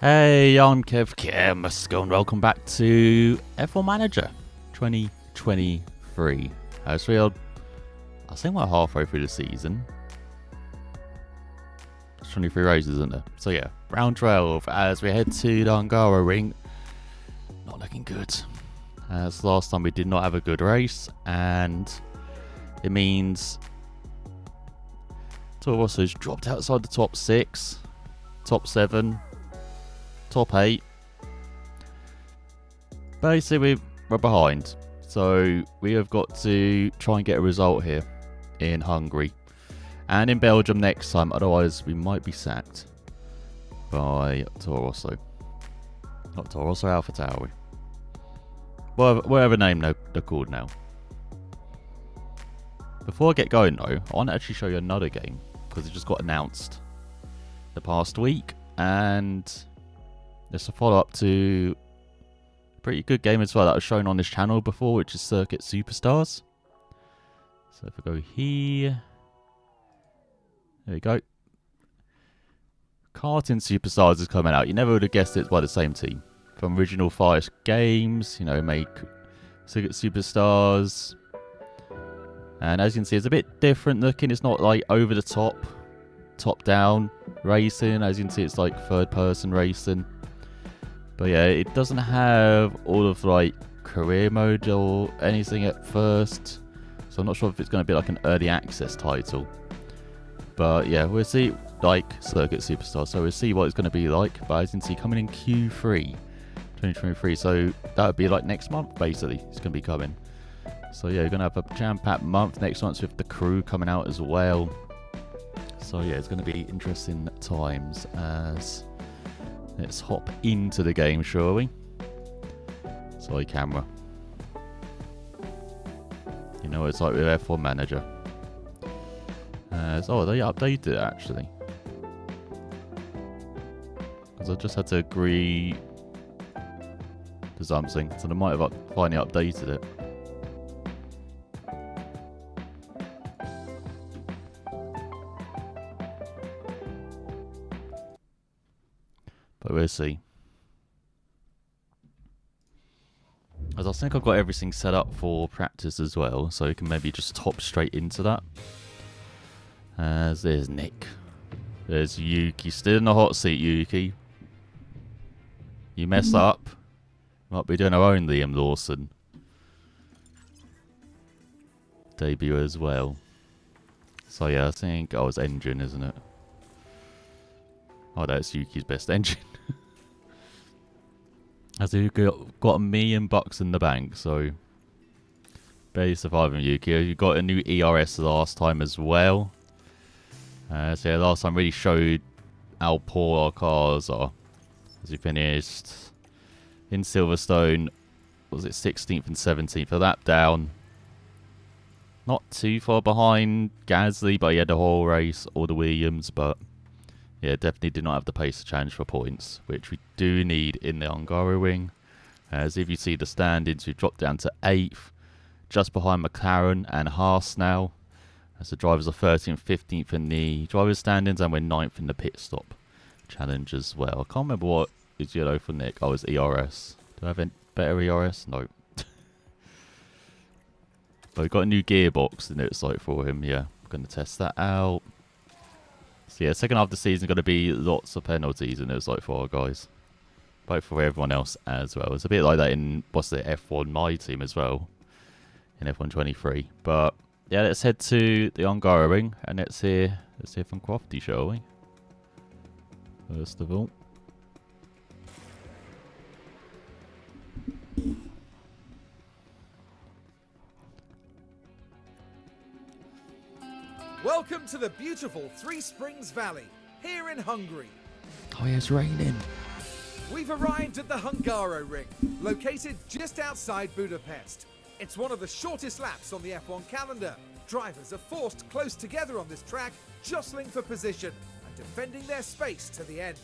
Hey, I'm Kev Kemusco and welcome back to F1 Manager 2023. I think we're halfway through the season. It's 23 races, isn't there? So yeah, round 12 as we head to the Hungary ring. Not looking good. As last time we did not have a good race, and it means Toro Rosso's dropped outside the top 6, top 7. Top 8. Basically, we're behind. So we have got to try and get a result here in Hungary. And in Belgium next time. Otherwise, we might be sacked by Toro Rosso. Not Toro Rosso, Alpha Tauri. Whatever name they're called now. Before I get going though, I want to actually show you another game. Because it just got announced the past week. And it's a follow-up to a pretty good game as well that was shown on this channel before, which is Circuit Superstars. So if I go here, there we go. Karting Superstars is coming out. You never would have guessed it's by the same team. From Original Fire Games, you know, make Circuit Superstars. And as you can see, it's a bit different looking. It's not like over the top, top-down racing. As you can see, it's like third-person racing. But yeah, it doesn't have all of like career mode or anything at first. So I'm not sure if it's going to be like an early access title. But yeah, we'll see, like Circuit Superstar. So we'll see what it's going to be like. But as you can see, coming in Q3 2023. So that would be like next month basically. It's going to be coming. So yeah, we're going to have a jam-packed month next month with the crew coming out as well. So yeah, it's going to be interesting times as... Let's hop into the game, shall we? Sorry, camera. You know what it's like with F1 Manager. Oh, they updated it actually. Because I just had to agree to something, so they might have finally updated it. But we'll see. As I think I've got everything set up for practice as well, so you can maybe just hop straight into that. As there's Nick. There's Yuki. Still in the hot seat, Yuki. You mess up. Might be doing our own Liam Lawson debut as well. So yeah, I think I was engine, isn't it? Oh, that's Yuki's best engine. As you got $1 million in the bank, so barely surviving, Yuki. You got a new ERS last time as well. So yeah, last time really showed how poor our cars are. As we finished in Silverstone, was it 16th and 17th? A lap down. Not too far behind Gasly, but he had the whole race, all the Williams, but yeah, definitely did not have the pace to challenge for points, which we do need in the Hungary ring. As if you see the standings, we've dropped down to 8th, just behind McLaren and Haas now. As the drivers are 13th, 15th in the drivers' standings, and we're 9th in the pit stop challenge as well. I can't remember what is yellow for Nick. Oh, it's ERS. Do I have a better ERS? No. But we've got a new gearbox, and it's like for him. Yeah, I'm going to test that out. So yeah, second half of the season going to be lots of penalties, and it's like for our guys, both for everyone else as well. It's a bit like that in what's the F1 my team as well in F1 23. But yeah, let's head to the Hungary ring and let's hear from Crofty, shall we? First of all. Welcome to the beautiful Three Springs Valley, here in Hungary. Oh yeah, it's raining. We've arrived at the Hungary ring, located just outside Budapest. It's one of the shortest laps on the F1 calendar. Drivers are forced close together on this track, jostling for position and defending their space to the end.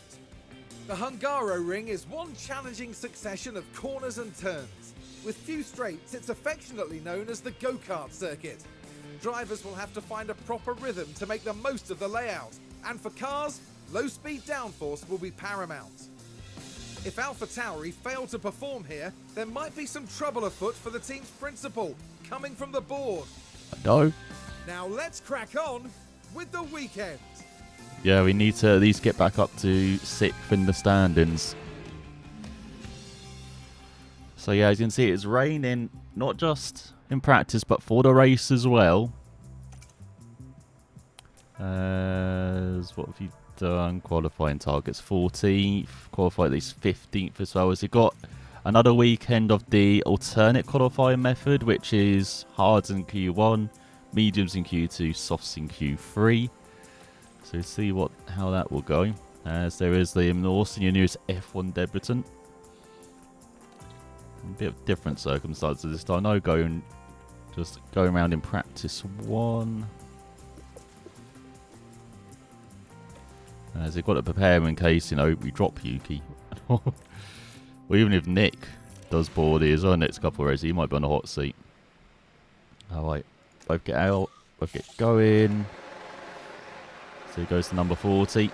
The Hungary ring is one challenging succession of corners and turns. With few straights, it's affectionately known as the go-kart circuit. drivers will have to find a proper rhythm to make the most of the layout. And for cars, low-speed downforce will be paramount. If AlphaTauri fail to perform here, there might be some trouble afoot for the team's principal, coming from the board. No. Now let's crack on with the weekend. Yeah, we need to at least get back up to 6th in the standings. So yeah, as you can see, it's raining, not just in practice, but for the race as well. What have you done? Qualifying targets 14th, qualify at least 15th as well. As you got another weekend of the alternate qualifying method, which is hards in Q1, mediums in Q2, softs in Q3. So see how that will go. As there is Liam Lawson, your newest F1 debutant. A bit of different circumstances this time. No, just going around in practice 1. As they've got to prepare in case, we drop Yuki. Or even if Nick does board his own next couple of races, he might be on the hot seat. Alright, both get out, both get going. So he goes to number 40.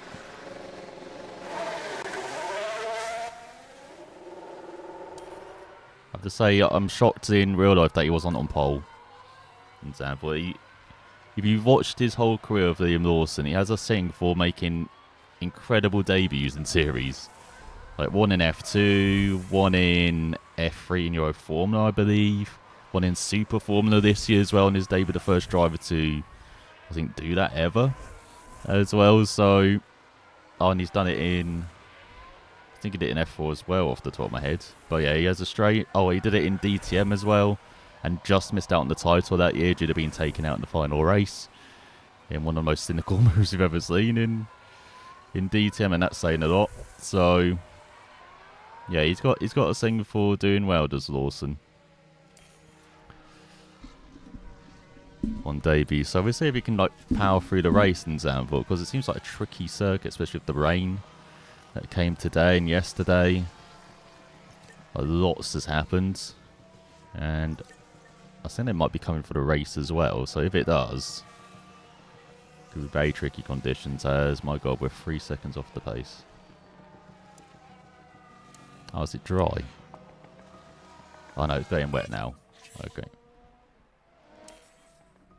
I have to say, I'm shocked in real life that he wasn't on pole. For example, if you've watched his whole career of Liam Lawson, he has a thing for making incredible debuts in series. Like one in F2, one in F3 in Euro Formula, I believe. One in Super Formula this year as well, on his debut, the first driver to, I think, do that ever as well. So, and he's done it in, I think he did it in F4 as well off the top of my head. But yeah, he has a straight, he did it in DTM as well, and just missed out on the title that year due to being taken out in the final race. In one of the most cynical moves we've ever seen in DTM, and that's saying a lot. So yeah, he's got a thing for doing well, does Lawson, on debut. So we'll see if he can power through the race in Zandvoort, because it seems like a tricky circuit, especially with the rain that came today and yesterday. Lots has happened, and I think they might be coming for the race as well. So if it does, because very tricky conditions, as my god, we're 3 seconds off the pace. Oh, is it dry? Oh no, it's getting wet now. Okay.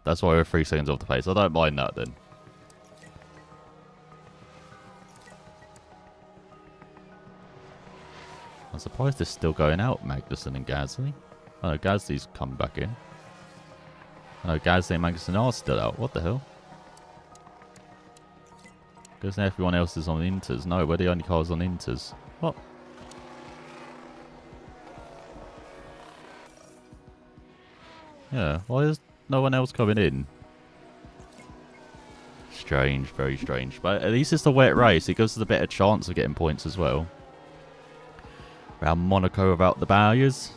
That's why we're 3 seconds off the pace. I don't mind that then. I'm surprised they're still going out, Magnussen and Gasly. Oh no, Gasly's come back in. Oh no, Gasly and Magnussen are still out. What the hell? Because everyone else is on Inters. No, we're the only cars on Inters. What? Yeah, why is no one else coming in? Strange, very strange. But at least it's a wet race. It gives us a better chance of getting points as well. Around Monaco without the barriers,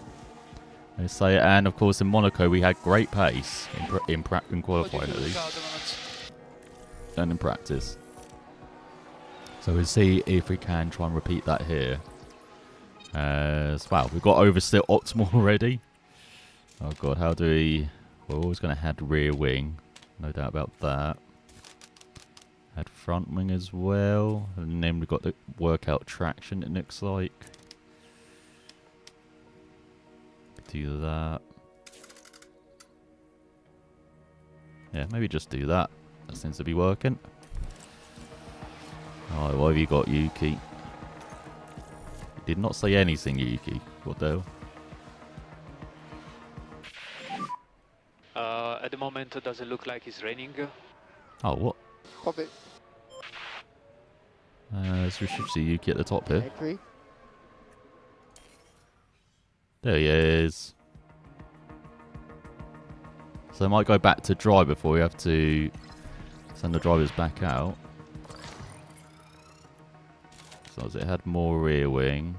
they say. And of course in Monaco we had great pace in qualifying at least. And in practice. So we'll see if we can try and repeat that here. Wow, we've got oversteer optimal already. Oh god, how do we... We're always going to add rear wing. No doubt about that. Add front wing as well. And then we've got the workout traction, it looks like. Do that. Yeah, maybe just do that. That seems to be working. Alright, what have you got, Yuki? You did not say anything, Yuki. What the hell? At the moment, it doesn't look like it's raining. Oh, what? Copy. So we should see Yuki at the top here. Agree. There he is. So I might go back to dry before we have to send the drivers back out. So as it had more rear wing.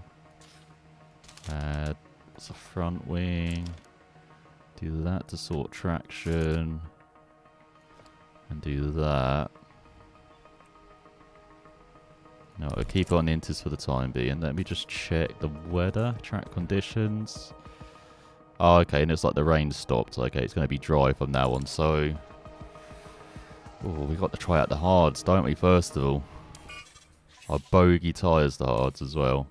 Add a front wing. Do that to sort traction. And do that. No, I'll keep it on Inters for the time being. Let me just check the weather, track conditions. Oh, okay, and it's like the rain stopped. Okay, it's going to be dry from now on, so... Oh, we got to try out the hards, don't we, first of all? Our bogey tyres, the hards as well.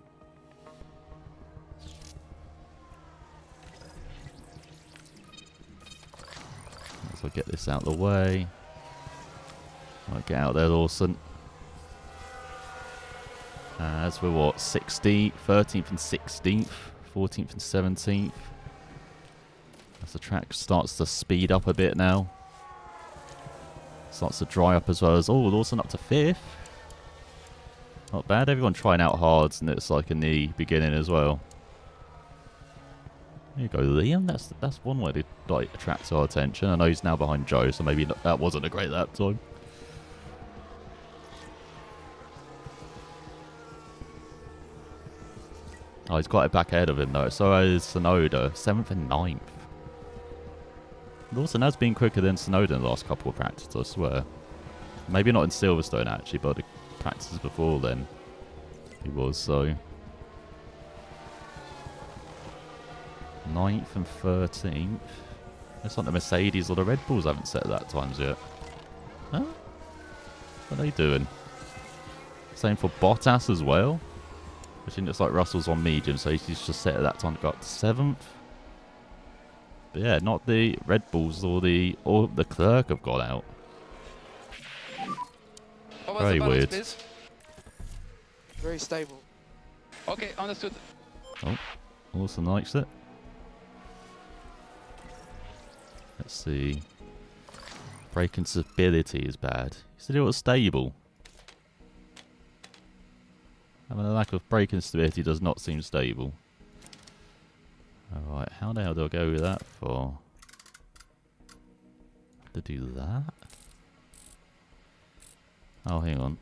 Let's get this out of the way. Right, get out there, Lawson. As we're what, 16th, 13th and 16th, 14th and 17th. As the track starts to speed up a bit now. Starts to dry up as well as, oh, Lawson up to 5th. Not bad, everyone trying out hards and it's like in the beginning as well. There you go, Liam, that's one way to like attract our attention. I know he's now behind Joe, so maybe that wasn't a great lap time. Oh, he's quite back ahead of him though. So is Sonoda, 7th and 9th. Lawson has been quicker than Sonoda in the last couple of practices, I swear. Maybe not in Silverstone actually, but the practices before then he was, so. 9th and 13th. It's like the Mercedes or the Red Bulls haven't set that times yet. Huh? What are they doing? Same for Bottas as well. Which looks like Russell's on medium, so he's just set at that time to go up to 7th. But yeah, not the Red Bulls or the Clerk have got out. Very weird. Please? Very stable. Okay, understood. Oh, Lawson likes it. Let's see. Braking stability is bad. He said it was stable. Having a lack of braking stability does not seem stable. Alright, how the hell do I go with that for? To do that? Oh, hang on.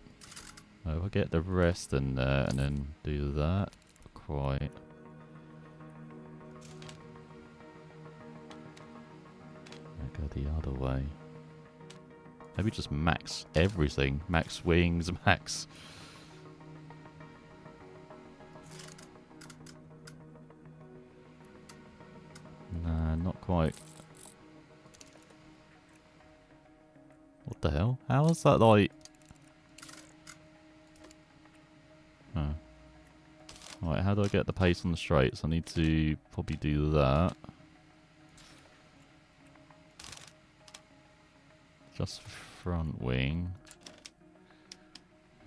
Oh, if I get the rest in there and then do that. Quite. I go the other way. Maybe just max everything. Max wings, max. Nah, not quite. What the hell? How is that like... Huh. Right, how do I get the pace on the straights? I need to probably do that. Just front wing.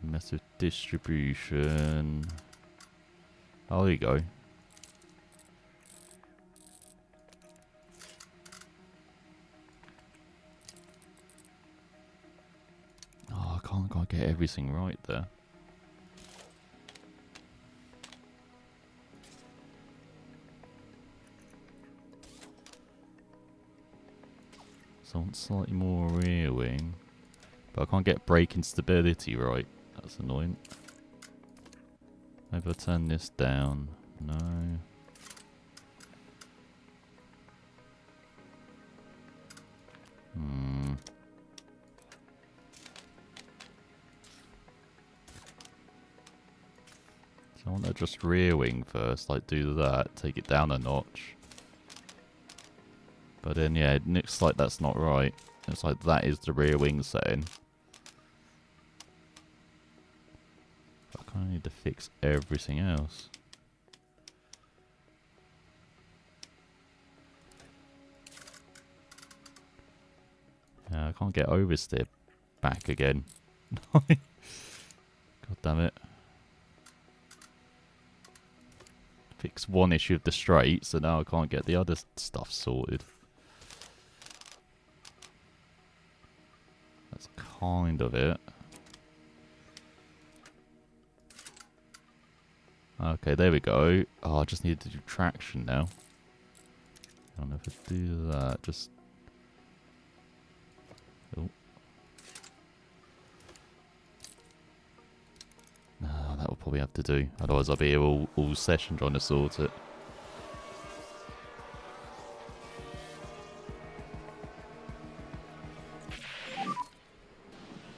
Mess with distribution. Oh, there you go. Oh, I can't quite get everything right there. So I want slightly more rear wing. But I can't get braking stability right. That's annoying. Maybe I'll turn this down. No. So I want to just rear wing first. Like do that. Take it down a notch. But then, yeah, it looks like that's not right. It's like that is the rear wing setting. I kind of need to fix everything else. Yeah, I can't get oversteer back again. God damn it. Fix one issue of the straight, so now I can't get the other stuff sorted. That's kind of it. Okay, there we go. Oh, I just need to do traction now. I don't know if I do that. Just... Oh. No, that will probably have to do. Otherwise I'll be here all session trying to sort it.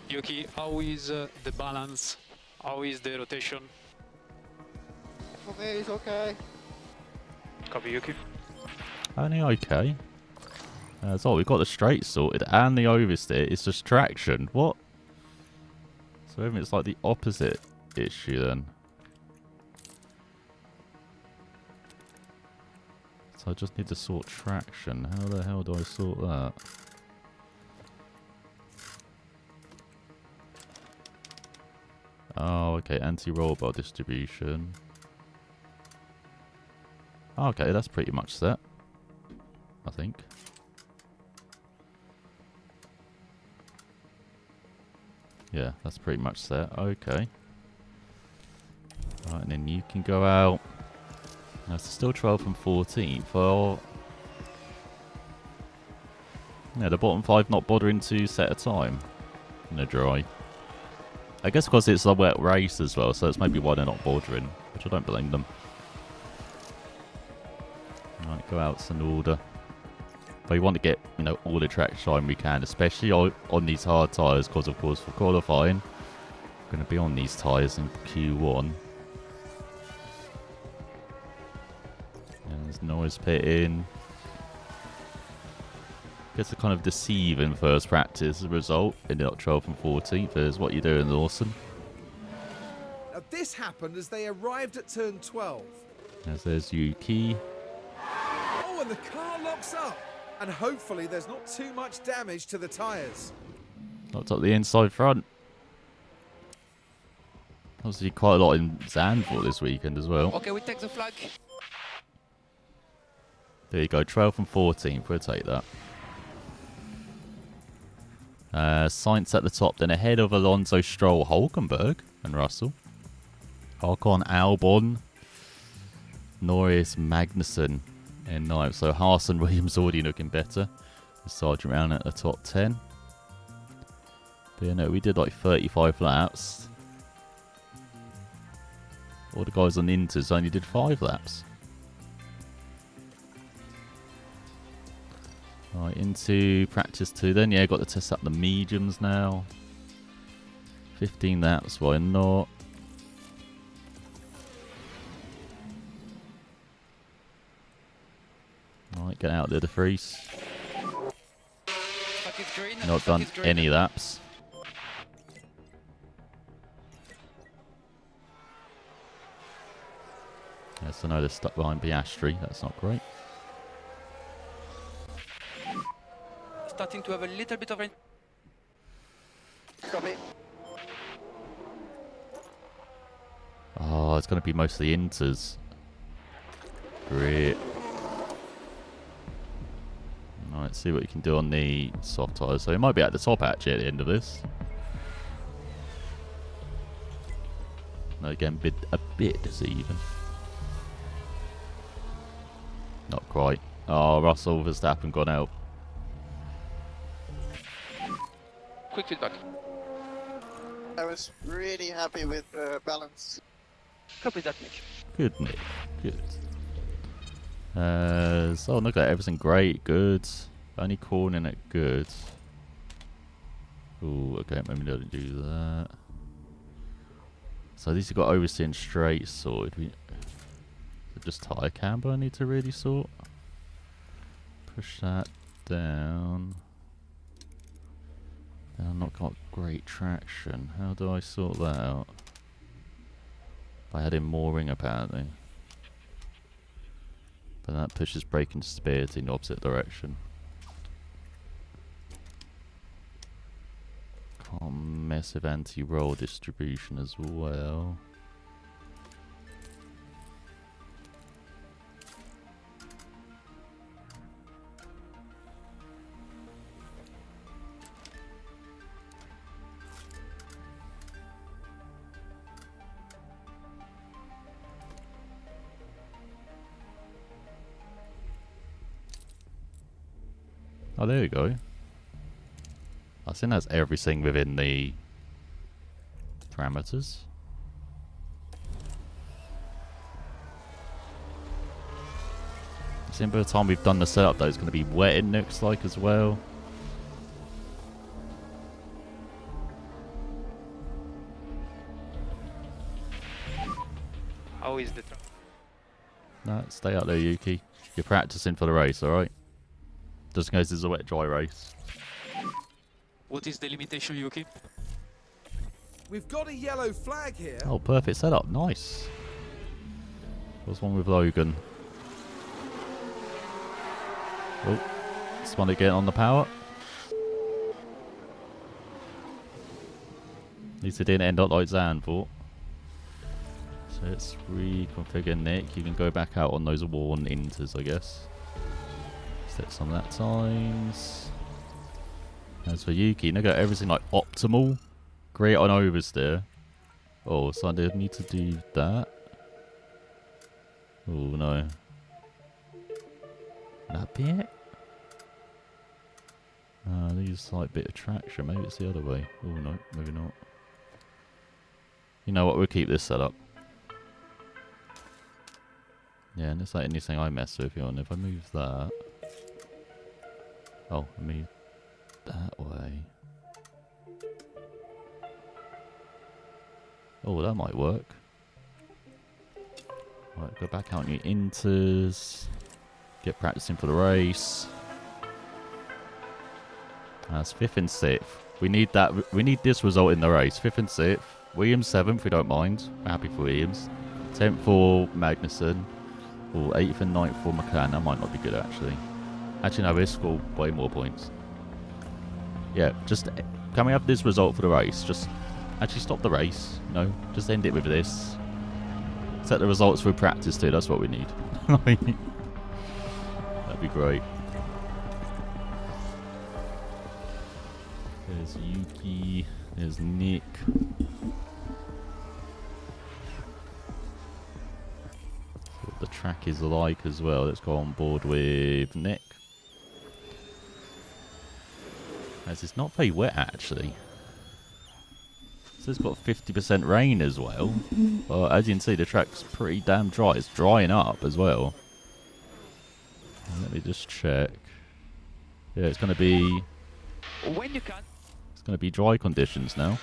Yuki, how is the balance? How is the rotation? For me, it's okay. Copy, Yuki. Only okay. So we've got the straight sorted and the oversteer. It's just traction. What? So it's like the opposite issue then. So I just need to sort traction. How the hell do I sort that? Oh, okay. Anti-roll bar distribution. Okay, that's pretty much set. I think. Yeah, that's pretty much set. Okay. Right, and then you can go out. Now, it's still 12th and 14th. For yeah, the bottom 5 not bothering to set a time in a dry. I guess because it's a wet race as well, so it's maybe why they're not bothering, which I don't blame them. Right, go out's in order. But we want to get, you know, all the track time we can, especially on these hard tyres, because of course for qualifying, we're going to be on these tyres in Q1. And there's noise pit in. Gets a kind of deceiving first practice result in the 12th and 14th is what you're doing, Lawson. Now this happened as they arrived at turn 12. As there's Yuki. Oh, and the car locks up. And hopefully there's not too much damage to the tyres. Locked up the inside front. Obviously quite a lot in Zandvoort this weekend as well. Okay, we take the flag. There you go, 12th and 14th, we'll take that. Sainz at the top, then ahead of Alonso, Stroll, Hulkenberg and Russell. Ocon, Albon, Norris, Magnussen in ninth. So Haas and Williams already looking better. Sargent round at the top 10. But yeah, no, we did like 35 laps. All the guys on Inters only did 5 laps. Right, into practice 2 then. Yeah, got to test up the mediums now. 15 laps, why not? Right, get out there, De Vries. Not done any laps. Yeah, so now they're stuck behind Piastri. That's not great. Starting to have a little bit of rain. Copy. Oh, it's going to be mostly Inters. Great. Alright, see what you can do on the soft tyres. So it might be at the top actually at the end of this. No, again, a bit deceiving. Not quite. Oh, Russell Verstappen gone out. Quick feedback. I was really happy with the balance. Copy that, Nick. Good, Nick. Good. So look at everything great, good. Only cornering it good. Ooh, okay, maybe don't do that. So these have got oversteer and straight sorted. Just tyre camber I need to really sort. Push that down. Then I've not got great traction. How do I sort that out? By adding more ring apparently. But that pushes brake and stability in the opposite direction. Got massive anti-roll distribution as well. Oh, there you go. I think that's everything within the parameters. I think by the time we've done the setup though, it's going to be wet, it looks like, as well. How is the... Nah, stay out there, Yuki. You're practicing for the race, alright? Just in case it's a wet, dry race. What is the limitation, Yuki? We've got a yellow flag here. Oh, perfect setup. Nice. What's one with Logan? Oh, this one again on the power. At least it didn't end up like Zan thought. So let's reconfigure Nick. You can go back out on those worn inters, I guess. Set some lap times. As for Yuki, they got everything like optimal. Great on oversteer. Oh, so I did need to do that. Oh no. That be it? These like bit of traction. Maybe it's the other way. Oh no, maybe not. You know what? We'll keep this set up. Yeah, and it's like anything I mess with. And if I move that. Oh, I move that way. Oh, that might work. Right, go back out on your inters. Get practicing for the race. That's 5th and 6th. We need that. We need this result in the race. 5th and 6th. Williams 7th. We don't mind. We're happy for Williams. 10th for Magnussen. Or 8th and 9th for McLaren. That might not be good actually. Actually, no, we'll score way more points. Yeah, just can we have this result for the race? Just actually stop the race. No, just end it with this. Set the results for practice too. That's what we need. That'd be great. There's Yuki. There's Nick. What the track is like as well. Let's go on board with Nick. As it's not very wet actually. So it's got 50% rain as well. Well, as you can see, the track's pretty damn dry. It's drying up as well. Let me just check. Yeah, it's going to be... When you can. It's going to be dry conditions now.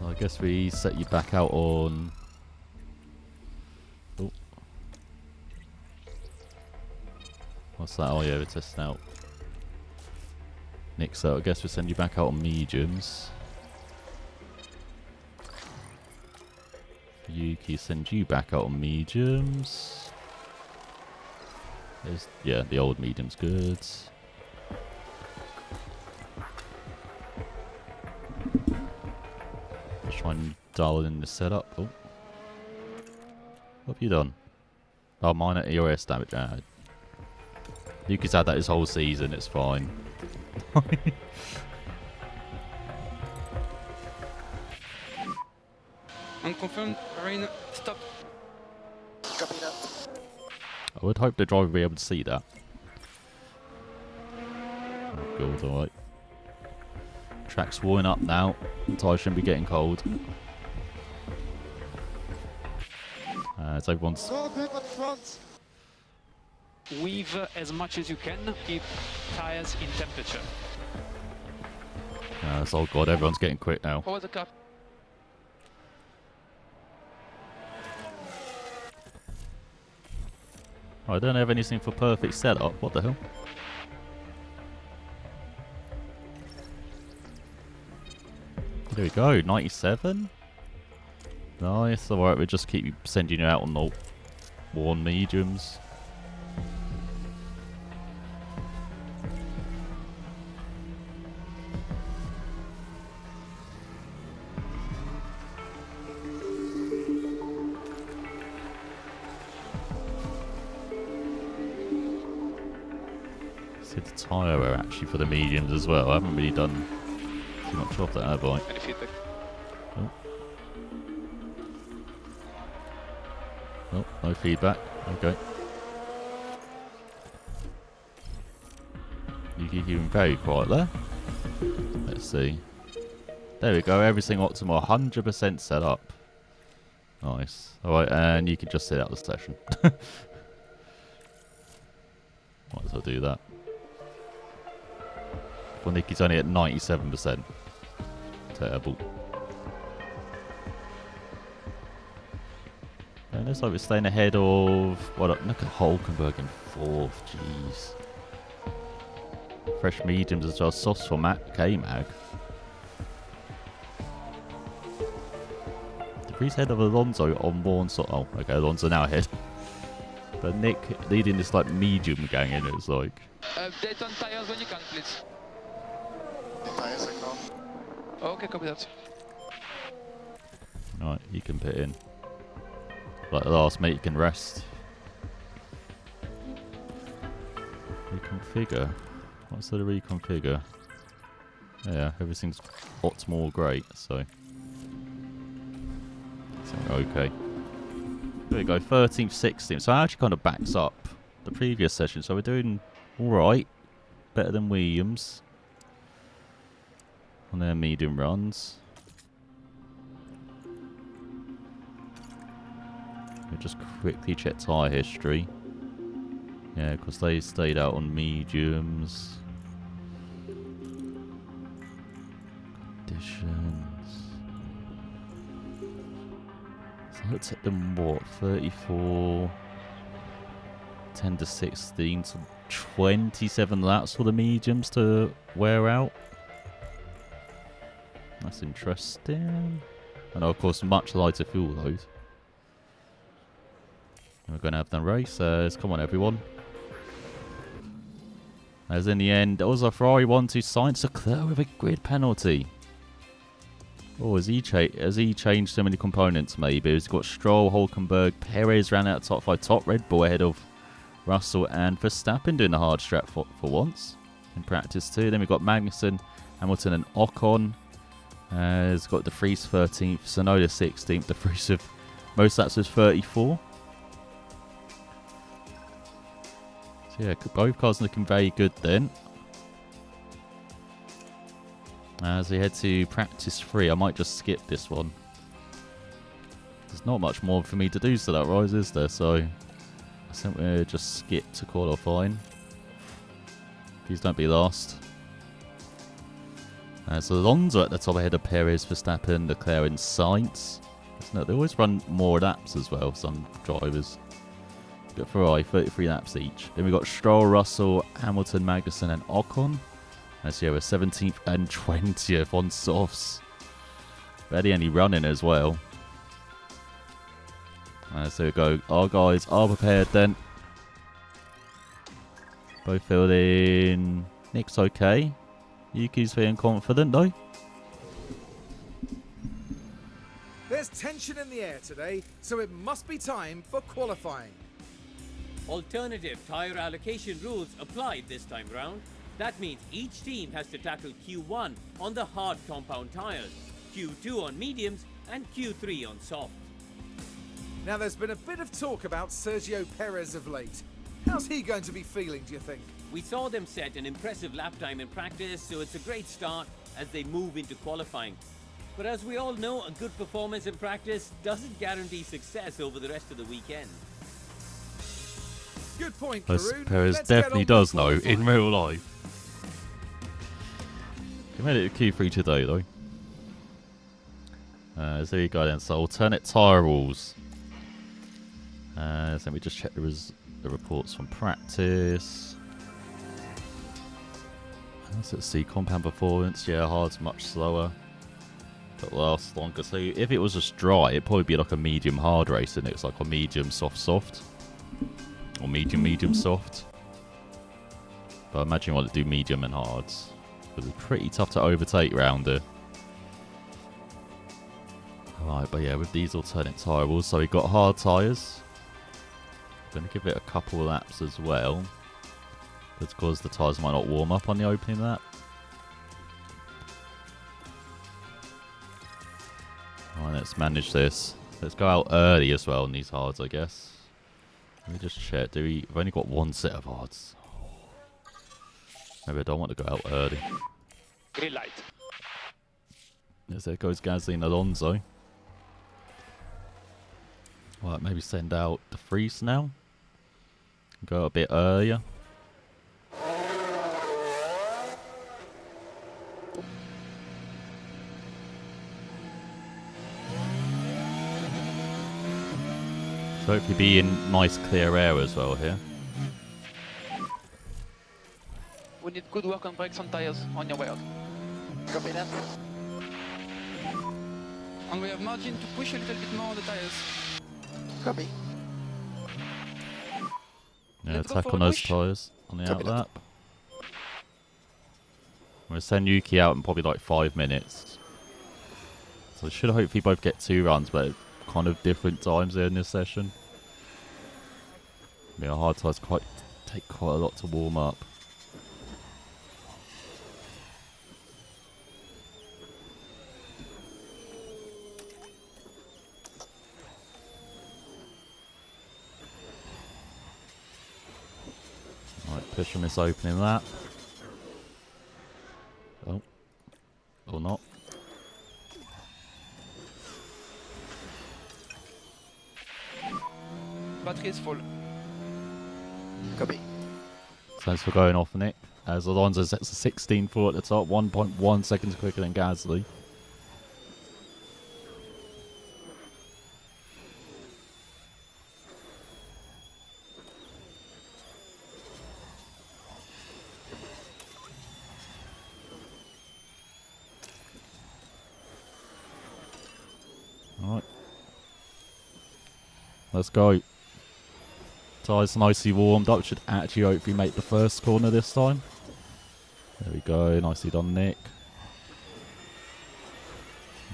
So I guess we set you back out on... Oh. What's that? Oh yeah, we're testing out. Nick, so I guess we'll send you back out on mediums. Yuki, send you back out on mediums. There's, yeah, the old medium's good. Just try and dial in the setup. Oh. What have you done? Oh, minor EOS damage. Yuki's had that his whole season, it's fine. Unconfirmed, rain, stop. Copy that. I would hope the driver would be able to see that. Oh, good, alright. Track's warming up now. Tyres shouldn't be getting cold. As everyone's... Go quick on front. Weave as much as you can. Keep tires in temperature. oh god, everyone's getting quick now. Over the cup. Oh, I don't have anything for perfect setup. What the hell? There we go, 97. Nice. Alright, we'll just keep sending you out on the worn mediums. See the tyre wear actually for the mediums as well. I haven't really done too much of that, have I? Any feedback? Oh. Oh, no feedback. Okay. You keep him very quiet there. Let's see. There we go. Everything optimal. 100% set up. Nice. Alright, and you can just sit out the session. Might as well do that. Well, Nicky's only at 97%. Terrible. And looks like we're staying ahead of... What? Look at Hulkenberg in 4th. Jeez. Fresh mediums as well. Softs for K-Mag. He's ahead of Alonso on one sort. Oh, okay, Alonso now ahead. But Nick leading this like medium gang in, it's like. Update on tires when you can, please. The tires are gone. Okay, copy that. Right, you can put in. Like the last mate, you can rest. Reconfigure. What's the reconfigure? Yeah, everything's lots more great, so. Okay. There we go, 13th, 16th. So it actually kind of backs up the previous session. So we're doing alright. Better than Williams on their medium runs. We'll just quickly check tyre history. Yeah, because they stayed out on mediums. Conditions. So it took them, what, 34, 10 to 16, so 27 laps for the mediums to wear out. That's interesting. And of course, much lighter fuel load. And we're going to have the racers. Come on, everyone. As in the end, it was a Ferrari 1-2 Sainz Leclerc with a grid penalty. Oh, has he changed so many components, maybe? He's got Stroll, Hulkenberg, Perez ran out of top 5, top Red Bull ahead of Russell and Verstappen doing the hard strap for once. In practice too. Then we've got Magnussen, Hamilton and Ocon. He's got De Vries 13th, Tsunoda 16th. De Vries of most laps was 34. So yeah, both cars looking very good then. As we head to practice 3, I might just skip this one. There's not much more for me to do to that rise, is there? So I think we'll just skip to qualifying. Please don't be last. So Alonso at the top ahead of Perez, Verstappen, Leclerc and Sainz. No, they always run more laps as well, some drivers. But Ferrari, 33 laps each. Then we've got Stroll, Russell, Hamilton, Magnussen and Ocon. As yeah, we're 17th and 20th on softs. Barely any running as well. So we go. Our guys are prepared then. Both filled in. Nick's okay. Yuki's feeling confident though. There's tension in the air today, so it must be time for qualifying. Alternative tyre allocation rules applied this time round. That means each team has to tackle Q1 on the hard compound tyres, Q2 on mediums, and Q3 on soft. Now there's been a bit of talk about Sergio Perez of late. How's he going to be feeling, do you think? We saw them set an impressive lap time in practice, so it's a great start as they move into qualifying. But as we all know, a good performance in practice doesn't guarantee success over the rest of the weekend. Good point, As Karun. Perez Let's get definitely on does with know qualifying. in real life. He made it to Q3 today though. So there you go then. So alternate tyre rules. So let me just check the reports from practice. Let's see, compound performance. Yeah, hard's much slower, but lasts longer. So if it was just dry, it'd probably be like a medium hard race, and it's like a medium soft, or medium soft. But I imagine you want to do medium and hards, because it's pretty tough to overtake round here. Alright, but yeah, with these alternate tyre rules, so we've got hard tyres. Going to give it a couple laps as well, because the tyres might not warm up on the opening lap. Alright, let's manage this. Let's go out early as well on these hards, I guess. Let me just check. We've only got one set of hards. Maybe I don't want to go out early. Green light. Yes, there goes Gasly and Alonso. Right, maybe send out De Vries now. Go a bit earlier. hopefully be in nice clear air as well here. We need good work on brakes and tires on your way out. Copy that. And we have margin to push a little bit more on the tires. Copy. Yeah, Let's go attack for on a those push. tyres on the Copy that. outlap. I'm going to send Yuki out in probably like 5 minutes. So they should hopefully both get 2 runs, but kind of different times there in this session. Yeah, hard tyres take quite a lot to warm up. Right, push on this opening lap. Oh. Or not. Battery is full. Copy. Thanks for going off, Nick. As Alonso sets a 16.4 at the top, 1.1 seconds quicker than Gasly. Alright. Let's go. Tyres nicely warmed up. Should actually hopefully make the first corner this time. There we go. Nicely done, Nick.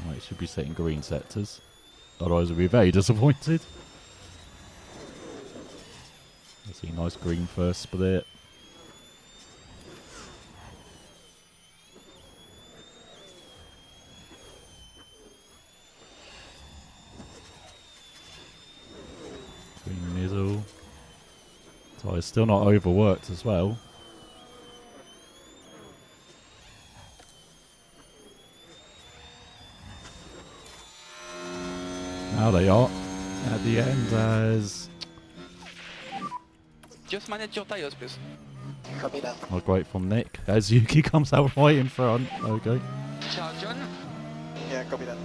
Right, should be setting green sectors. Otherwise we'll be very disappointed. Let's see, nice green first split. Green middle. Tyres still not overworked as well. Now they are at the end as Just manage your tires, please. Copy that. not great from Nick as Yuki comes out right in front. Okay. Charge on. Yeah, copy that.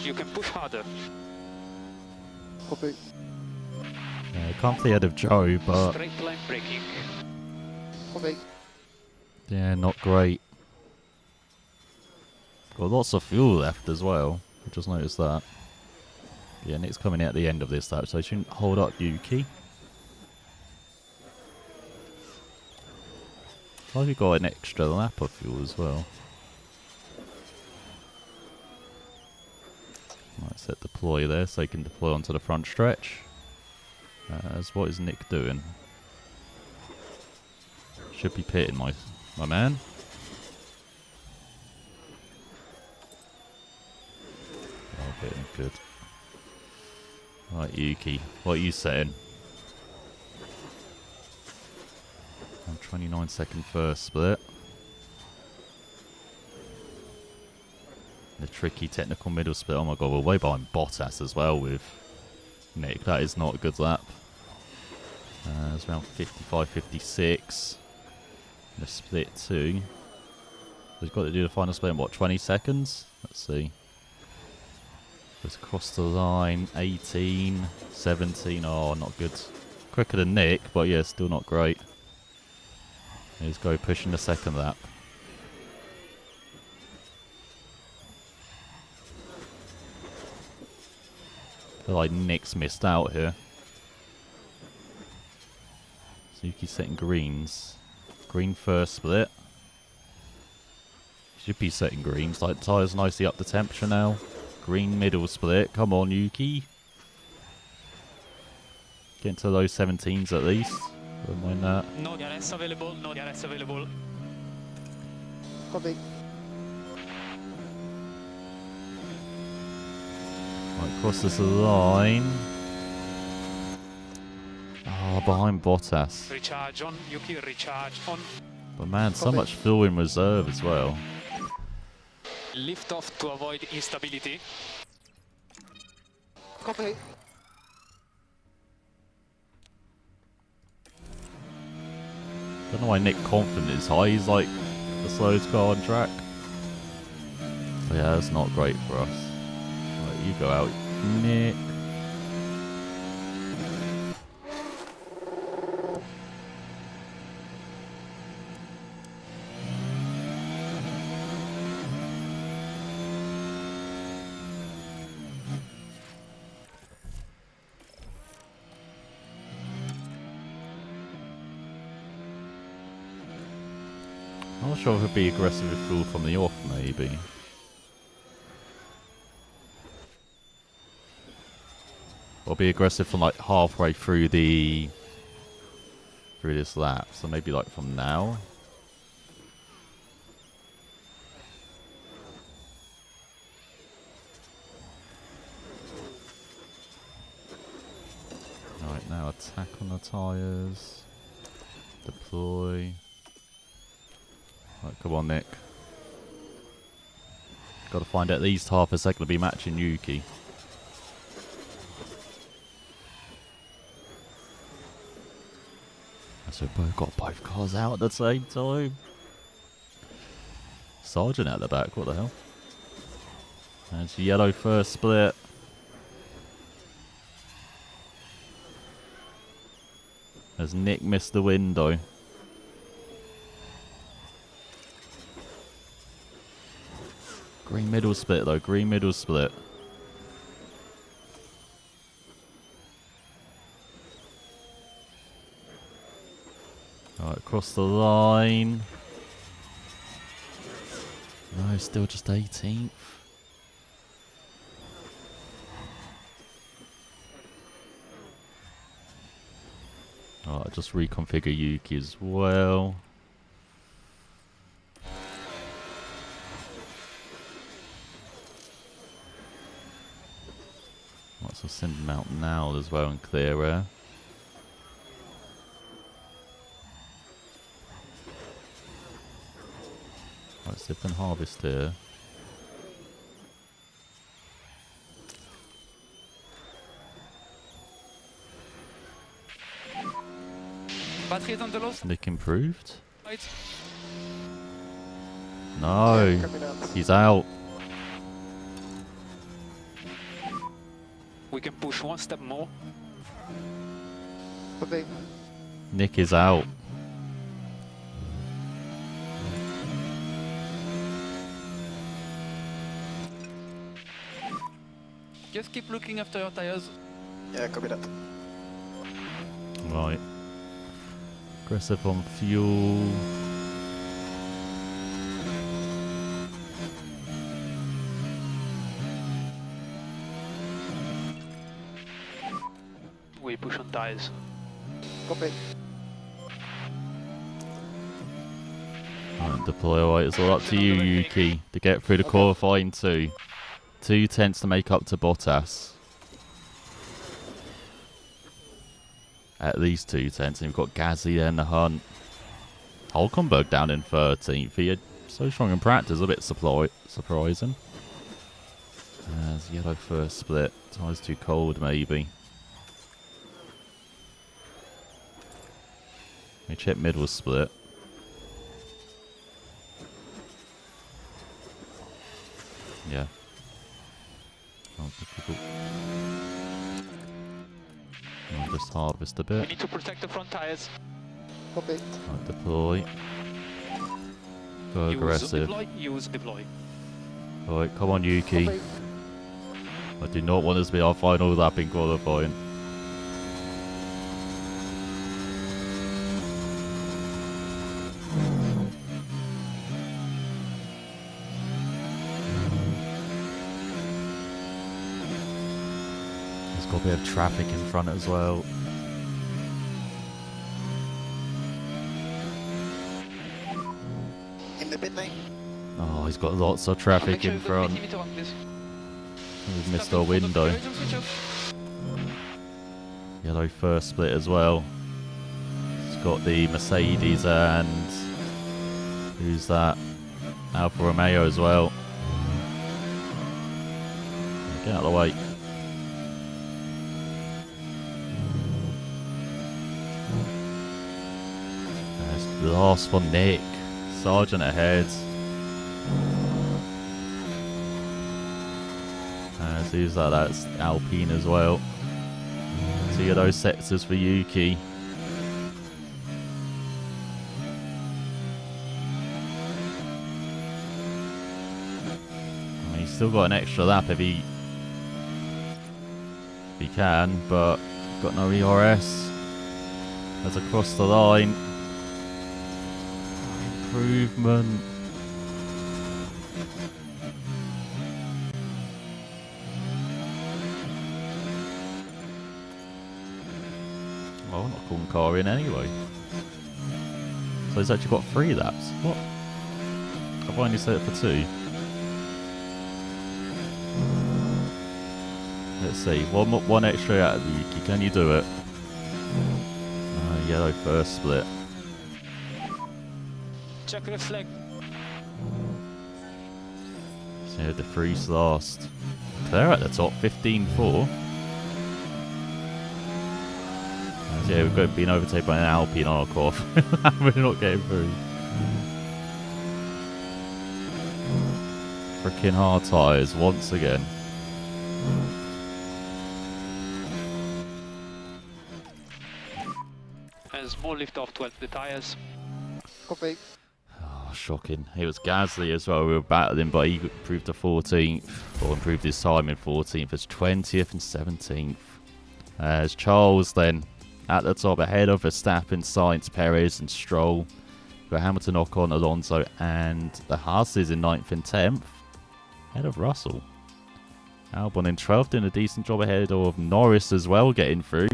You can push harder. Copy. Yeah, comfy ahead of Joe, but Straight line braking. Copy. yeah, not great. Got lots of fuel left as well. I just noticed that. Yeah, Nick's coming in at the end of this lap, so he shouldn't hold up Yuki. Why have you got an extra lap of fuel as well? Right, set deploy there so he can deploy onto the front stretch. As what is Nick doing? Should be pitting my man. Okay, good. Right, Yuki, what are you saying? 29-second first split. The tricky technical middle split. Oh my god, we're way behind Bottas as well with Nick. That is not a good lap. It's around 55, 56. The split 2. We've got to do the final split in what, 20 seconds? Let's see. Let's cross the line. 18, 17. Oh, not good. Quicker than Nick, but yeah, still not great. Here's go pushing the second lap. I feel like Nick's missed out here. Suzuki setting greens. Green first split. Should be setting greens. Like tyres nicely up the temperature now. Green middle split. Come on, Yuki. Get into those 17s at least. Don't mind that. No DRS available, no DRS available. Copy. Right, cross this line. Oh, behind Bottas. Recharge on, Yuki, recharge on. But man, so Copy. much fuel in reserve as well. Lift off to avoid instability. Copy. Don't know why Nick confident is high. He's like the slowest car on track. But yeah, that's not great for us. Right, you go out, Nick. I'm not sure if it'd be aggressive with fuel from the off, maybe. Or be aggressive from like halfway through this lap. So maybe like from now. Alright, now attack on the tyres. Deploy. Right, come on, Nick. Got to find at least half a second to be matching Yuki. So we've got both cars out at the same time. Sergeant at the back, what the hell? And it's yellow first split. As Nick missed the window. Green middle split though, green middle split. Alright, across the line. No, still just 18th. Alright, just reconfigure Yuki as well. Let's send him out now as well and clear air. Right, sip and harvest here. Battery is on the low side. Nick improved? No, he's out. We can push one step more. Okay. Nick is out. Just keep looking after your tires. Yeah, copy that. Right. Aggressive on fuel. We push on tires. Copy. Right, deploy. Alright, it's all up to you, Yuki, to get through the qualifying two. 2 tenths to make up to Bottas. At least 2 tenths. And you've got Gasly there in the hunt. Hulkenberg down in 13th. He had so strong in practice, a bit surprising. As yellow first split. Tyres too cold, maybe. We check middle split. Yeah. Not difficult. I'll just harvest a We bit. need to protect the front tires. Copy. I'll deploy. Go aggressive. Use deploy. Alright, come on, Yuki. Copy. I do not want this to be our final lap in qualifying. There's got a bit of traffic in front as well. In the pit lane. Oh, he's got lots of traffic in front. We've missed our window. Yellow first split as well. It's got the Mercedes and who's that? Alfa Romeo as well. Get out of the way. There's the last for Nick. Sergeant ahead. Let's use that's Alpine as well. 2 of those sectors for Yuki. I mean, he's still got an extra lap if he can, but got no ERS. That's across the line. Improvement. Well, I'm not calling car in anyway. So he's actually got 3 laps. What? I've only set it for 2. Let's see. One extra out of the Yuki. Can you do it? Yellow first split. Check reflect. So De Vries last. They're at the top, 15-4. Yeah, we've got been overtaken by an Alpine on our course. We're not getting through. Freaking hard tyres once again. A small lift off 12 the tires. Copy. Oh, shocking. It was Gasly as well. We were battling, but he improved to 14th. Or improved his time in 14th as 20th and 17th. As Charles then at the top, ahead of Verstappen, Sainz, Perez and Stroll. We've got Hamilton, Ocon, Alonso and the Haas in 9th and 10th. Ahead of Russell. Albon in 12th, doing a decent job ahead of Norris as well, getting through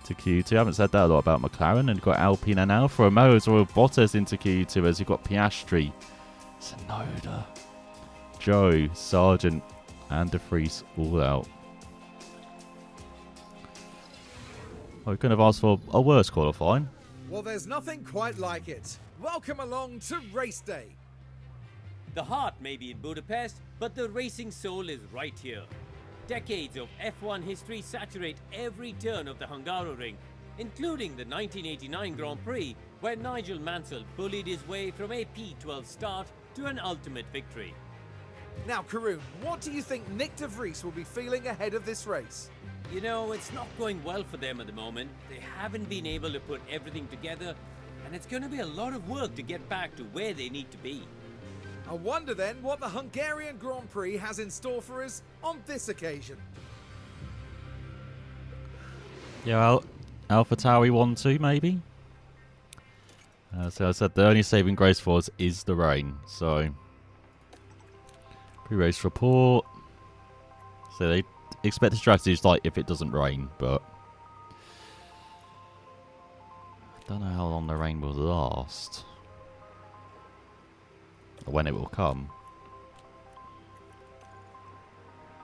to Q2. I haven't said that a lot about McLaren. And you've got Alpine and Alfa Romeo as well, Bottas into Q2 as you've got Piastri, Tsunoda, Joe, Sargent and De Vries all out. I couldn't have asked for a worse qualifying. Well, there's nothing quite like it. Welcome along to race day. The heart may be in Budapest, but the racing soul is right here. Decades of F1 history saturate every turn of the Hungaroring, including the 1989 Grand Prix, where Nigel Mansell bullied his way from a P12 start to an ultimate victory. Now, Karun, what do you think Nick De Vries will be feeling ahead of this race? You know, it's not going well for them at the moment. They haven't been able to put everything together, and it's going to be a lot of work to get back to where they need to be. I wonder then what the Hungarian Grand Prix has in store for us on this occasion. Yeah, Alpha Tauri 1-2 maybe? So I said the only saving grace for us is the rain. So, pre-race report. So they expect the strategies like if it doesn't rain, but I don't know how long the rain will last. Or when it will come.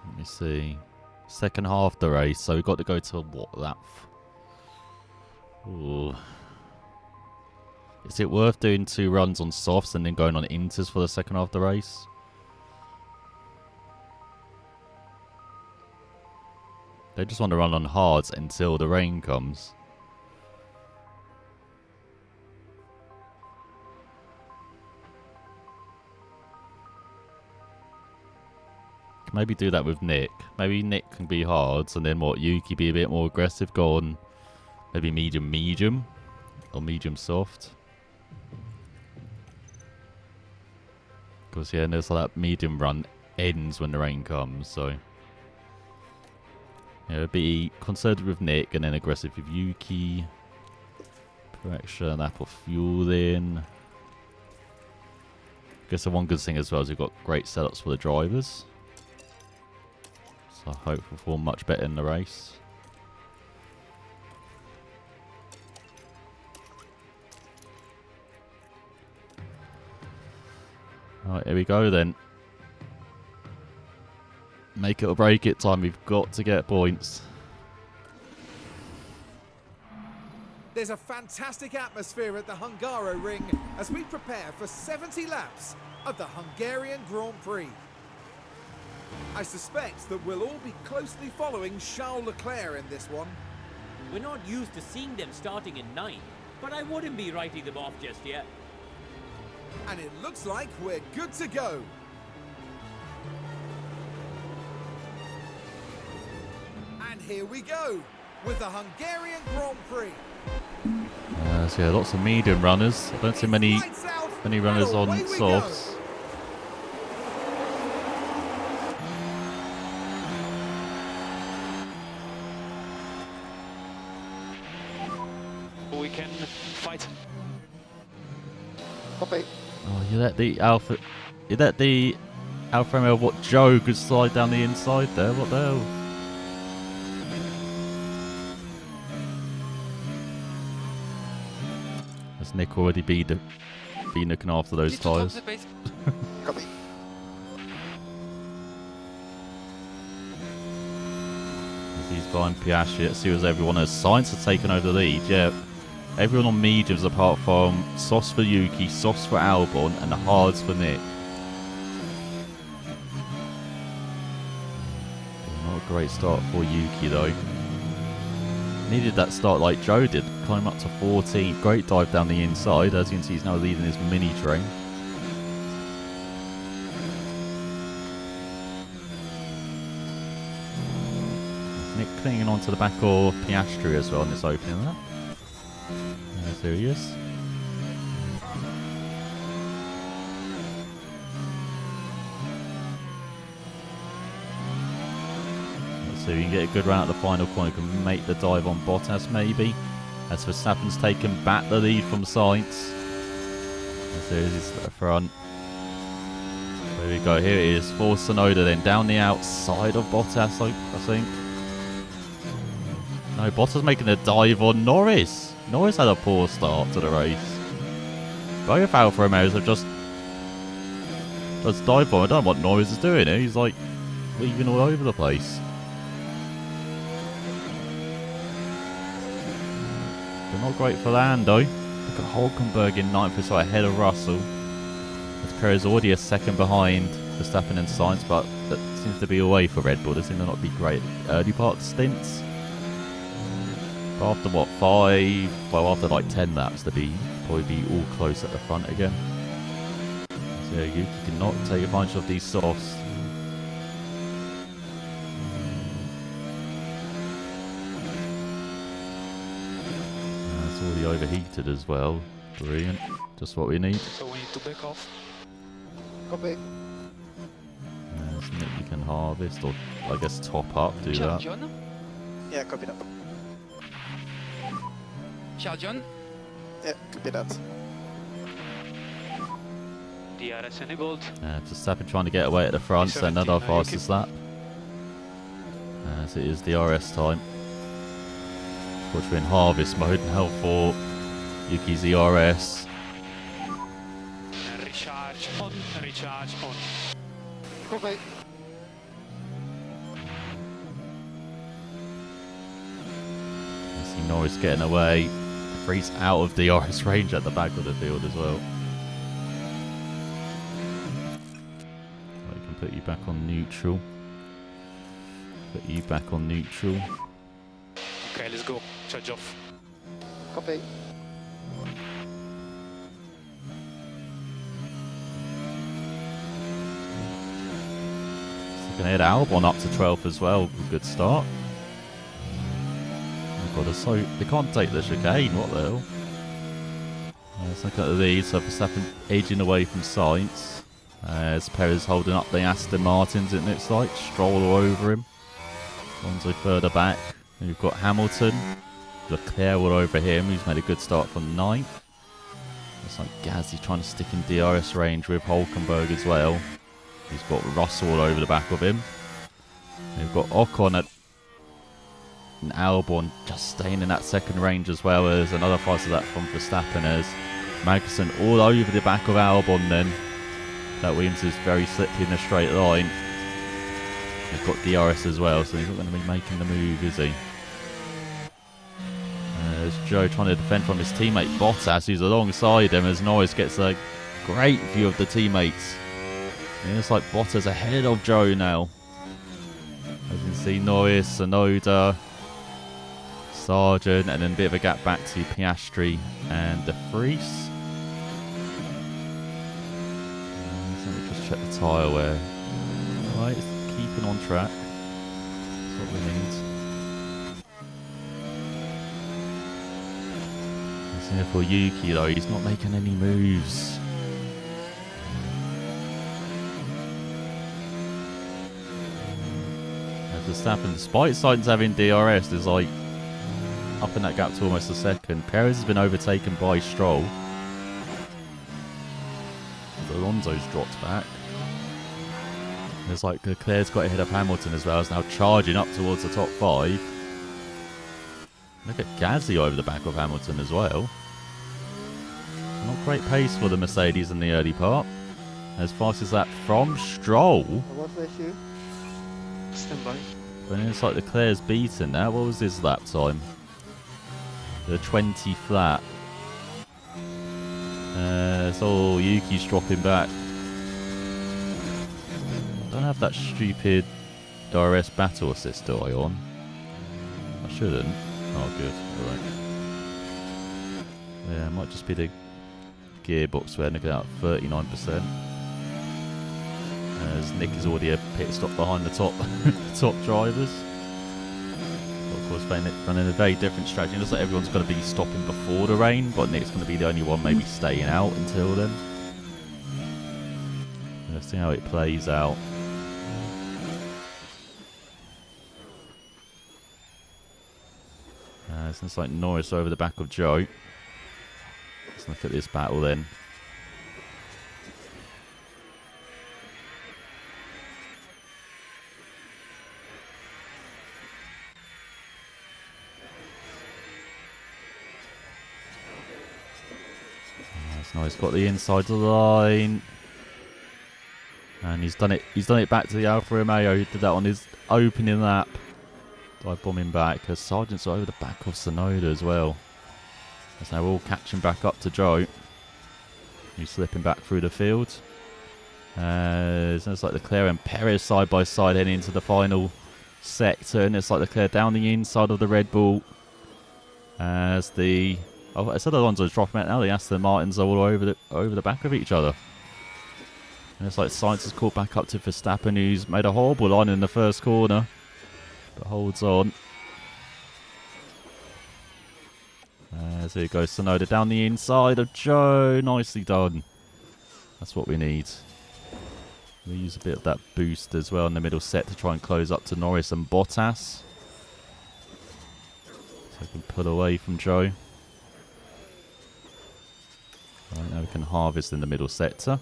Let me see. Second half of the race, so we've got to go to what, lap? Ooh. Is it worth doing 2 runs on softs and then going on inters for the second half of the race? They just want to run on hards until the rain comes. Maybe do that with Nick. Maybe Nick can be hards and then what, Yuki be a bit more aggressive, go on maybe medium or medium soft. Because yeah, there's like that medium run ends when the rain comes, so yeah, be conservative with Nick and then aggressive with Yuki. Put extra lap of fuel in. I guess the one good thing as well is we've got great setups for the drivers. So I hope we'll perform much better in the race. Alright, here we go then. Make it or break it time. We've got to get points. There's a fantastic atmosphere at the Hungaroring as we prepare for 70 laps of the Hungarian Grand Prix. I suspect that we'll all be closely following Charles Leclerc in this one. We're not used to seeing them starting in 9th, but I wouldn't be writing them off just yet. And it looks like we're good to go. And here we go with the Hungarian Grand Prix. So yeah, lots of medium runners. I don't see many Lights out, runners and on away we go. softs. We can fight. Copy. Oh, you let the Alfa Romeo, what, Joe could slide down the inside there? What the hell? Has Nick already been looking after those Need to drop tyres? the pace. Copy. He's behind Piastri. Let's see as everyone has. Sainz has taken over the lead. Yeah, everyone on mediums apart from softs for Yuki, softs for Albon, and the hards for Nick. Not a great start for Yuki though. Needed that start like Joe did. Climb up to 14. Great dive down the inside. As you can see, he's now leading his mini train. Nick clinging onto the back of Piastri as well in this opening lap. There he is. So you can get a good run at the final corner. You can make the dive on Bottas maybe. As Verstappen's taken back the lead from Sainz. There he is at the front. There we go. Here it is for Tsunoda then. Down the outside of Bottas, I think. No, Bottas making a dive on Norris. Norris had a poor start to the race. Both Alfa Romeos have just dived on. I don't know what Norris is doing here. He's like weaving all over the place. But not great for Lando. Look at Hulkenberg in 9th, so ahead of Russell. As Perez already a second behind Verstappen and Sainz, but that seems to be away for Red Bull. They seem to not be great early part stints. But after what, 5? Well, after like 10 laps, they'll probably be all close at the front again. So Yuki cannot take advantage of these softs. It's already overheated as well. Brilliant. Just what we need. So we need to back off. Copy. Nick, you can harvest or I guess top up, do that. John. Yeah, copy that. John. Yeah, copy that. DRS enabled. Verstappen trying to get away at the front, so another fastest lap. As it is DRS time. Which we're in harvest mode now for Yuki's DRS. Recharge on, recharge on. Copy. I see Norris getting away. Freeze out of DRS range at the back of the field as well. I can put you back on neutral. Put you back on neutral. Okay, let's go. Charge off. Copy. So can head Albon up to 12th as well. Good start. Oh God, they can't take the chicane. What the hell? Let's look at the lead. So Verstappen edging away from Sainz. As Perez holding up the Aston Martins, it looks like. Stroll all over him. Alonso further back. And we've got Hamilton. Leclerc all over him. He's made a good start from 9th. Looks like Gasly trying to stick in DRS range with Hulkenberg as well. He's got Russell all over the back of him. We've got Ocon and Albon just staying in that second range as well as another fast lap from Verstappen as Magnussen all over the back of Albon then. That Williams is very slippery in a straight line. He's got DRS as well, so he's not going to be making the move, is he? There's Joe trying to defend from his teammate Bottas, who's alongside him as Norris gets a great view of the teammates. And it's like Bottas ahead of Joe now. As you can see, Norris, Tsunoda, Sargent, and then a bit of a gap back to Piastri and De Vries. Let me just check the tyre wear. Right, it's keeping on track. That's what we need. So for Yuki though, he's not making any moves. As Verstappen, despite Sainz having DRS, is like up in that gap to almost a second. Perez has been overtaken by Stroll. Alonso's dropped back. There's like Leclerc's got ahead of Hamilton as well. Is now charging up towards the top 5. Look at Gasly over the back of Hamilton as well. Not great pace for the Mercedes in the early part. As fast as that from Stroll. What's the issue? Stand by. But it's like Leclerc's beaten now. What was his lap time? The 20 flat. So Yuki's dropping back. I don't have that stupid DRS battle assist, do I, on? I shouldn't. Oh, good. Alright. Yeah, it might just be the gearbox where looking at 39%. As Nick is already a pit stop behind the top top drivers. But of course, running a very different strategy. It looks like everyone's going to be stopping before the rain, but Nick's going to be the only one maybe staying out until then. Let's see how it plays out. It looks like Norris over the back of Joe. Let's look at this battle then. That's nice. Got the inside line. And he's done it back to the Alfa Romeo. He did that on his opening lap. Dive bombing back. Because Sargent's over the back of Tsunoda as well. As now we're all catching back up to Joe. He's slipping back through the field. It looks like Leclerc and Perez side by side heading into the final sector. And it's like Leclerc down the inside of the Red Bull. As the... Oh, I said Alonso's dropping out now. The Aston Martins are all over the back of each other. And it's like Sainz has caught back up to Verstappen, who's made a horrible line in the first corner. But holds on. So here goes Tsunoda down the inside of Joe. Nicely done. That's what we need. We use a bit of that boost as well in the middle set to try and close up to Norris and Bottas. So we can pull away from Joe. Right, now we can harvest in the middle sector.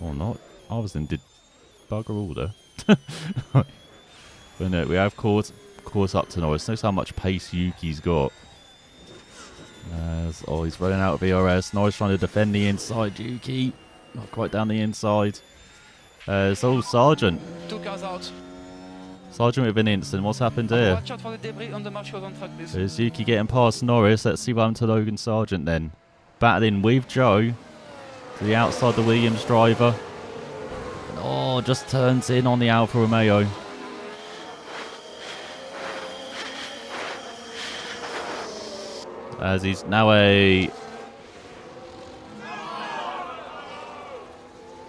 Or not. Harvesting did bugger all there. But no, we have caught up to Norris. Notice how much pace Yuki's got. Oh, he's running out of ERS. Norris trying to defend the inside. Yuki not quite down the inside. So Sargent. 2 cars out. Sargent with an instant. What's happened here? Watch out for the debris on the marshals on track, please. Is Yuki getting past Norris? Let's see what happened to Logan Sargent then. Battling with Joe to the outside, the Williams driver. Oh, just turns in on the Alfa Romeo. As he's now a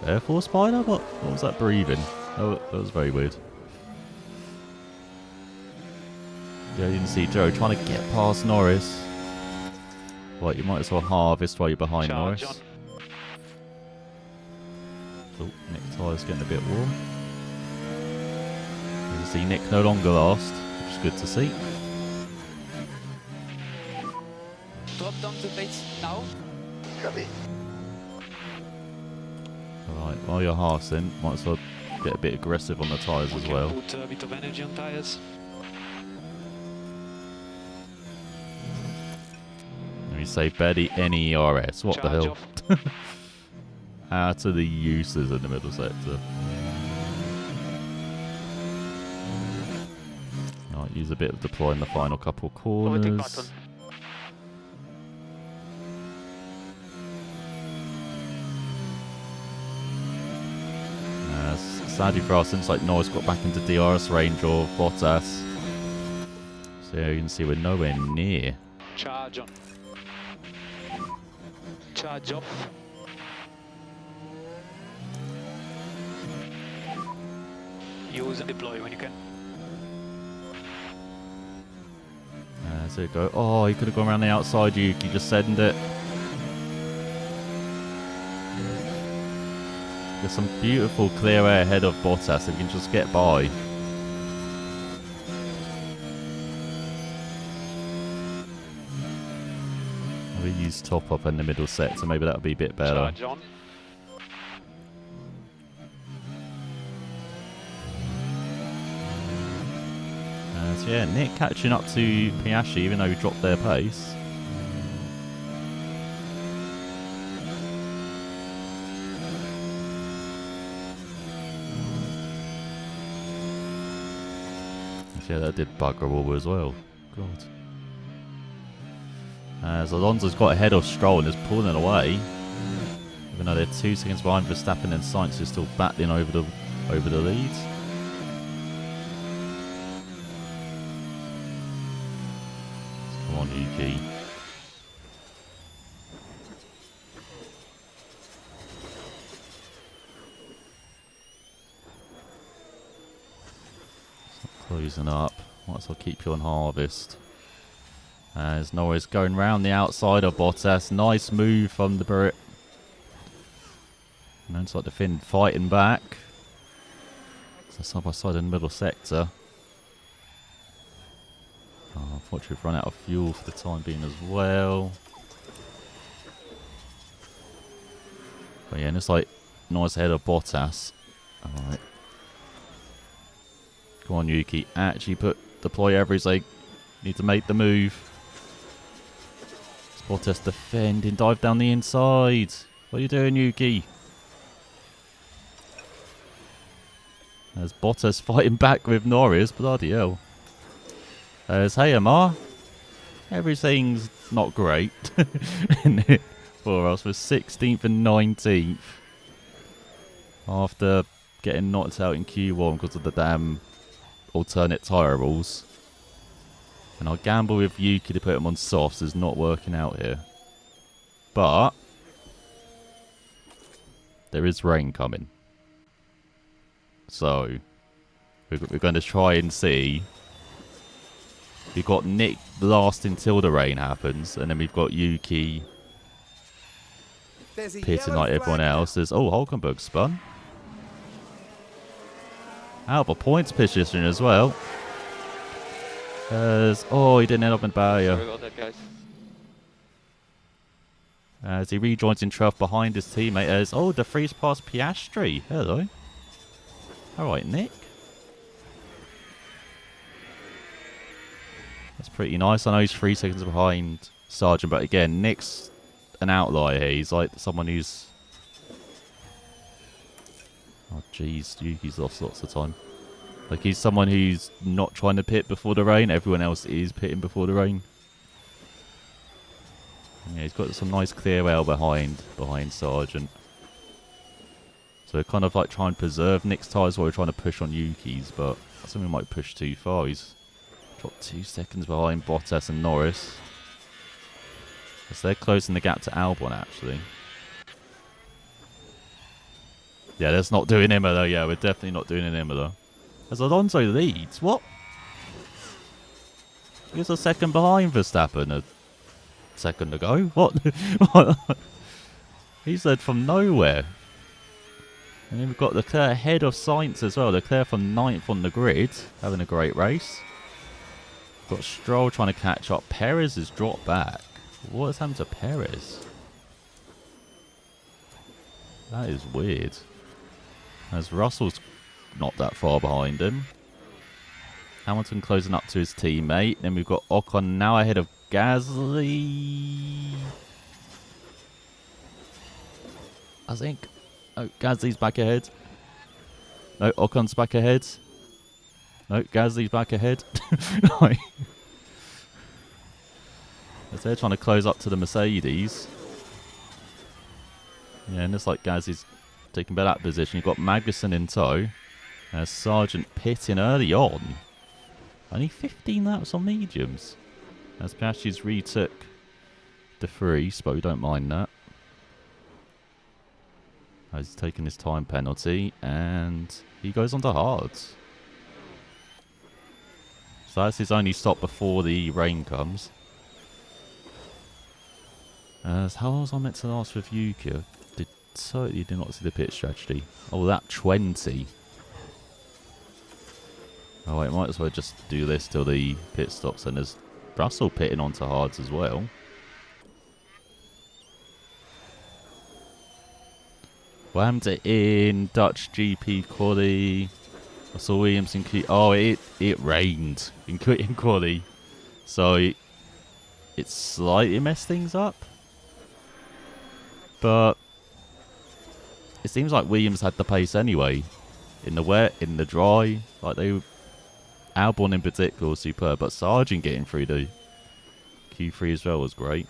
Air Force pilot? What was that breathing? Oh, that was very weird. Yeah, you can see Joe trying to get past Norris. Right, you might as well harvest while you're behind Norris. John. Oh, Nick's tyre's getting a bit warm. You can see Nick no longer last, which is good to see. Drop down the plates now. Copy. Alright, while you're harvesting, might as well get a bit aggressive on the tyres as well. Put a bit of energy on tires. And we save barely any ERS. What the Charge hell? off. Out of the uses in the middle sector. Alright, use a bit of deploy in the final couple Overtake corners. button. Sadly for us, since like Norris got back into DRS range or Bottas. So you can see we're nowhere near. Charge on. Charge off. use and deploy when you can. There we go. Oh, he could have gone around the outside, Yuki. Just send it. There's some beautiful clear air ahead of Bottas if you can just get by. We use top up in the middle sector, maybe that'll be a bit better. Charge on. So yeah, Nick catching up to Piastri even though he dropped their pace. Yeah, that did bugger all as well. God. As Alonso's got ahead of Stroll and is pulling away. Even though they're 2 seconds behind Verstappen and Sainz is still battling over the lead. Come on, Yuki. Closing up. Might as well keep you on harvest. As Norris going round the outside of Bottas. Nice move from the Brit. And then it's like the Finn fighting back. So side by side in the middle sector. Oh, unfortunately we've run out of fuel for the time being as well. But yeah, and it's like nice ahead of Bottas. Alright. Come on, Yuki. Actually deploy everything. Need to make the move. Bottas defending. Dive down the inside. What are you doing, Yuki? There's Bottas fighting back with Norris. Bloody hell. There's Hayamar. Everything's not great for us. We're 16th and 19th. After getting knocked out in Q1 because of the damn alternate tyre rules. And I'll gamble with Yuki to put him on softs is not working out here. But there is rain coming. So we're going to try and see. We've got Nick last until the rain happens. And then we've got Yuki pitting like everyone else. There's, oh, Hulkenberg spun. Out of a points position as well. Oh, he didn't end up in barrier. Sorry about that, guys. As he rejoins in 12th behind his teammate as, oh, De Vries past Piastri. Hello. Alright, Nick. That's pretty nice. I know he's 3 seconds behind Sargent, but again, Nick's an outlier here. He's like someone who's... Oh, jeez. Yuki's lost lots of time. Like, he's someone who's not trying to pit before the rain. Everyone else is pitting before the rain. Yeah, he's got some nice clear air behind Sargent. So we're kind of like trying to preserve Nick's tyres while we're trying to push on Yuki's, but I think we might push too far. He's dropped 2 seconds behind Bottas and Norris. So they're closing the gap to Albon, actually. Yeah, that's not doing Imola. Yeah, we're definitely not doing an Imola. As Alonso leads, what? He's a second behind Verstappen a second ago. What? He's led from nowhere. And then we've got Leclerc ahead of Sainz as well. Leclerc from 9th on the grid, having a great race. Got Stroll trying to catch up. Perez has dropped back. What has happened to Perez? That is weird. As Russell's not that far behind him. Hamilton closing up to his teammate. Then we've got Ocon now ahead of Gasly. I think. Oh, Gasly's back ahead. No, Ocon's back ahead. No, Gasly's back ahead. Right. As they're trying to close up to the Mercedes. Yeah, and it's like Gasly's taking better that position. You've got Magnussen in tow. Sargent pitting early on. Only 15 laps on mediums. As Piastri's retook De Vries, but we don't mind that. He's taking his time penalty, and he goes on to hards. So that's his only stop before the rain comes. So how was I meant to ask with Yuki? I certainly did not see the pit strategy. Oh, that 20. Oh wait, might as well just do this till the pit stops. And there's Russell pitting onto hards as well. Whammed it in Dutch GP quali. I saw Williams in oh, it rained in quali, so it slightly messed things up. But it seems like Williams had the pace anyway, in the wet, in the dry. Like Albon in particular was superb, but Sargent getting through the Q3 as well was great.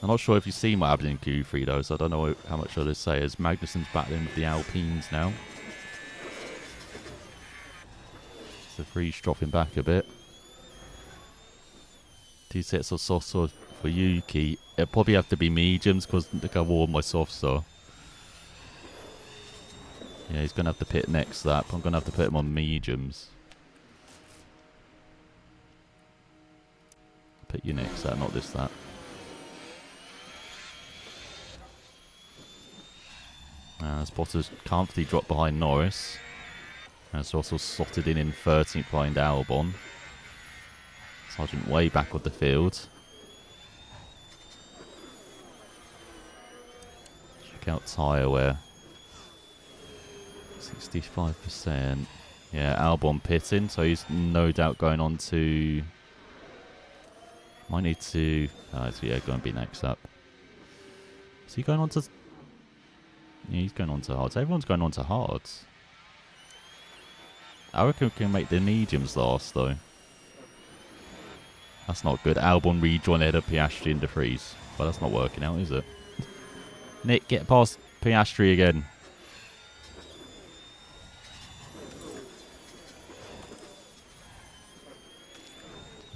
I'm not sure if you've seen what happened in Q3 though, so I don't know how much I'll say, as Magnussen's battling with the Alpines now. So Freeze dropping back a bit. 2 sets of soft star for Yuki. It'll probably have to be mediums because look how warm my soft star. Yeah, he's going to have to pit next lap. I'm going to have to put him on mediums. Put you next lap, not this lap. As Bottas comfortably dropped behind Norris. As Russell slotted in 13th behind Albon. Sargent way back with the field. Check out tyre wear. 65%. Yeah, Albon pitting, so he's no doubt going on to... Might need to... Oh, so yeah, going to be next up. Is he going on to... Yeah, he's going on to hards. Everyone's going on to hards. I reckon we can make the mediums last, though. That's not good. Albon rejoin ahead of Piastri and De Vries. But that's not working out, is it? Nick, get past Piastri again.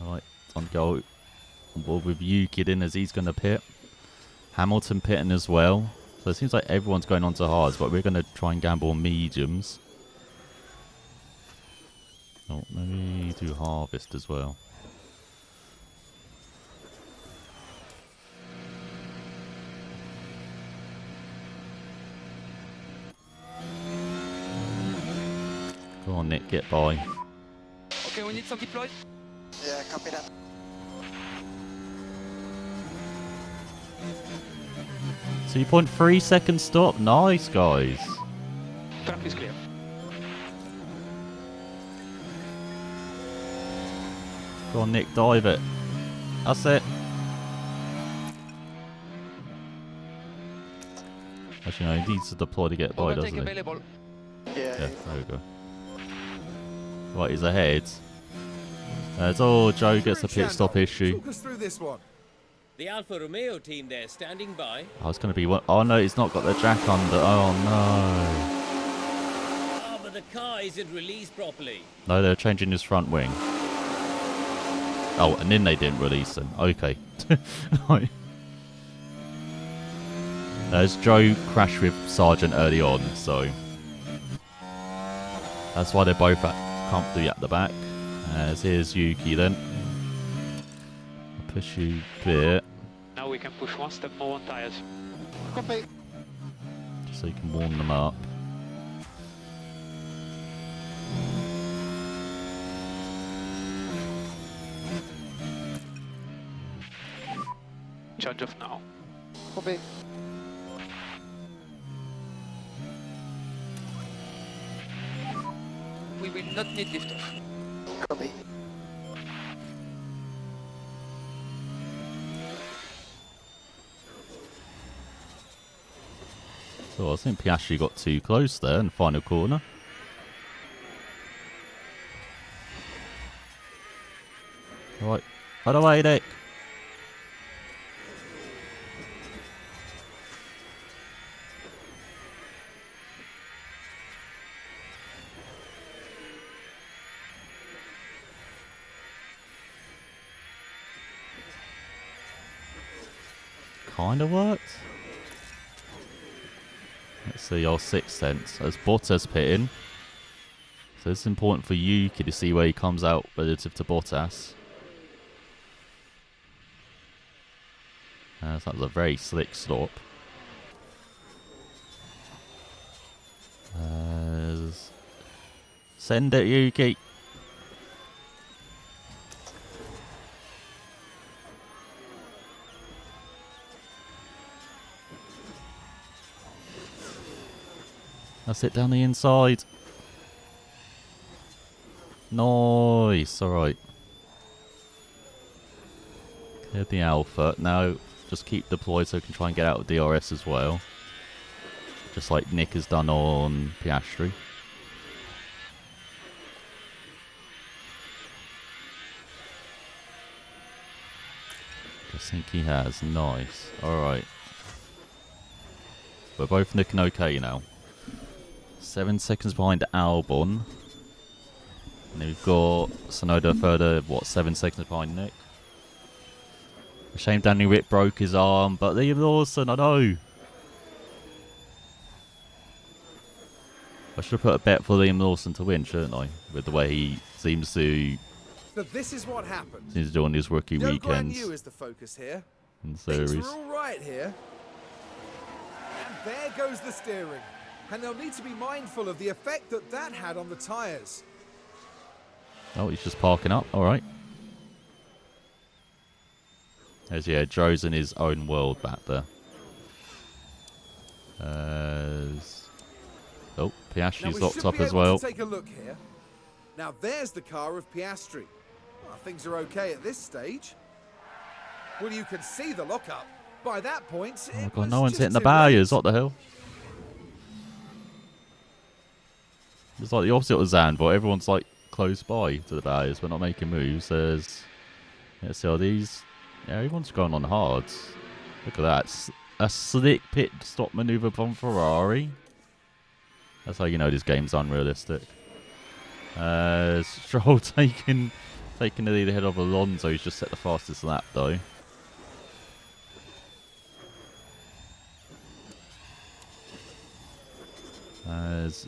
Alright, on go. On board with Yuki in as he's going to pit. Hamilton pitting as well. So it seems like everyone's going on to hards, but we're going to try and gamble on mediums. Oh, maybe do harvest as well. Go on, Nick, get by. Okay, we need some deploy. Yeah, copy that. So 2.3 second stop. Nice, guys. Track is clear. Go on, Nick, dive it. That's it. Actually, no, he needs to deploy to get by, doesn't Overtake he? available. Yeah, Yeah, there we go. Right, he's ahead. That's all. Joe gets a pit stop issue. Talk us through this one. The Alfa Romeo team there standing by. Oh, it's going to be one. Oh no, he's not got the jack under. Oh no. Ah, but the car isn't released properly. No, they're changing his front wing. Oh, and then they didn't release him. Okay. Right. As Joe crashed with Sargent early on, so that's why they're both comfortably at the back. As here's Yuki then. I'll push you a bit. Now we can push one step more on tires. copy. Just so you can warm them up. Charge off now. Copy. We will not need liftoff. Copy. So I think Piastri got too close there in the final corner. Right, out of the way, Nick. Kind of worked. Let's see, our 6th sense as Bottas pitting. So it's important for Yuki to see where he comes out relative to Bottas. So that was a very slick stop. Send it, Yuki. That's it down the inside. Nice, alright. Cleared the Alpha. Now just keep deployed so we can try and get out of DRS as well. Just like Nick has done on Piastri. Just think he has. Nice. Alright. We're both looking okay now. 7 seconds behind Albon. And we've got Sonoda further, 7 seconds behind Nick. A shame Danny Rick broke his arm, but Liam Lawson, I know. I should have put a bet for Liam Lawson to win, shouldn't I? With the way he seems to So this is what happened. do on his rookie No weekends Guan Yu is the focus here. in Things series. are all right here. And there goes the steering. And they'll need to be mindful of the effect that that had on the tyres. Oh, he's just parking up. All right. As Joe's in his own world back there. Oh, Piastri's locked up as well. Take a look here. Now there's the car of Piastri. Well, things are okay at this stage. Well, you can see the lockup. By that point, Oh it god, was no one's just hitting the too barriers. late. What the hell? It's like the opposite of Zandvoort. Everyone's like close by to the barriers, but not making moves. There's, let's see, all these. Yeah, everyone's going on hards. Look at that. A slick pit stop maneuver from Ferrari. That's how you know this game's unrealistic. Stroll taking the lead ahead of Alonso. He's just set the fastest lap though.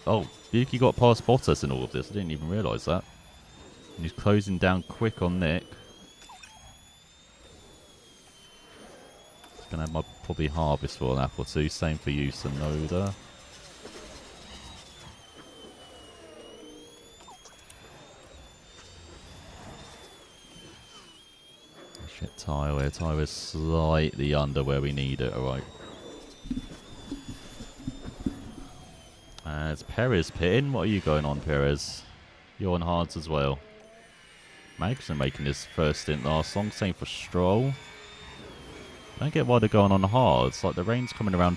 Oh, Yuki got past Bottas in all of this. I didn't even realise that. And he's closing down quick on Nick. He's going to have probably harvest for an lap or two. Same for you, Sonoda. Shit, tyre. Tyre's slightly under where we need it. Alright. It's Perez pitting. What are you going on, Perez? You're on hards as well. Magnussen making his first stint last long. Same for Stroll. I don't get why they're going on hards. Like, the rain's coming around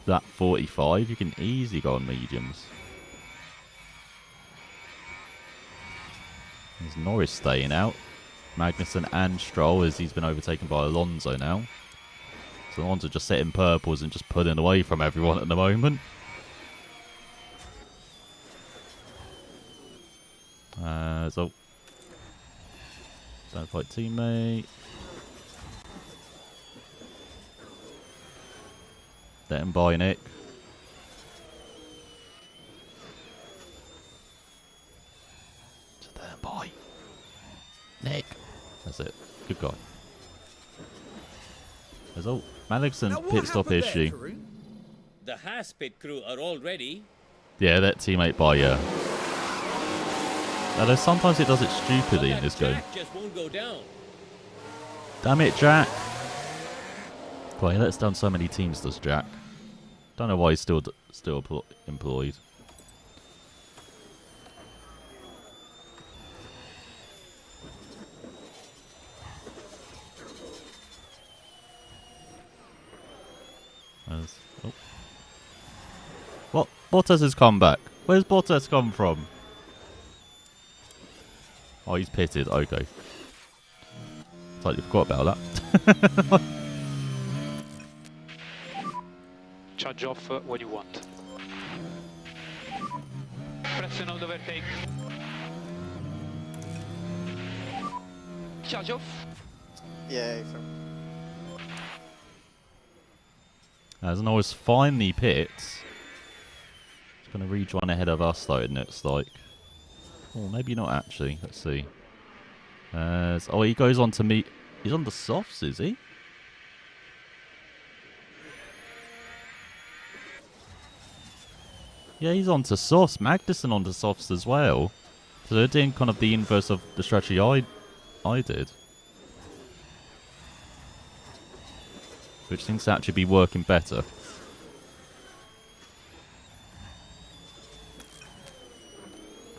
that 45. You can easily go on mediums. There's Norris staying out. Magnussen and Stroll, as he's been overtaken by Alonso now. So Alonso just setting purples and just pulling away from everyone at the moment. So sounds like teammate. Let him by Nick. Just let him by. Nick. That's it. Good guy. There's Magnussen pit stop issue. The Haas pit crew are all ready. Yeah, that teammate by although sometimes it does it stupidly in this game. Jack just won't go down. Damn it, Jack. Well, he lets down so many teams, does Jack. Don't know why he's still employed. What? Bottas has come back. Where's Bottas come from? Oh, he's pitted. Okay. Totally forgot about that. Charge off when you want. Press and overtake. Charge off. Yeah, As Norris finally pits. He's going to rejoin ahead of us though, it looks like. Oh, maybe not actually. Let's see. Oh, he goes on to meet. He's on the softs, is he? Yeah, he's on to softs. Magnussen on to softs as well. So they're doing kind of the inverse of the strategy I did. Which seems to actually be working better.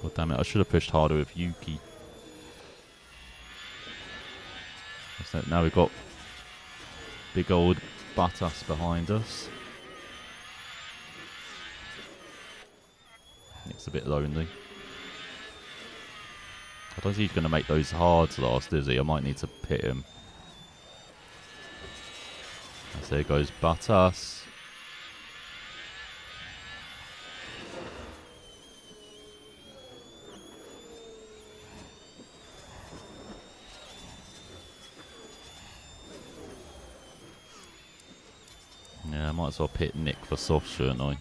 God damn it, I should have pushed harder with Yuki. So now we've got big old Bottas behind us. It's a bit lonely. I don't think he's going to make those hards last, is he? I might need to pit him. So there goes Bottas. Yeah, I might as well pit Nick for soft, shouldn't I?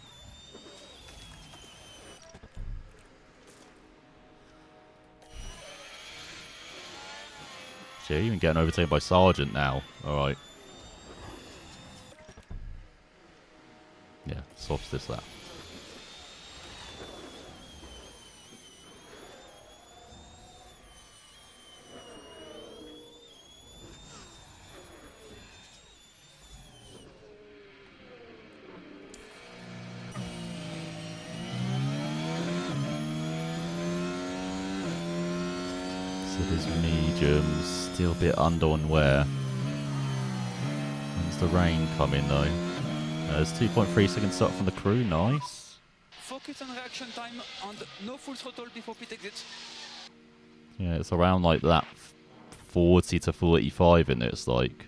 Gee, even getting overtaken by Sargent now. Alright. Yeah, softs this lap. So there's mediums, still a bit under on wear. When's the rain coming though? There's 2.3 seconds stop from the crew, nice. Focus on reaction time and no full throttle before pit exit. Yeah, it's around like that 40 to 45 in it, it's like.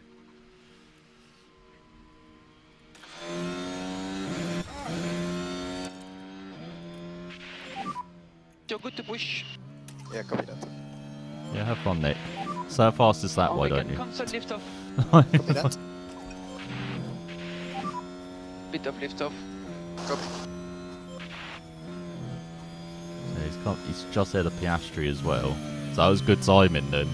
You're good to push. Yeah, copy that. Yeah, have fun, Nick. So fast as that, Or why we don't can you? cancel lift off. Copy that. Bit of lift off. Copy. Yeah, he's just ahead of Piastri as well. So that was good timing then.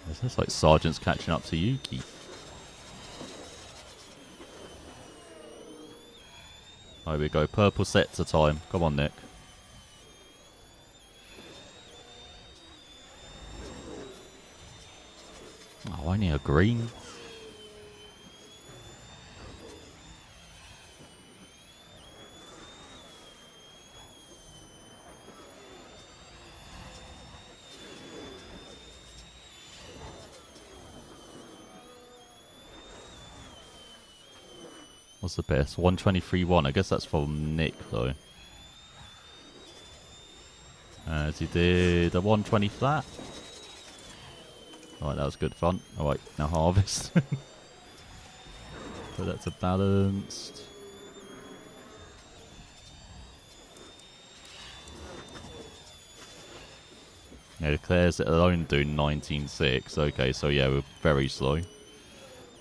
It's just like Sergeant's catching up to Yuki. There we go. Purple sector time. Come on, Nick. Oh, I need a green. What's the best? 123.1. I guess that's from Nick, though. As he did a 120 flat. Alright, that was good fun. Alright, now harvest. Put that to balanced. Yeah, Leclerc's alone doing 19.6. Okay, so yeah, we're very slow.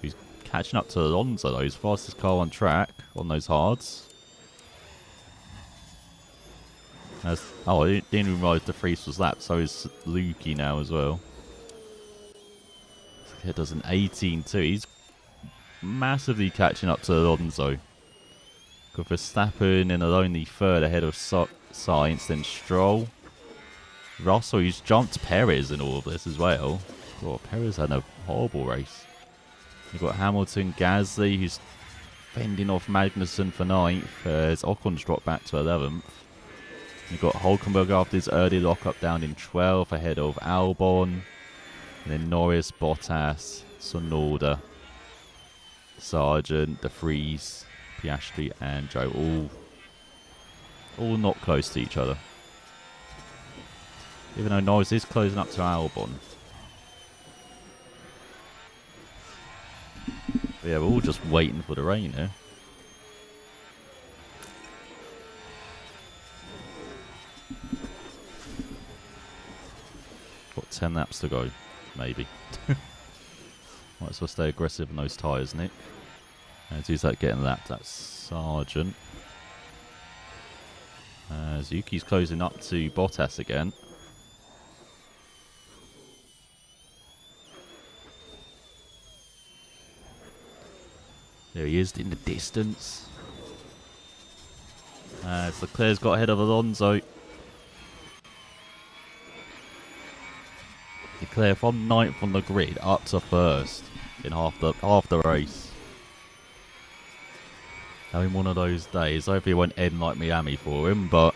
He's catching up to Alonso though. He's fastest car on track on those hards. Oh, I didn't even realise the freeze was lapped. So is Lukey now as well. He does an 18.2. He's massively catching up to Alonso. Got Verstappen in a lonely third ahead of Sainz, then Stroll. Russell, who's jumped Perez in all of this as well. God, Perez had a horrible race. You've got Hamilton, Gasly, who's fending off Magnussen for 9th. As Ocon's dropped back to 11th. You've got Hulkenberg after his early lockup down in 12th ahead of Albon. And then Norris, Bottas, Tsunoda, Sargent, De Vries, Piastri and Joe. All not close to each other. Even though Norris is closing up to Albon. But yeah, we're all just waiting for the rain here. Got 10 laps to go, maybe. Might as well stay aggressive in those tyres, Nick. And who's that getting lapped? That's Sargent. Yuki's closing up to Bottas again. There he is in the distance. As Leclerc's got ahead of Alonso. Leclerc from 9th on the grid up to 1st in half the race. Having one of those days. Hopefully it won't end like Miami for him, but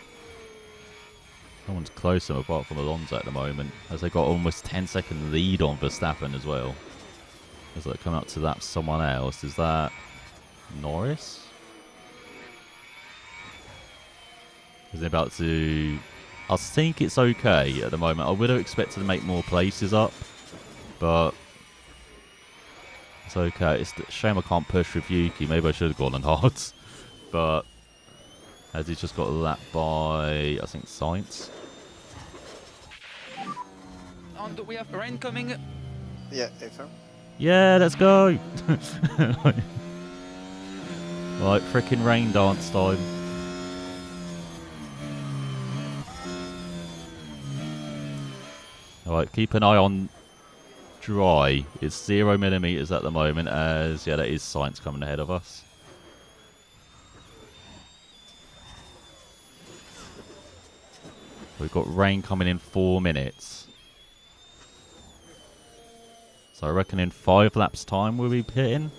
no one's close to him apart from Alonso at the moment, as they got almost 10-second lead on Verstappen as well. As they come up to that someone else. Is that Norris? Is he about to... I think it's okay at the moment. I would have expected to make more places up, but it's okay. It's a shame I can't push with Yuki. Maybe I should have gone on hard. But as he's just got lapped by, I think, Sainz. And we have rain coming. Yeah, affirm. Yeah, let's go. Right, freaking rain dance time. Alright, keep an eye on dry. It's 0 millimeters at the moment, as yeah, that is Sainz coming ahead of us. We've got rain coming in 4 minutes. So I reckon in 5 laps time we'll be hitting.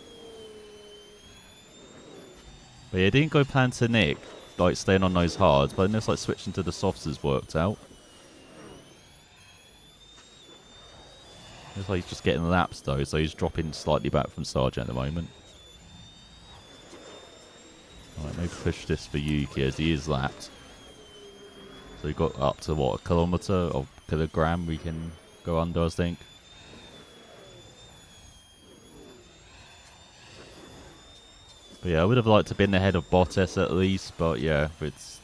But yeah, it didn't go plan to Nick, like staying on those hards, but it looks like switching to the softs has worked out. Looks like he's just getting laps though, so he's dropping slightly back from Sargent at the moment. Alright, maybe push this for Yuki as he is lapped. So we've got up to what, a kilometre or kilogram we can go under, I think. But yeah, I would have liked to have been ahead of Bottas at least, but yeah, it's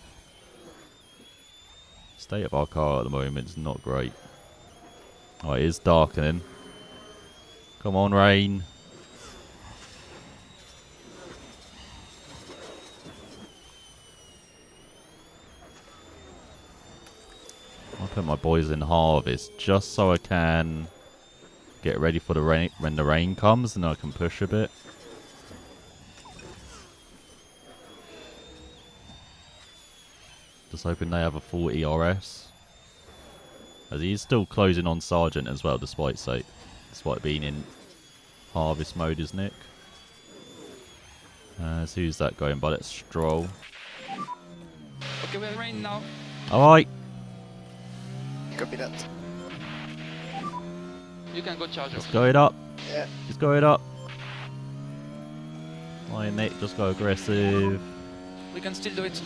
state of our car at the moment is not great. Oh, it is darkening. Come on, rain. I'll put my boys in harvest just so I can get ready for the rain when the rain comes, and I can push a bit. Just hoping they have a full ERS. As he is still closing on Sargent as well, despite being in harvest mode, is Nick. So who's that going by? That's Stroll. Okay, we have rain now. Alright. Copy that. You can go charge It's off. going up. Yeah. It's going up. Alright, Nick, just go aggressive. We can still do it.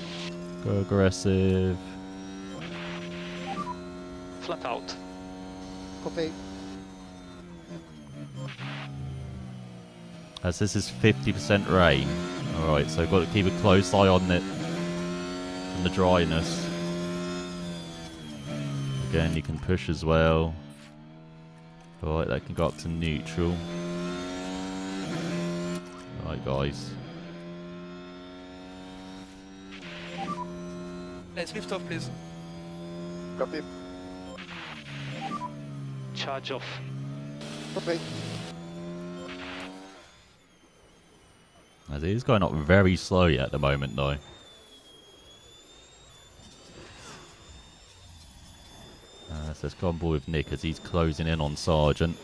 Go aggressive. Flat out. Copy. As this is 50% rain. Alright, so got to keep a close eye on it. And the dryness. Again, you can push as well. Alright, that can go up to neutral. Alright, guys. Let's lift off, please. Copy. Charge off. Copy. As it is going up very slowly at the moment, though. So let's go on board with Nick as he's closing in on Sargent.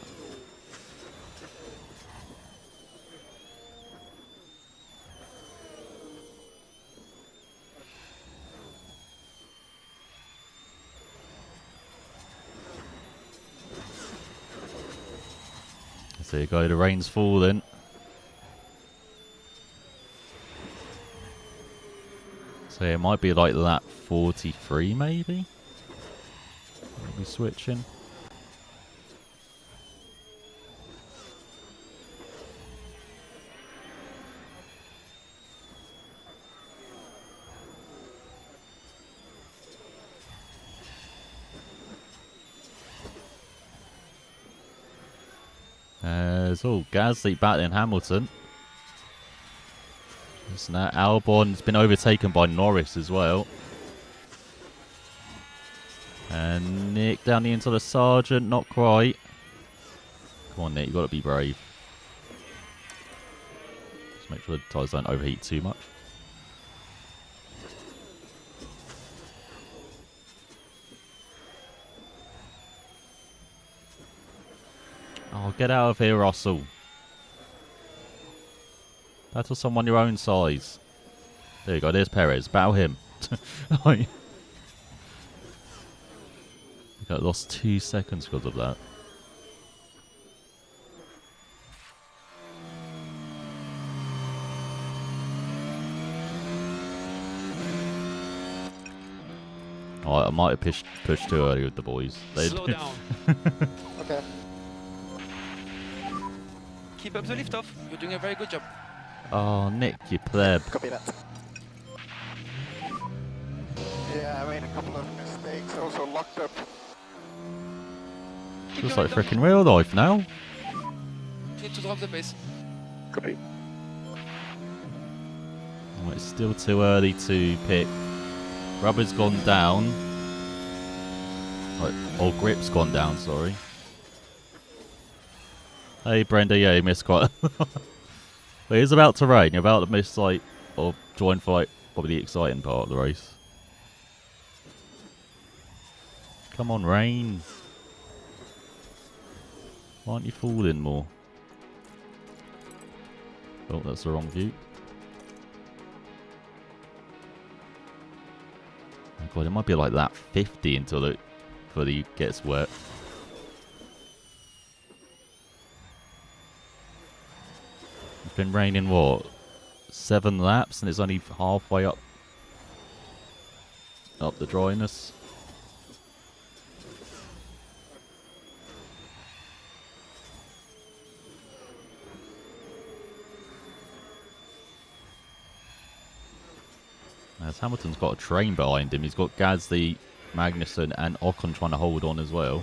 So you go, the rain's falling. So it might be like lap 43 maybe? Maybe switching. As well, Gasly battling Hamilton. So now Albon's been overtaken by Norris as well. And Nick down the into the Sergeant, not quite. Come on, Nick, you've got to be brave. Just make sure the tyres don't overheat too much. Oh, get out of here, Russell. Battle someone your own size. There you go, there's Perez. Battle him. Got lost 2 seconds because of that. Oh, I might have pushed too early with the boys. Slow down. Okay. Keep up the lift off. You're doing a very good job. Oh, Nick, you pleb. Copy that. Yeah, I made a couple of mistakes. Also locked up. Keep Looks going like down. freaking real life now. You need to drop the pace. Copy. Oh, it's still too early to pick. Rubber's gone down. Oh, grip's gone down, sorry. Hey, Brenda, yeah, you missed quite a lot. But it's about to rain. You're about to miss, like, or join for, like, probably the exciting part of the race. Come on, rain. Why aren't you falling more? Oh, that's the wrong view. Oh god, it might be like that 50 until it fully gets wet. It's been raining, what, 7 laps, and it's only halfway up the dryness. As Hamilton's got a train behind him, he's got Gasly, Magnussen, and Ocon trying to hold on as well.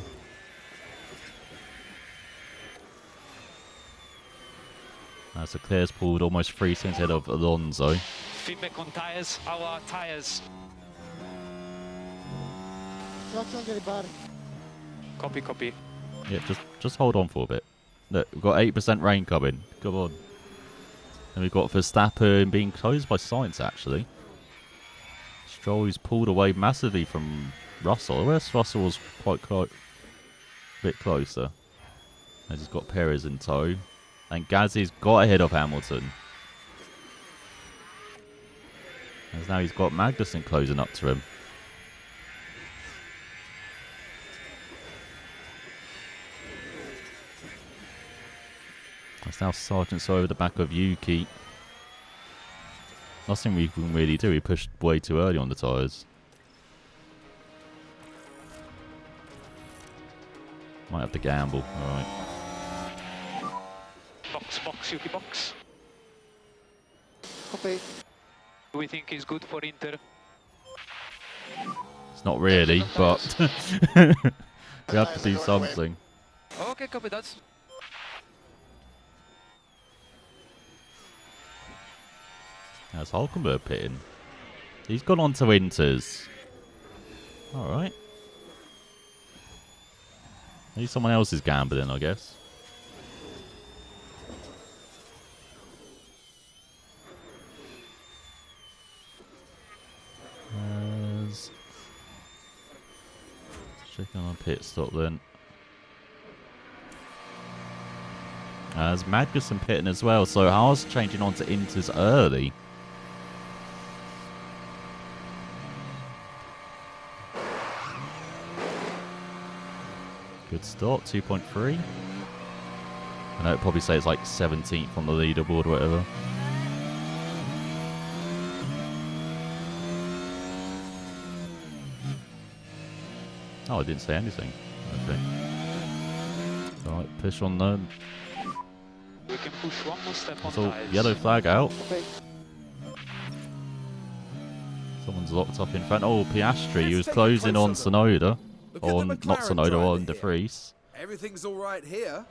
As Leclerc's pulled almost 3 seconds ahead of Alonso. Feedback on tires. Our tires. Copy, copy. Yeah, just hold on for a bit. Look, we've got 8% rain coming. Come on. And we've got Verstappen being closed by Sainz, actually. Stroll's pulled away massively from Russell. Whereas Russell was quite a bit closer. As he's got Perez in tow. And Gasly's got ahead of Hamilton. As now he's got Magnussen closing up to him. That's now Sargent's over the back of Yuki. Nothing we can really do. We pushed way too early on the tyres. Might have to gamble. Alright. Box, Yuki box. Copy. Do we think is good for Inter? It's not really, but we have to do something. Okay, copy that. That's Hulkenberg pitting. He's gone on to Inters. Alright. Maybe someone else is gambling, I guess. Checking on pit stop then. As Magnussen pitting as well, so Haas changing on to Inters early. Good start, 2.3. I know it'd probably say it's like 17th on the leaderboard or whatever. Oh, I didn't say anything. Okay. Alright, push on the... We can push one more step on So, tires. yellow flag out. Okay. Someone's locked up in front. Oh, Piastri, he Let's was take a closing on closer look. Sonoda. Look at Or the not McLaren Sonoda, driver on De here. Vries. Everything's all right here.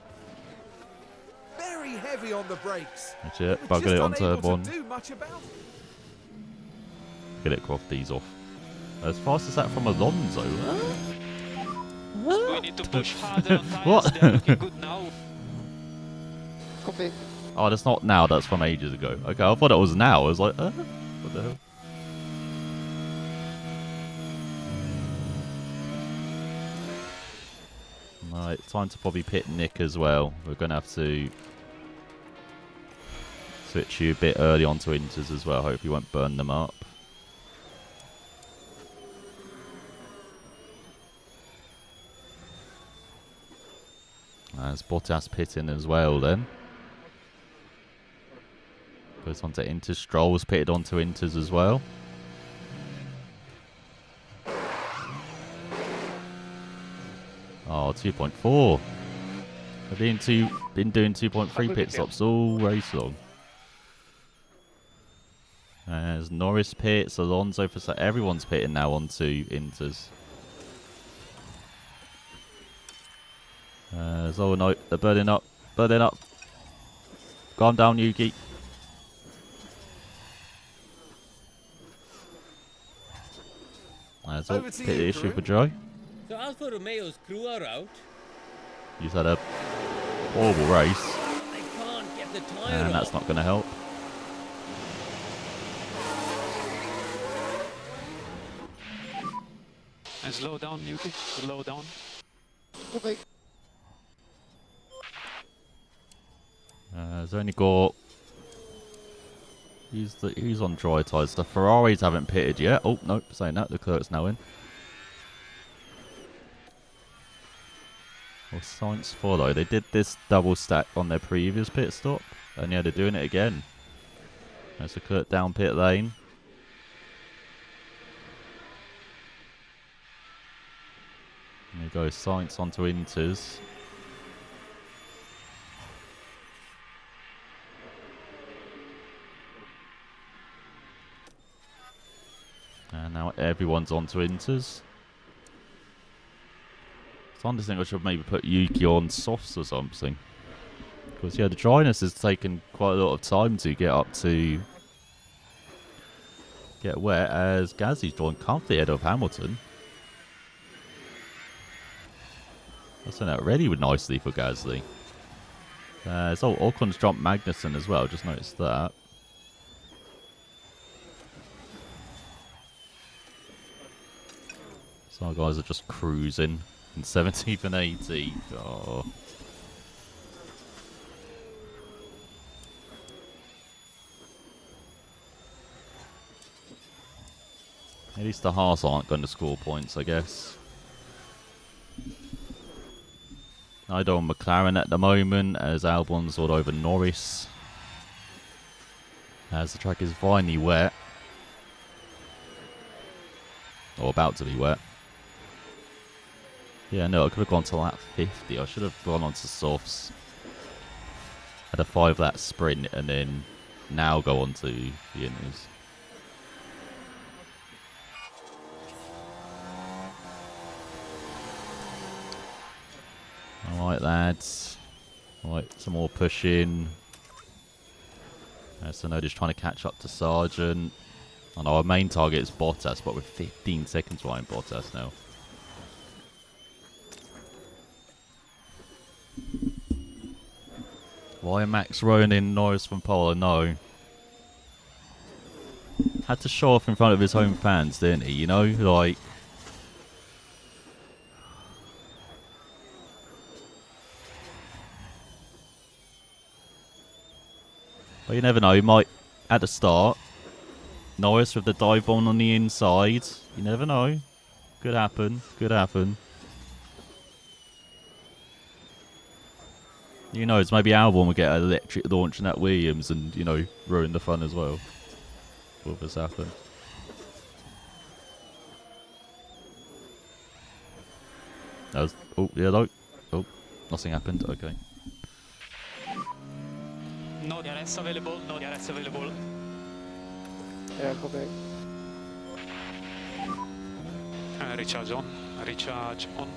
very heavy on the brakes. That's it. They were Bugger just it on unable turbo to one. do much about it. Get it, off these off. As fast as that from Alonso. We need to push harder on tires. What? They're looking good now. Copy. Oh, that's not now. That's from ages ago. Okay, I thought it was now. I was like, what the hell? Right, time to probably pit Nick as well. We're going to have to switch you a bit early onto inters as well. Hope you won't burn them up. As Bottas pitting as well then. Goes on to inters. Stroll's pitted onto inters as well. Oh, 2.4. I've been doing 2.3 pit stops all race long. As Norris pits, Alonso for everyone's pitting now onto inters. Oh no, they're burning up, burning up. Calm down, Yuki. That's all Over to pit you, issue Drew. for Joe. So Alfa Romeo's crew are out. He's had a horrible race, They can't get the tyre and off. that's not going to help. And slow down, Yuki. Slow down. Copy. He's only got. He's on dry tyres. The Ferraris haven't pitted yet. Oh nope, saying that Leclerc's now in. Well, Sainz follow. They did this double stack on their previous pit stop, and yeah, they're doing it again. There's Leclerc down pit lane. There you go, Sainz onto inters. And now everyone's onto inters. So I just think I should maybe put Yuki on softs or something. Because yeah, the dryness has taken quite a lot of time to get up to get wet, as Gasly's drawn comfortably ahead of Hamilton. That's turned out really nicely for Gasly. So Ocon's jumped Magnussen as well, just noticed that. So our guys are just cruising in 17th and 18th. Oh. At least the Haas aren't going to score points, I guess. I don't McLaren at the moment, as Albon's all over Norris. As the track is finely wet. Or about to be wet. Yeah, no, I could have gone to lap 50. I should have gone on to softs. Had a 5-lap sprint and then now go on to the inners. Alright, lads. Alright, some more pushing. So no, just trying to catch up to Sargent. I know our main target is Bottas, but we're 15 seconds behind Bottas now. Why Max Ronin Norris from pole? No. Had to show off in front of his home fans, didn't he? You know, like. But you never know. He might, at the start, Norris with the dive bomb on the inside. You never know. Could happen. Could happen. Who knows, maybe Albon will get an electric launch in that Williams and, you know, ruin the fun as well. Will this happen? That was, oh, yeah, no. Oh, nothing happened. Okay. No DRS available, no DRS available. Yeah, copy. Recharge on, recharge on.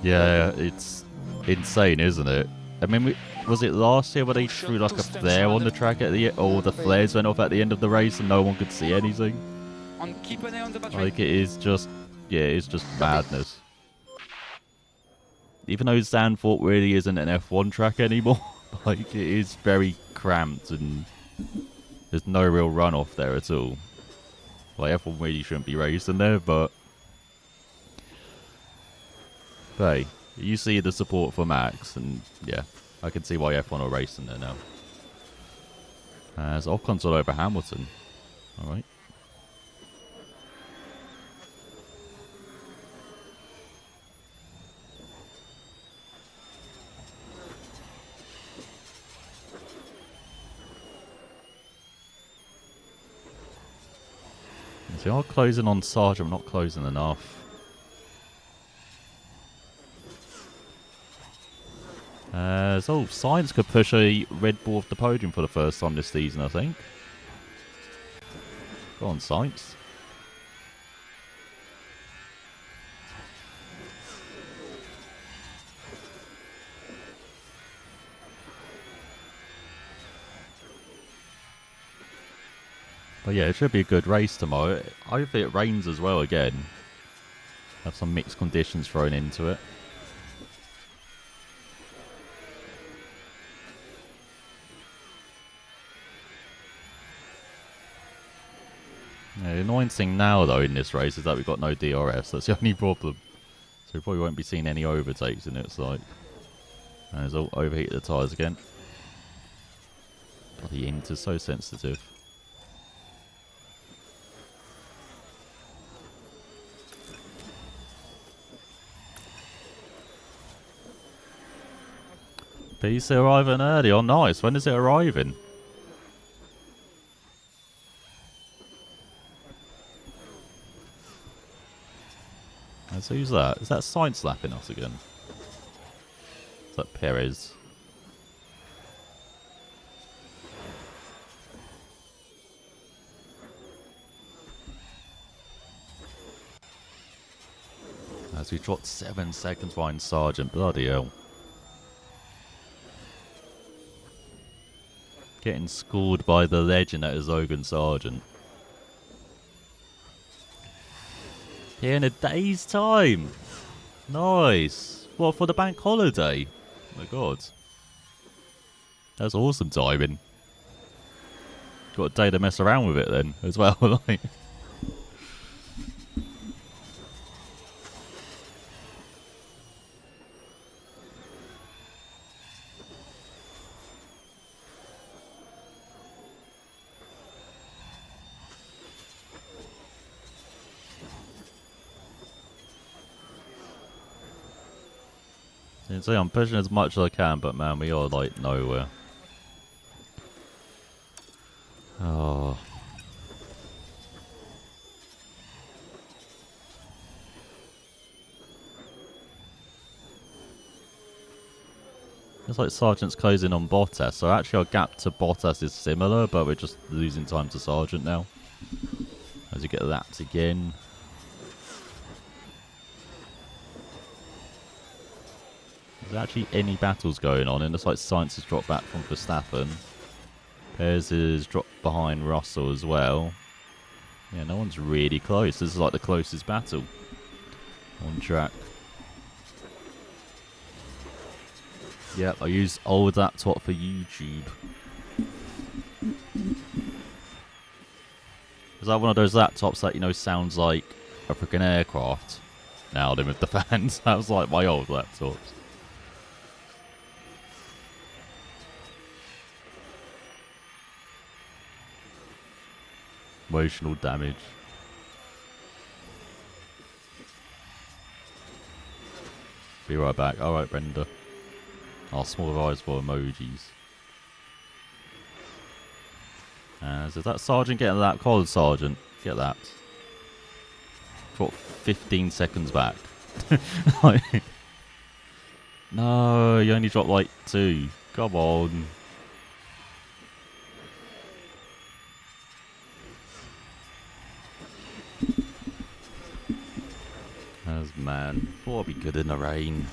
Yeah, it's insane, isn't it? I mean, was it last year where they threw like a flare on the track at the end, or the flares went off at the end of the race and no one could see anything? Keep an eye on the battery. Like, it is just, yeah, it's just madness. Even though Zandvoort really isn't an F1 track anymore, like, it is very cramped and there's no real runoff there at all. Like, F1 really shouldn't be racing there, but hey, you see the support for Max, and yeah, I can see why F1 are racing there now. As Ocon's all over Hamilton. Alright. So you're closing on Sargent, not closing enough. So Sainz could push a Red Bull off the podium for the first time this season, I think. Go on, Sainz. But yeah, it should be a good race tomorrow. Hopefully it rains as well again. Have some mixed conditions thrown into it. Yeah, the annoying thing now, though, in this race is that we've got no DRS. That's the only problem. So we probably won't be seeing any overtakes in it. It's like, and it's all overheated the tyres again. Bloody Inter's so sensitive. PC arriving early. Oh, nice. When is it arriving? So who's that? Is that Sainz slapping us again? Is that Perez? As we dropped 7 seconds behind Sargent. Bloody hell. Getting schooled by the legend that is Logan Sargent. Here in a day's time. Nice. What, for the bank holiday? Oh my god. That's awesome timing. Got a day to mess around with it then, as well. Like. So I'm pushing as much as I can, but man, we are like nowhere. Oh. It's like Sargent's closing on Bottas, so actually our gap to Bottas is similar, but we're just losing time to Sargent now. As you get lapped again. There's actually any battles going on, and it's like Sainz has dropped back from Verstappen. Perez has dropped behind Russell as well. Yeah, no one's really close. This is like the closest battle on track. Yep, I use old laptop for YouTube. Is that one of those laptops that, you know, sounds like a freaking aircraft? Now then with the fans. That was like my old laptops. Emotional damage. Be right back. Alright, Brenda. Our small eyes for emojis. So is that Sergeant getting that? Call Sergeant. Get that. Drop 15 seconds back. No, you only dropped like 2. Come on. As man, thought I'd be good in the rain.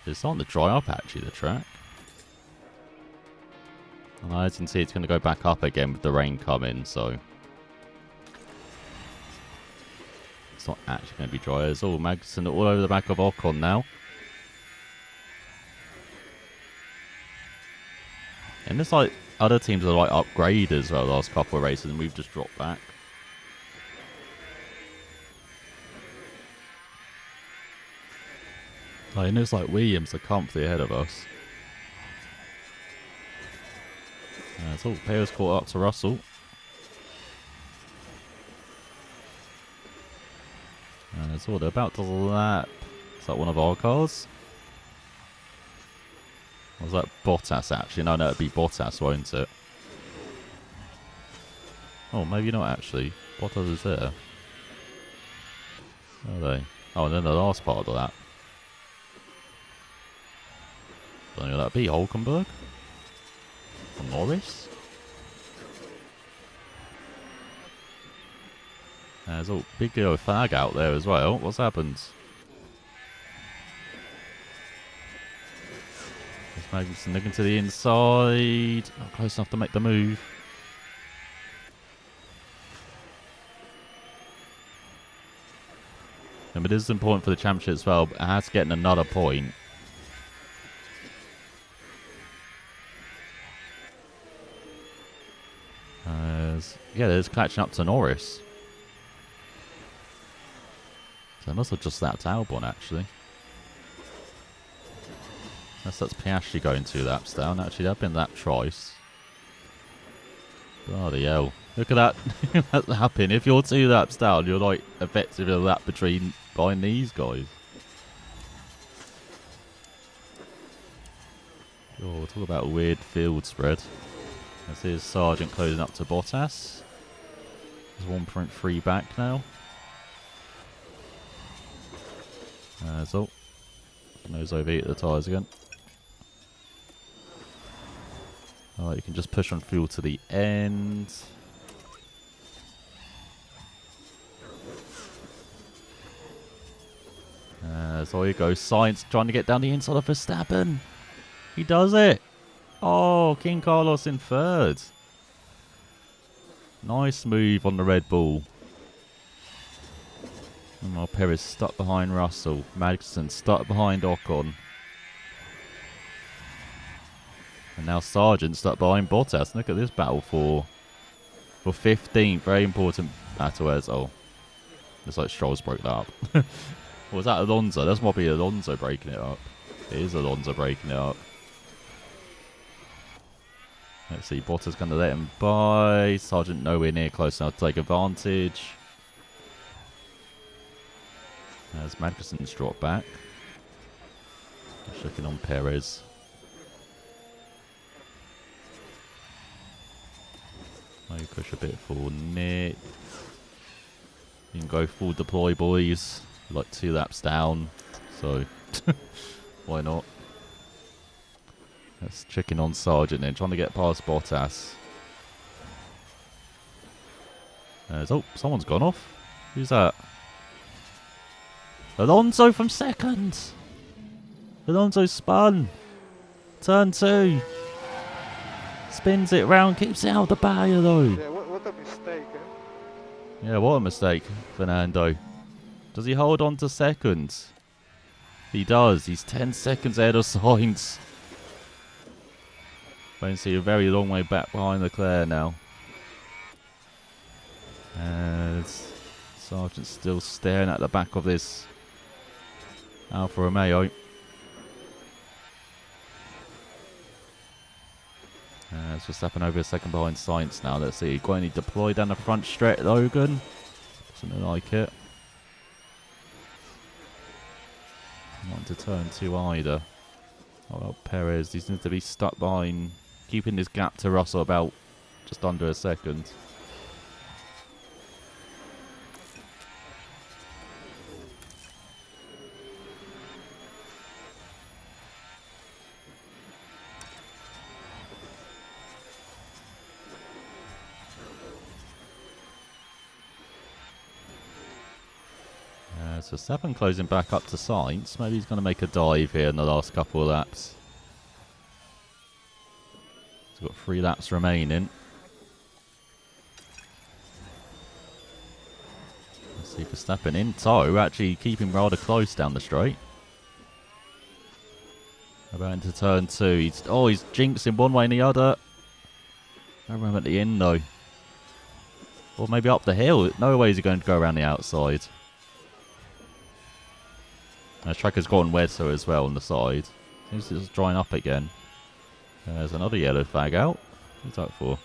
It's starting to dry up, actually, the track. And as you can see, it's going to go back up again with the rain coming, so... It's not actually going to be dry. It's all Magnussen all over the back of Ocon now. And it's like other teams are like upgraded as well the last couple of races, and we've just dropped back. Like, and it's like Williams are comfy ahead of us. It's all Perez caught up to Russell. And it's all they're about to lap. Is that one of our cars? Or was that Bottas actually? No, it'd be Bottas, won't it? Oh, maybe not actually. Bottas is there. Are they? Oh, and then the last part of that. Don't know who that'd be. Hulkenberg? Or Norris? There's a big yellow flag out there as well. What's happened? Magnussen looking to the inside. Not close enough to make the move. And it is important for the championship as well. But it has getting another point. Yeah, there's catching up to Norris. So I must have just lapped Albon actually. Unless that's Piastri going 2 laps down. Actually, that'd been lap twice. Bloody hell. Look at that. That lapping. If you're 2 laps down, you're like effectively a lap behind these guys. Oh, talk about a weird field spread. This is Sargent closing up to Bottas. He's 1.3 back now. So, nose overheat the tyres again. Alright, you can just push on fuel to the end. So here goes Sainz trying to get down the inside of Verstappen. He does it. Oh, King Carlos in 3rd. Nice move on the Red Bull. And Perez stuck behind Russell. Magnussen stuck behind Ocon. And now Sargent stuck behind Bottas. Look at this battle for 15th. Very important battle as oh. Looks like Stroll's broke that up. Or was that Alonso? That might be Alonso breaking it up. It is Alonso breaking it up. Let's see, Bottas going to let him by. Sargent nowhere near close enough to take advantage. As Magnussen's dropped back. Just looking on Perez. Maybe push a bit for Nick. You can go full deploy, boys. Like 2 laps down. So, why not? That's checking on Sargent then, trying to get past Bottas. Oh, someone's gone off. Who's that? Alonso from 2nd. Alonso spun. Turn 2. Spins it round, keeps it out of the barrier though. Yeah, what a mistake, eh? Yeah, what a mistake, Fernando. Does he hold on to 2nd? He does. He's 10 seconds ahead of Sainz. I can see a very long way back behind Leclerc now. And Sargent's still staring at the back of this Alfa Romeo. It's just happened over a second behind Sainz now. Let's see. Got any deploy down the front straight, Logan? Doesn't look like it. Not to turn 2 either. Oh, well, Perez. He seems to be stuck behind, keeping this gap to Russell about just under a second. So Verstappen closing back up to Sainz. Maybe he's going to make a dive here in the last couple of laps. He's got 3 laps remaining. Let's see Verstappen in tow, actually keeping rather close down the straight. About into turn 2. He's jinxing one way and the other. I remember at the end though. Or maybe up the hill. No way is he going to go around the outside. The track has gotten wetter as well on the side. Seems it's drying up again. There's another yellow flag out. What's that for?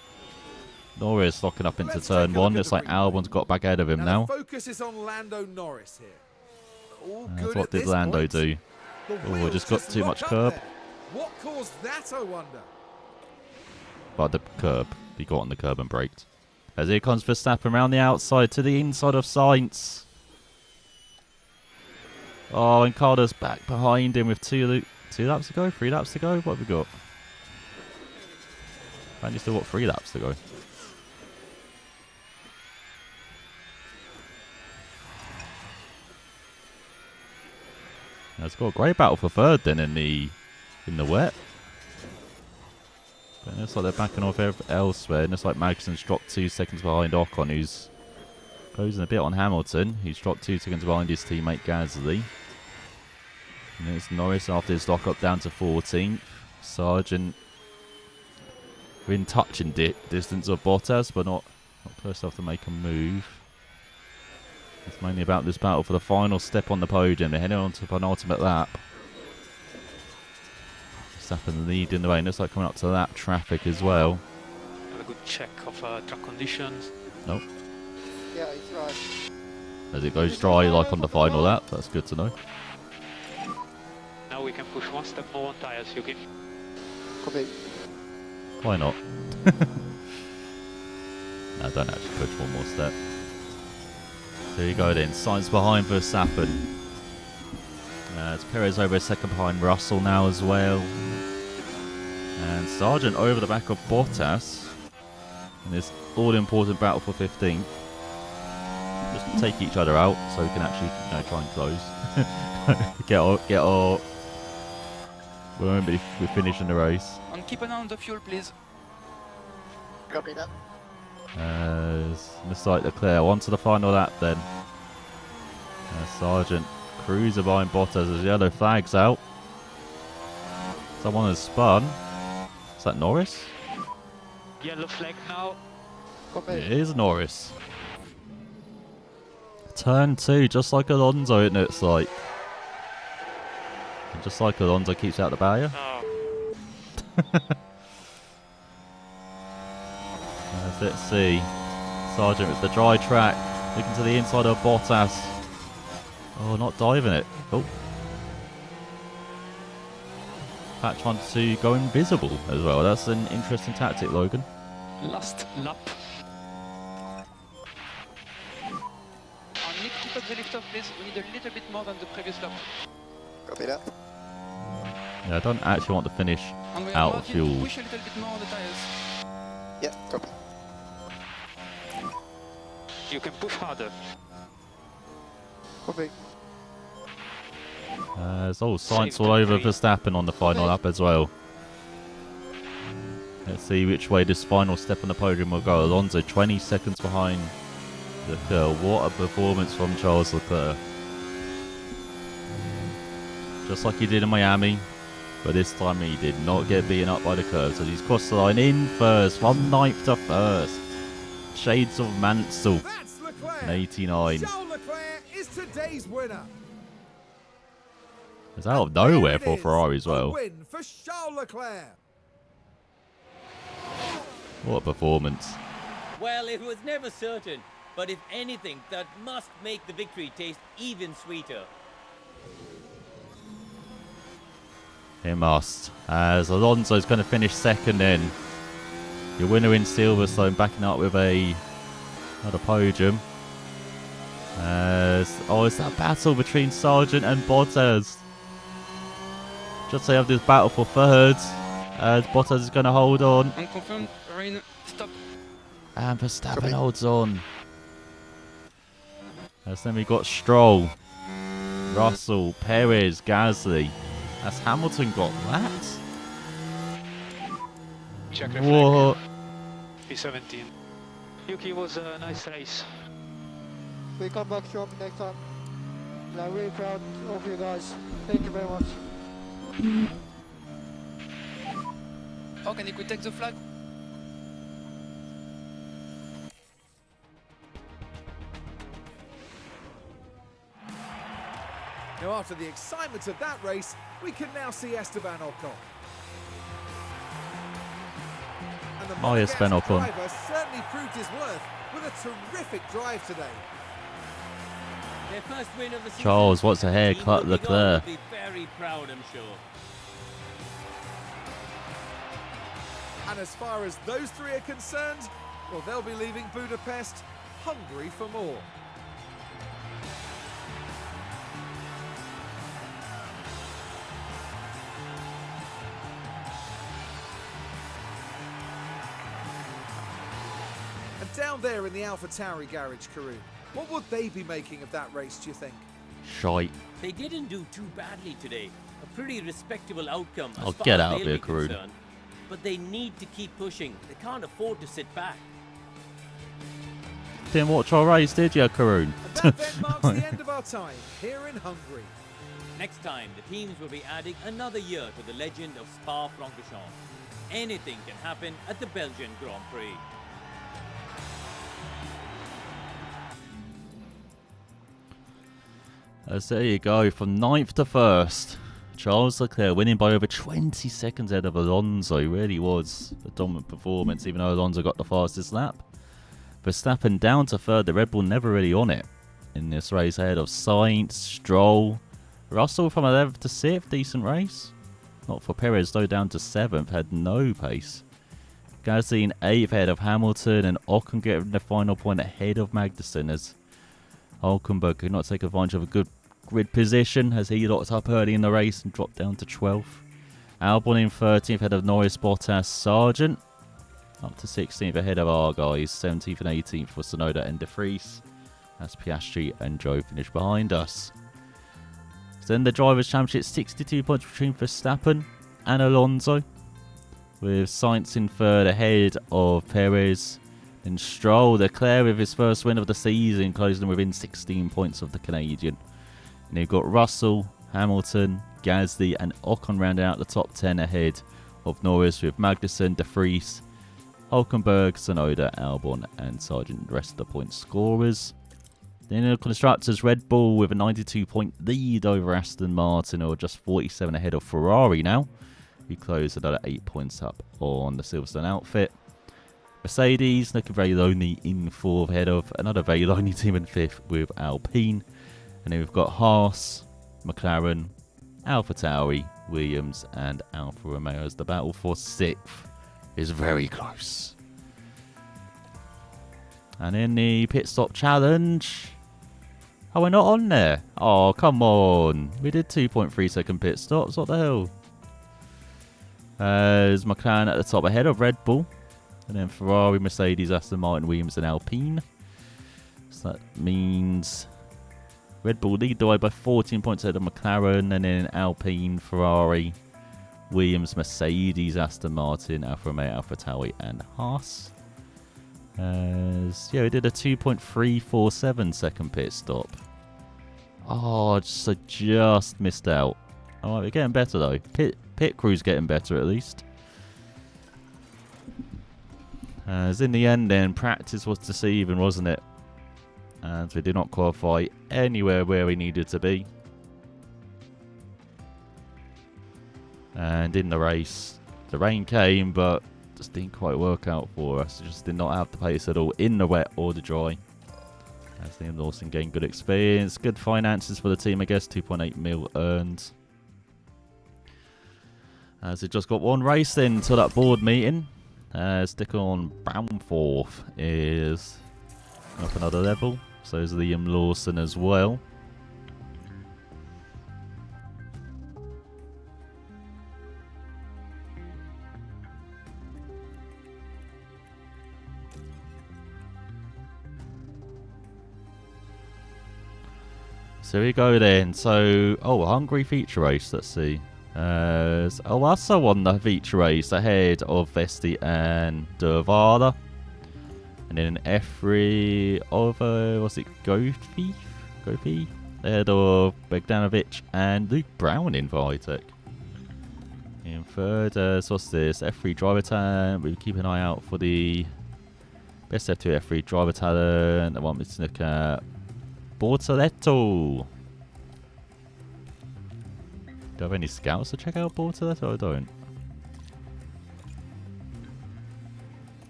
Norris locking up into turn 1. It's like Albon's got back ahead of him now. The focus is on Lando Norris here. All good What at did this Lando point. do? The Oh, wheels just got too much lock up curb. there. What caused that, I wonder? But the curb. He got on the curb and braked. As here comes Verstappen around the outside to the inside of Sainz. Oh, and Carter's back behind him with 2 laps to go? 3 laps to go? What have we got? Apparently still got 3 laps to go. Now it's got a great battle for third then in the wet. But it looks like they're backing off elsewhere. It looks like Magson's dropped 2 seconds behind Ocon, who's closing a bit on Hamilton. He's dropped 2 seconds behind his teammate Gasly. And it's Norris after his lock-up down to 14th. Sargent within touching distance of Bottas, but not close enough to make a move. It's mainly about this battle for the final step on the podium. They're heading on to the penultimate lap. Verstappen leading the way. Looks like coming up to lap traffic as well. Have a good check of track conditions. Nope. Yeah, it's right. As it goes dry like on the final lap. That's good to know. Now we can push 1 step more on tires, Yuki. Copy. Why not? No, don't actually push 1 more step. There you go then. Sainz behind Verstappen. It's Perez over a second behind Russell now as well. And Sargent over the back of Bottas. In this all-important battle for 15th. Just take each other out so we can actually try and close. Get up. We won't be finishing the race. And keep an eye on the fuel, please. Copy that. Looks like Leclerc on to the final lap then. Sargent cruiser behind Bottas as yellow flags out. Someone has spun. Is that Norris? Yellow flag now. Copy. It is Norris. Turn 2, just like Alonso it looks like. And just like Alonso keeps out the barrier. Oh, Let's see. Sargent with the dry track. Looking to the inside of Bottas. Oh, not diving it. Oh. Patch wants to go invisible as well. That's an interesting tactic, Logan. last lap. Nick, keep up the lift off, please. We need a little bit more than the previous lap. Copy that. Yeah, I don't actually want to finish And we out are of Martin, fuel. push a little bit more on the tires. Yeah, copy. You can push harder. Copy. There's all Sainz Save all over debris. Verstappen on the final Okay. lap as well. Let's see which way this final step on the podium will go. Alonso 20 seconds behind Leclerc. What a performance from Charles Leclerc. Just like he did in Miami, but this time he did not get beaten up by the curve. So he's crossed the line in first, 1/9 to first. Shades of Mansell, That's Leclerc. 89. Charles Leclerc is today's winner. It's out of There nowhere it for is, Ferrari as a well. win for Charles Leclerc. What a performance. Well, it was never certain, but if anything, that must make the victory taste even sweeter. It must. As Alonso's going to finish second in. Your winner in Silverstone backing up with another podium. It's that battle between Sargent and Bottas. Just they have this battle for third. As Bottas is going to hold on. Unconfirmed, rain, stop. And Verstappen Copy. holds on. As then we got Stroll Russell, Perez, Gasly. Has Hamilton got that? Check reflag. What? P17. Yuki, was a nice race. We come back strong next time. And I'm really proud of you guys. Thank you very much. Oh, can you take the flag? Now, after the excitement of that race, we can now see Esteban Ocon. And the Oh, yes, Ben Monegasque Ocon. driver certainly proved his worth with a terrific drive today. Their first win of the season. Charles, what's a haircut, Team Leclerc. will be very proud, I'm sure. And as far as those three are concerned, well, they'll be leaving Budapest hungry for more. And down there in the AlphaTauri garage, Karun, what would they be making of that race, do you think? Shite. They didn't do too badly today. A pretty respectable outcome as Oh, far get as out of they'll here, be Karun. concerned. But they need to keep pushing. They can't afford to sit back. Didn't watch our race, did you, Karun? And that then marks the end of our time here in Hungary. Next time, the teams will be adding another year to the legend of Spa-Francorchamps. Anything can happen at the Belgian Grand Prix. As there you go, from 9th to 1st. Charles Leclerc winning by over 20 seconds ahead of Alonso. Really was a dominant performance, even though Alonso got the fastest lap. Verstappen down to 3rd. The Red Bull never really on it in this race ahead of Sainz, Stroll. Russell from 11th to 6th. Decent race. Not for Perez, though, down to 7th. Had no pace. Gasly in 8th ahead of Hamilton, and Ocon getting the final point ahead of Magnussen as Hulkenberg could not take advantage of a good grid position as he locked up early in the race and dropped down to 12th. Albon in 13th ahead of Norris, Bottas, Sargent. Up to 16th ahead of our guys. 17th and 18th for Tsunoda and De Vries. As Piastri and Joe finished behind us. Then the Drivers' Championship, 62 points between Verstappen and Alonso. With Sainz in 3rd ahead of Perez. And Stroll, Leclerc with his first win of the season, closing within 16 points of the Canadian. And you've got Russell, Hamilton, Gasly and Ocon rounding out the top 10 ahead of Norris with Magnussen, De Vries, Hulkenberg, Tsunoda, Albon and Sargent, the rest of the point scorers. Then in the Constructors, Red Bull with a 92-point lead over Aston Martin, or just 47 ahead of Ferrari now. We closed another 8 points up on the Silverstone outfit. Mercedes looking very lonely in 4th ahead of another very lonely team in 5th with Alpine. And then we've got Haas, McLaren, AlphaTauri, Williams and Alfa Romeo as the battle for 6th is very close. And in the pit stop challenge, oh, we're not on there. Oh, come on. We did 2.3 second pit stops. What the hell? As McLaren at the top ahead of Red Bull. And then Ferrari, Mercedes, Aston Martin, Williams and Alpine. So that means Red Bull lead the way by 14 points ahead of McLaren. And then Alpine, Ferrari, Williams, Mercedes, Aston Martin, Alfa Romeo, AlphaTauri and Haas. Yeah, we did a 2.347 second pit stop. Oh, just missed out. Alright, we're getting better though. Pit crew's getting better at least. As in the end then, practice was deceiving, wasn't it? And we did not qualify anywhere where we needed to be. And in the race, the rain came, but just didn't quite work out for us. It just did not have the pace at all in the wet or the dry. As Liam Lawson gained good experience, good finances for the team, I guess. 2.8 mil earned. As it just got one race then to that board meeting. Stick on Brownforth is up another level. So is Liam Lawson as well. So we go then. So, Hungary feature race. Let's see. Also won the feature race ahead of Vesti and Dervada. And then F3 of, what's it, Gofi? Ahead of Bogdanovic and Luke Brown in Vitek. In third, so what's this? F3 driver talent. We keep an eye out for the best F2 F3 driver talent. I want me to look at Bortoletto. Do I have any scouts to check out Bortoletto? I don't.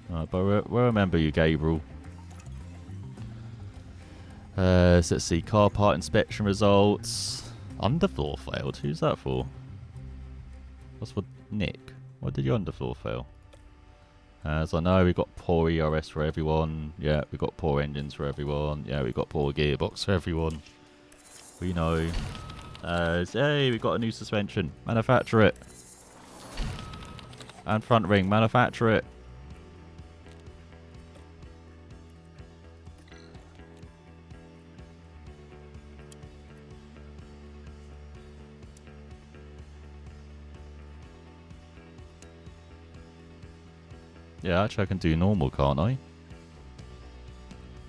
But we'll remember you, Gabriel. So let's see. Car part inspection results. Underfloor failed. Who's that for? That's for Nick. Why did your underfloor fail? As I know, we've got poor ERS for everyone. Yeah, we've got poor engines for everyone. Yeah, we've got poor gearbox for everyone. We know. Hey, we've got a new suspension. Manufacture it. And front ring. Manufacture it. Yeah, actually I can do normal, can't I?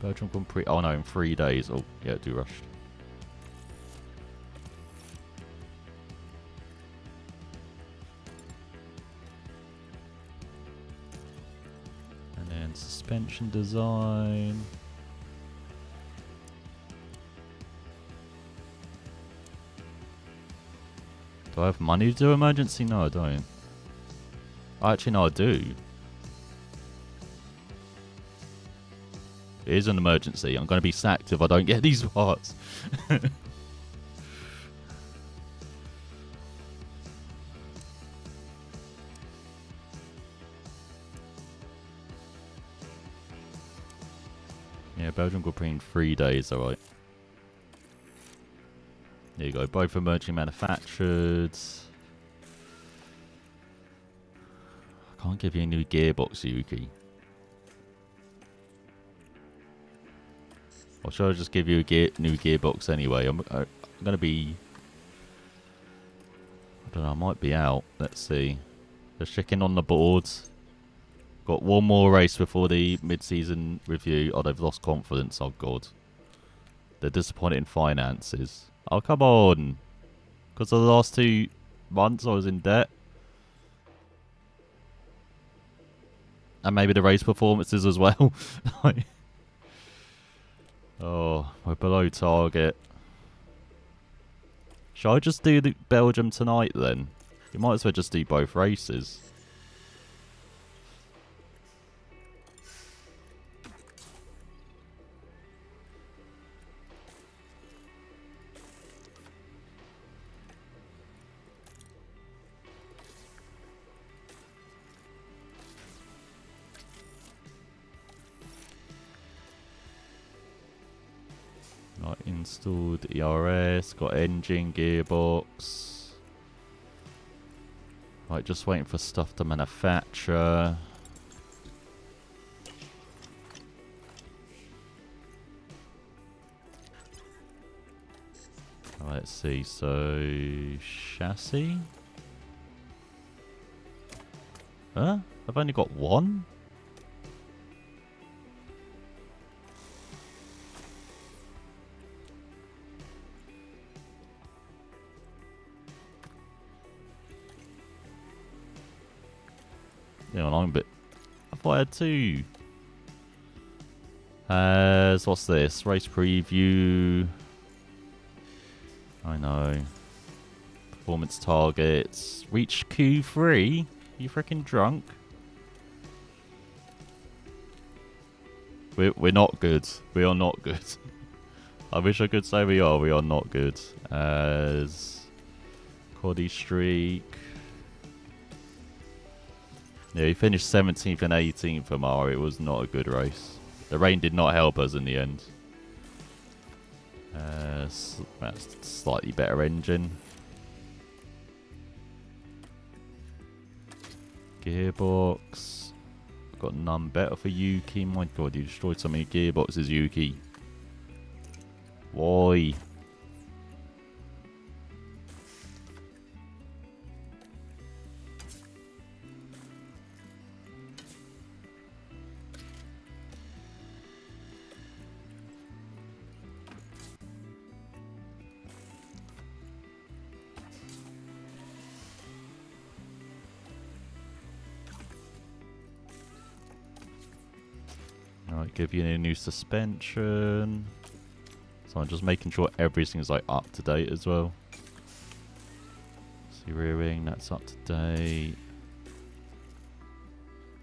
Belgium Grand Prix. Oh no, in 3 days. Oh, yeah, do rushed. And then suspension design. Do I have money to do emergency? No, I don't. Actually, no, I do. It is an emergency. I'm going to be sacked if I don't get these parts. Yeah, Belgium Grand Prix in 3 days, alright. There you go, both emerging manufactured. I can't give you a new gearbox, Yuki. Or should I just give you a new gearbox anyway? I'm going to be... I don't know, I might be out. Let's see. Just checking on the boards. Got one more race before the mid-season review. Oh, they've lost confidence. Oh, God. They're disappointed in finances. Oh, come on. Because of the last 2 months I was in debt. And maybe the race performances as well. Oh, we're below target. Shall I just do the Belgium tonight then? You might as well just do both races. Right, installed ERS, got engine, gearbox. Right, just waiting for stuff to manufacture. Right, let's see, so chassis? Huh? I've only got one? Yeah, I'm a bit... I thought I had 2. So what's this? Race preview. I know. Performance targets. Reach Q3? You freaking drunk? We're not good. We are not good. I wish I could say we are. We are not good. As Coddy streak. Yeah, he finished 17th and 18th for Mara. It was not a good race. The rain did not help us in the end. That's slightly better engine. Gearbox. Got none better for Yuki. My God, you destroyed so many gearboxes, Yuki. Why? Might give you a new suspension. So I'm just making sure everything's like up to date as well. See, rear wing, that's up to date.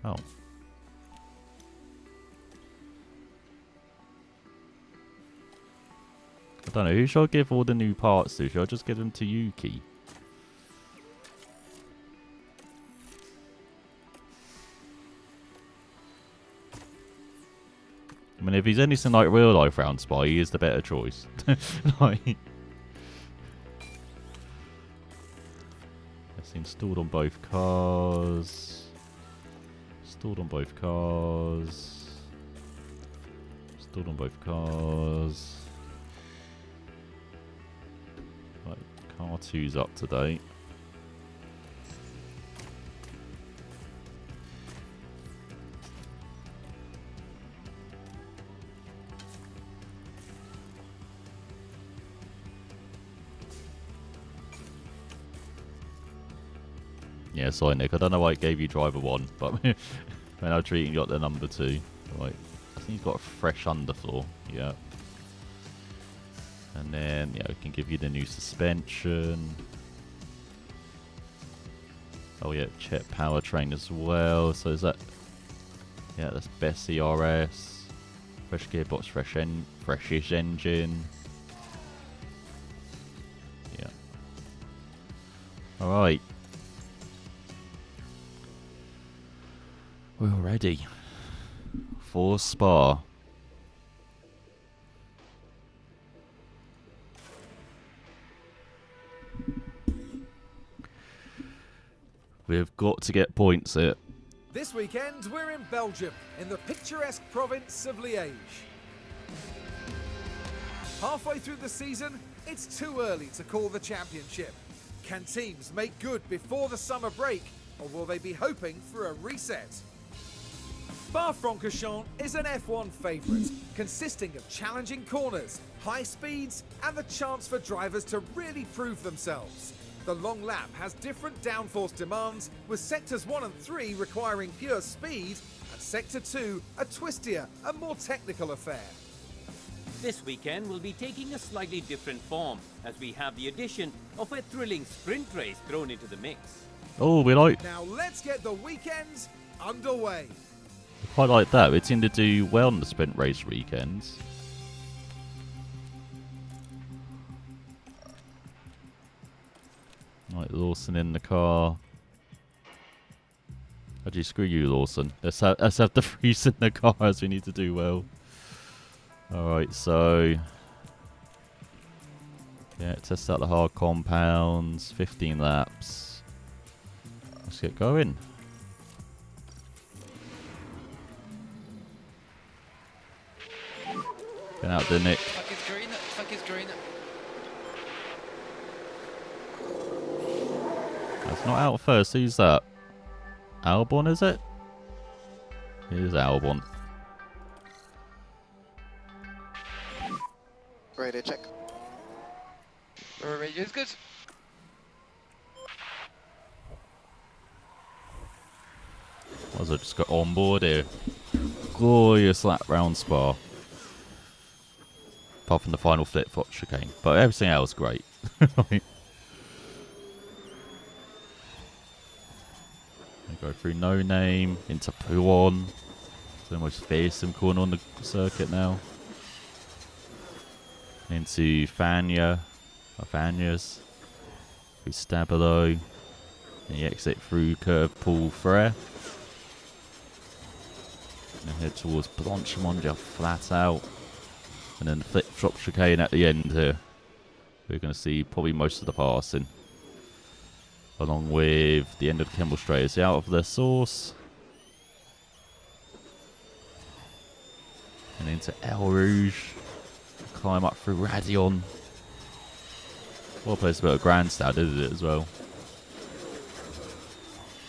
Oh. I don't know, who should I give all the new parts to? Should I just give them to Yuki? I mean, if he's anything like real life round Spy, he is the better choice. Like, it's installed on both cars. Installed on both cars. Installed on both cars. Right, car 2's up to date. Yeah, sorry Nick, I don't know why it gave you driver 1, but when I was treating you got the number 2. Right, I think he's got a fresh underfloor, yeah. And then, yeah, we can give you the new suspension. Oh yeah, Chet powertrain as well, so is that... Yeah, that's best CRS. Fresh gearbox, freshish engine. Yeah. Alright. We're ready for Spa. We've got to get points here. This weekend, we're in Belgium, in the picturesque province of Liège. Halfway through the season, it's too early to call the championship. Can teams make good before the summer break, or will they be hoping for a reset? Spa-Francorchamps is an F1 favourite, consisting of challenging corners, high speeds, and the chance for drivers to really prove themselves. The long lap has different downforce demands, with sectors 1 and 3 requiring pure speed, and sector 2 a twistier and more technical affair. This weekend will be taking a slightly different form, as we have the addition of a thrilling sprint race thrown into the mix. Oh, we like... Now let's get the weekend underway. Quite like that. We seem to do well on the sprint race weekends. Right, Lawson in the car. Actually, screw you, Lawson. Let's have the freeze in the car as we need to do well. Alright, so... Yeah, test out the hard compounds. 15 laps. Let's get going. Get out there, Nick. Fuck is green, fuck is green. That's not out first. Who's that? Albon, is it? It is Albon. Radio check. Radio is good. Was I just got on board here? Glorious lap round Spa. Apart from the final flip-flop chicane. But everything else, great. We go through No Name, into Pouon. It's the most fearsome corner on the circuit now. Into Fania. Or Fanias. Through Stabilo. And you exit through Curve Pool Frere. And head towards Blanchimont, flat out. And then the flip-flop chicane at the end here. We're going to see probably most of the passing. Along with the end of the Kemmel Straight. Is out of their source. And into El Rouge. Climb up through Radion. Well, place a bit of grandstand, isn't it, as well?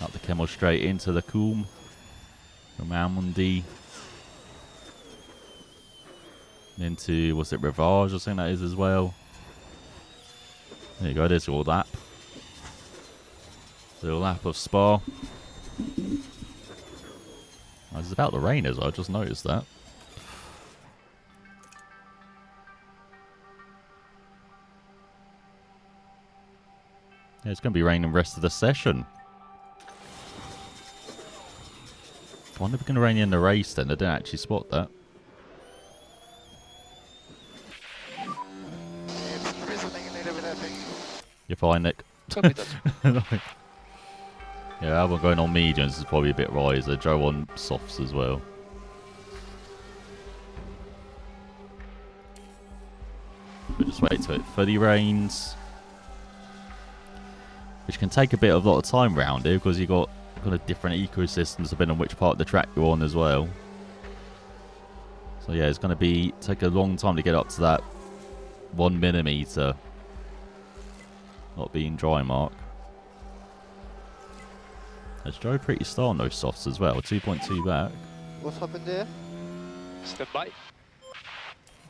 Up the Kemmel Straight into the Coombe. From Almondy. Into, what's it, Rivage, I think that is as well. There you go, there's your lap. Little lap of Spa. Oh, it's about to rain as well, I just noticed that. Yeah, it's going to be raining the rest of the session. I wonder if it's going to rain in the race then. I didn't actually spot that. It's drizzling a little bit, I think. You're fine, Nick. Copy that. Yeah, Albon going on mediums is probably a bit riser. Joe on softs as well. But just wait till it fully rains. Which can take a lot of time round here because you've got kind of different ecosystems depending on which part of the track you're on as well. So yeah, it's going to take a long time to get up to that 1 millimeter not being dry mark. Has Joe pretty star on those softs as well? 2.2 back. What's happened there? Step by.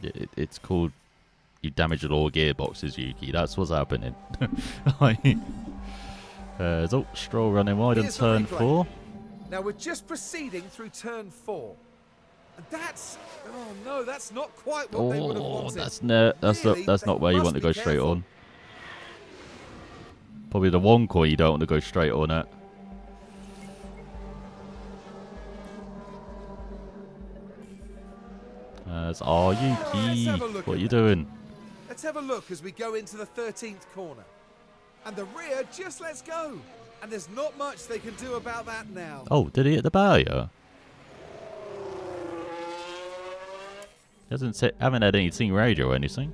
Yeah, it's called you damaged all gearboxes, Yuki. That's what's happening. Stroll running wide on Here's the turn replay. 4. Now we're just proceeding through turn 4. And that's... Oh no, that's not quite what they would have Oh, wanted. that's not where you want to go straight on. Probably the one corner you don't want to go straight on it. Yuki, what are you doing? Let's have a look as we go into the 13th corner. And the rear just lets go. And there's not much they can do about that now. Oh, did he hit the barrier? Haven't had any team radio or anything.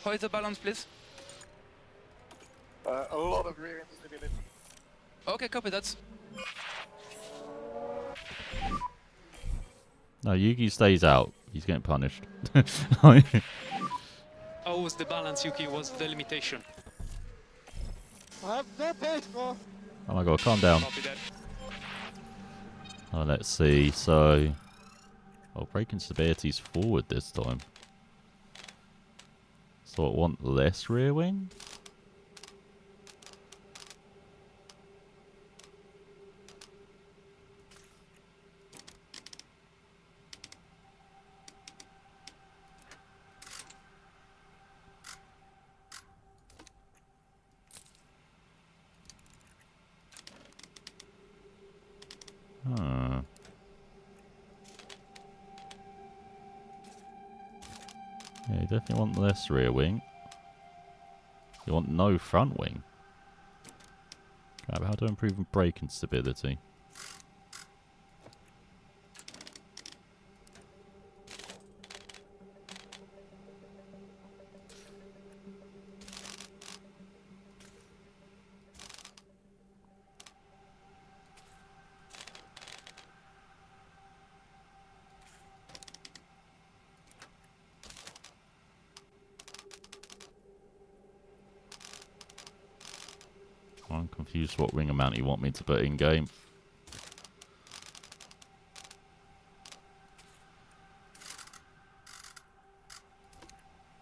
How is the balance, please? A lot of rear instability. Okay, copy that. No, Yuki stays out. He's getting punished. How was the balance, Yuki? Was the limitation? I have no pace, bro. Oh my god, calm down. Copy that. Oh, let's see. So, braking stability's forward this time. So I want less rear wing? Huh. Yeah, you definitely want less rear wing. You want no front wing. Okay, how to improve braking stability? I'm confused what wing amount you want me to put in game.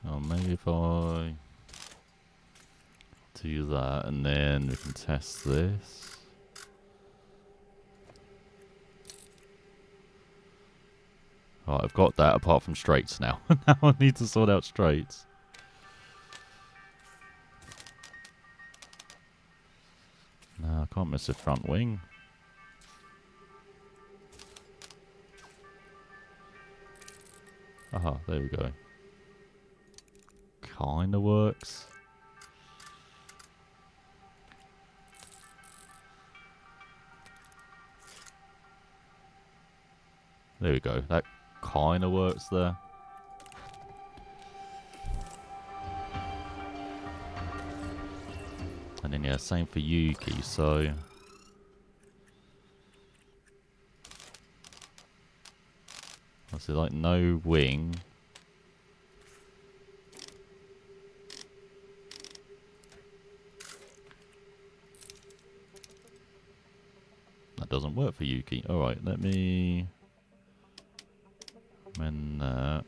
Oh, maybe if I do that and then we can test this. Right, I've got that apart from straights now. Now I need to sort out straights. No, I can't miss a front wing. Aha, there we go. Kinda works. There we go. That kinda works there. And then yeah, same for Yuki, so obviously like no wing. That doesn't work for Yuki. Alright, let me amend that.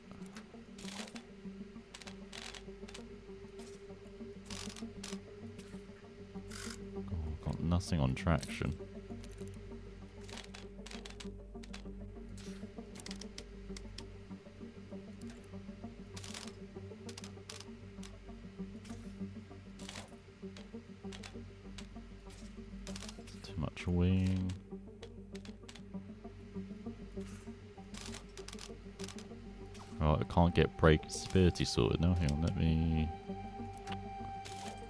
Got nothing on traction. wing. Right, I can't get brake stability sorted now. Hang on, let me...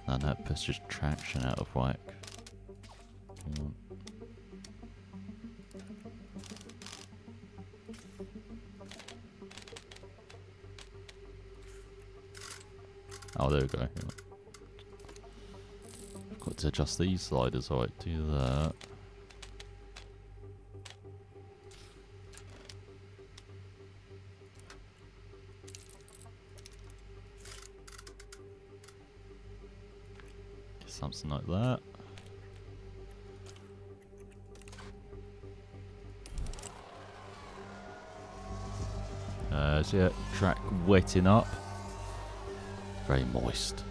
No, that pushes traction out of whack. Hang on. Oh, there we go. Hang on. I've got to adjust these sliders. Alright, do that. Something like that. So yeah, track wetting up. Very moist.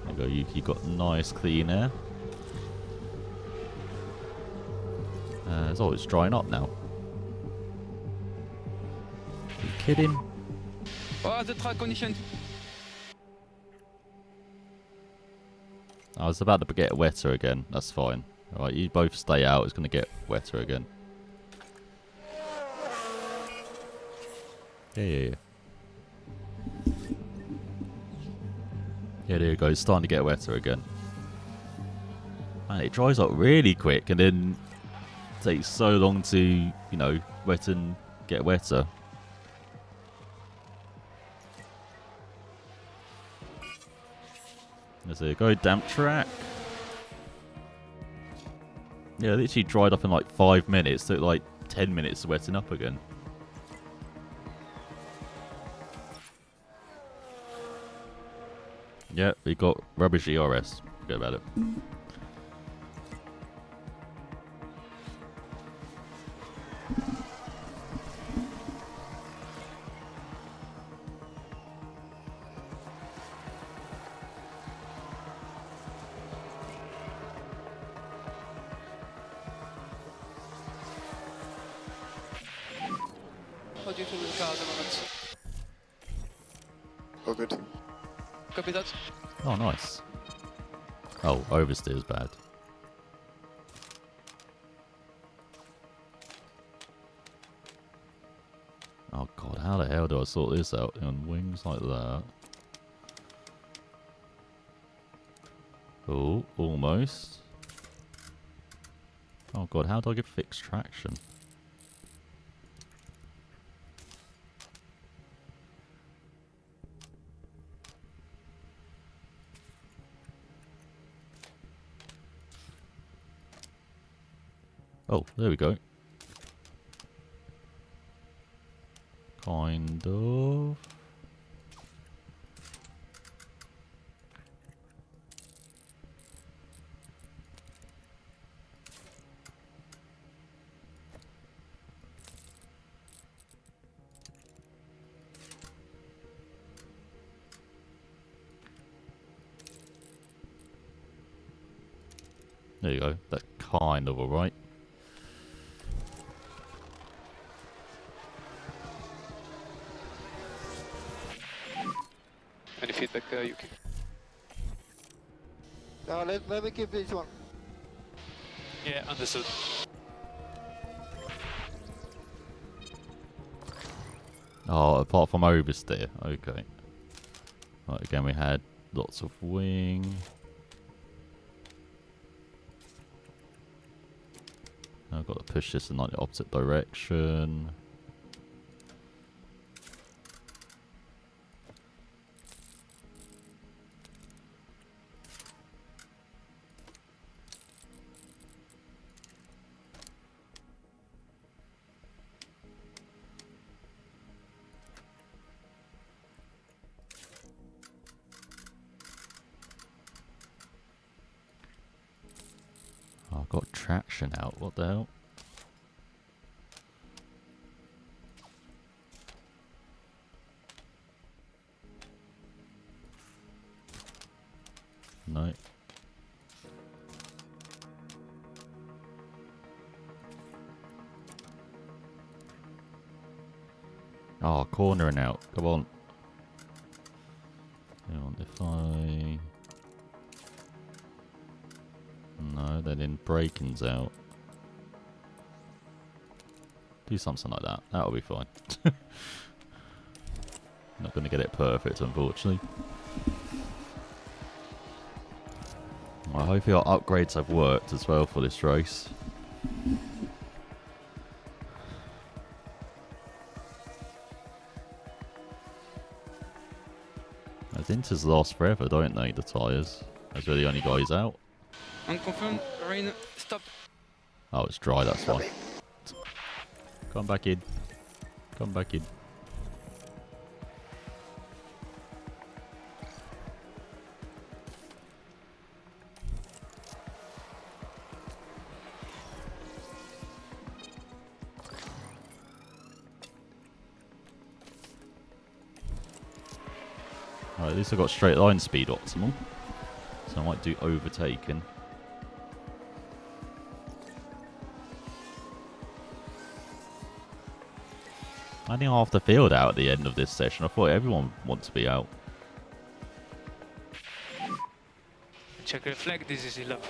There you go, Yuki got nice clean air. It's drying up now. Are you kidding? Oh, the track condition. I was about to get wetter again. That's fine. Alright, you both stay out. It's going to get wetter again. Yeah. Yeah, there you go. It's starting to get wetter again. Man, it dries up really quick and then takes so long to, you know, wet and get wetter. There you go, damp track. Yeah, it literally dried up in like 5 minutes. Took like 10 minutes to wetten up again. Yeah, we got rubbish ERS. Forget about it. How do you feel with the car at the moment? Oh, good. Copy that. Oh, nice. Oh, oversteer's bad. Oh god, how the hell do I sort this out on wings like that? Oh, almost. Oh god, how do I get fixed traction? Oh, there we go. Kind of. There you go. That's kind of alright. Any feedback, Yuki? Let me keep this one. Yeah, understood. Oh, apart from oversteer. Okay. Right, again, we had lots of wing. I've got to push this in like the opposite direction. Oh, I've got traction out. What the hell? No. Oh, cornering out. Come on. Hang on, if I... No, then in braking's out. Do something like that. That'll be fine. Not going to get it perfect, unfortunately. Well, hopefully our upgrades have worked as well for this race. As Inter's lost forever, don't they, the tyres? As we're the only guys out. Unconfirmed, rain, stop. Oh, it's dry, that's why. Come back in. Come back in. Alright, at least I got straight line speed optimal. So I might do overtaken. I think half the field out at the end of this session. I thought everyone wants to be out. Check your flag, this is 11.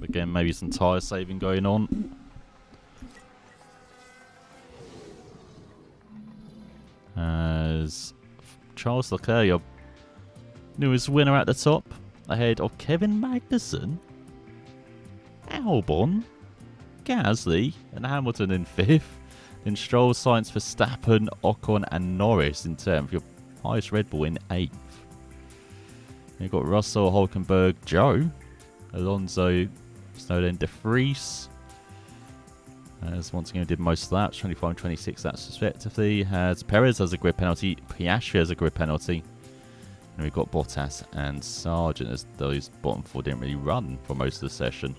Again, maybe some tyre saving going on. As Charles Leclerc, your newest winner at the top, ahead of Kevin Magnussen, Albon, Gasly, and Hamilton in 5th. Then Stroll, Sainz, Verstappen, Ocon, and Norris in 10th. Your highest Red Bull in 8th. You've got Russell, Hulkenberg, Joe, Alonso, Snowden, De Vries. As once again did most laps, 25 and 26 laps respectively. Has Perez has a grid penalty, Piastri has a grid penalty. And we've got Bottas and Sargent as those bottom 4 didn't really run for most of the session.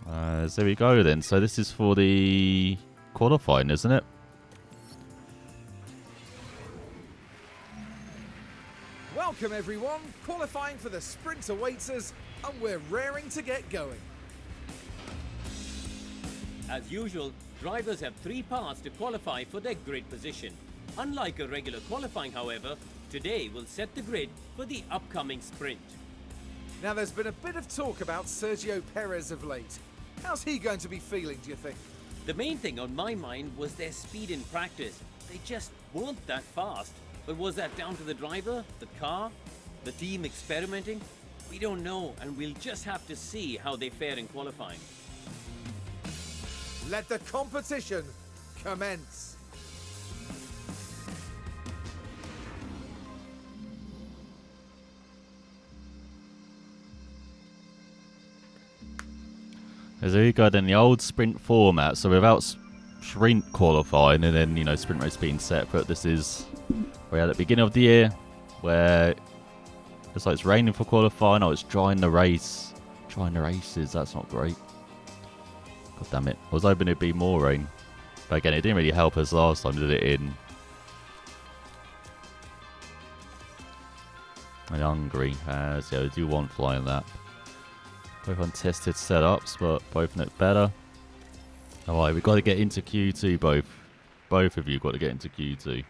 So there we go then. So this is for the qualifying, isn't it? Welcome everyone, qualifying for the sprint awaits us, and we're raring to get going. As usual, drivers have 3 parts to qualify for their grid position. Unlike a regular qualifying, however, today will set the grid for the upcoming sprint. Now there's been a bit of talk about Sergio Perez of late. How's he going to be feeling, do you think? The main thing on my mind was their speed in practice. They just weren't that fast. But was that down to the driver, the car, the team experimenting? We don't know, and we'll just have to see how they fare in qualifying. Let the competition commence. As we go then the old sprint format, so without sprint qualifying and then, you know, sprint race being separate, this is we're at the beginning of the year where it's like it's raining for qualifying. Oh, it's drying the race. Drying the races, that's not great. God damn it. I was hoping it'd be more rain. But again, it didn't really help us last time, did it, in Hungary. So yeah, we do want flying lap. Both untested setups, but both look better. Alright, we've got to get into Q2, both. Both of you got to get into Q2.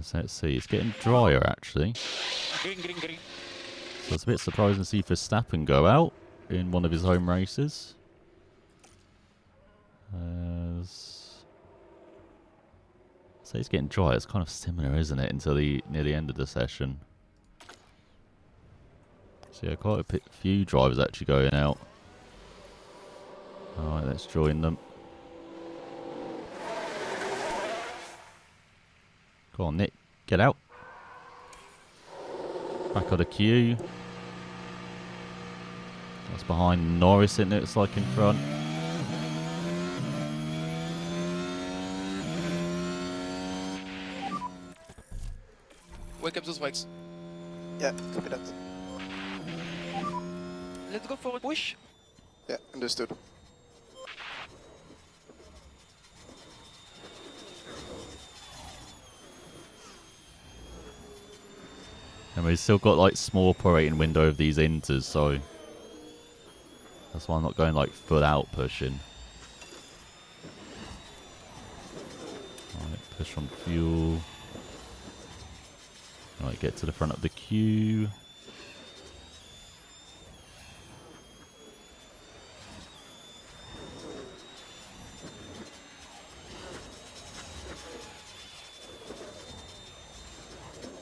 So let's see, it's getting drier actually. Green, green, green. So it's a bit surprising to see Verstappen go out in one of his home races. So it's getting dry. It's kind of similar, isn't it, until near the end of the session. So yeah, quite a few drivers actually going out. Alright, let's join them. Go on, Nick. Get out. Back on the queue. That's behind Norris, it looks like, in front. Wake up those bikes. Yeah, copy that. Let's go for a push. Yeah, understood. And we've still got like small operating window of these inters, so that's why I'm not going like full out pushing. Alright, push on fuel. Alright, get to the front of the queue.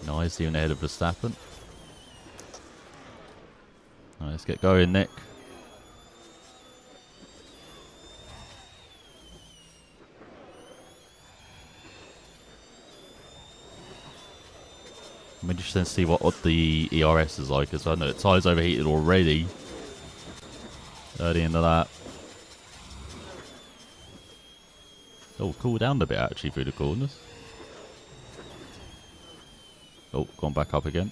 Nice, even ahead of Verstappen. Alright, let's get going, Nick. I'm interested to see what the ERS is like, because I know the tyres overheated already. Early into that. Oh, cool down a bit actually through the corners. Oh, gone back up again.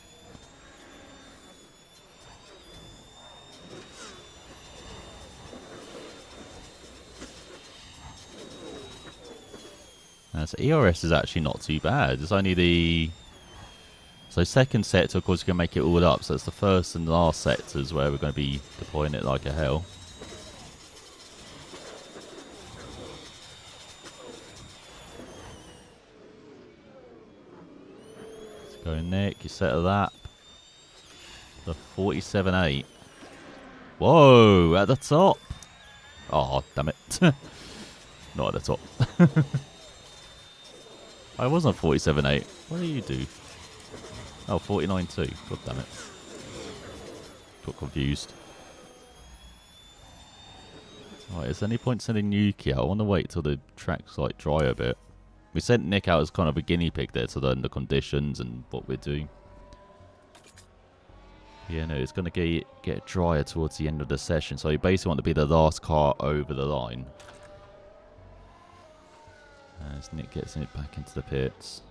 So ERS is actually not too bad. It's only the... So second sector, of course, you can make it all up. So it's the first and last sectors where we're going to be deploying it like a hell. Let's go, Nick. You set a lap. The 47.8. Whoa, at the top. Oh, damn it. Not at the top. I was on 47.8. What do you do? Oh, 49.2. God damn it. Got confused. Alright, is there any point sending Yuki out? I want to wait till the track's like dry a bit. We sent Nick out as kind of a guinea pig there to learn the conditions and what we're doing. Yeah, no, it's going to get drier towards the end of the session. So you basically want to be the last car over the line. As Nick gets it back into the pits.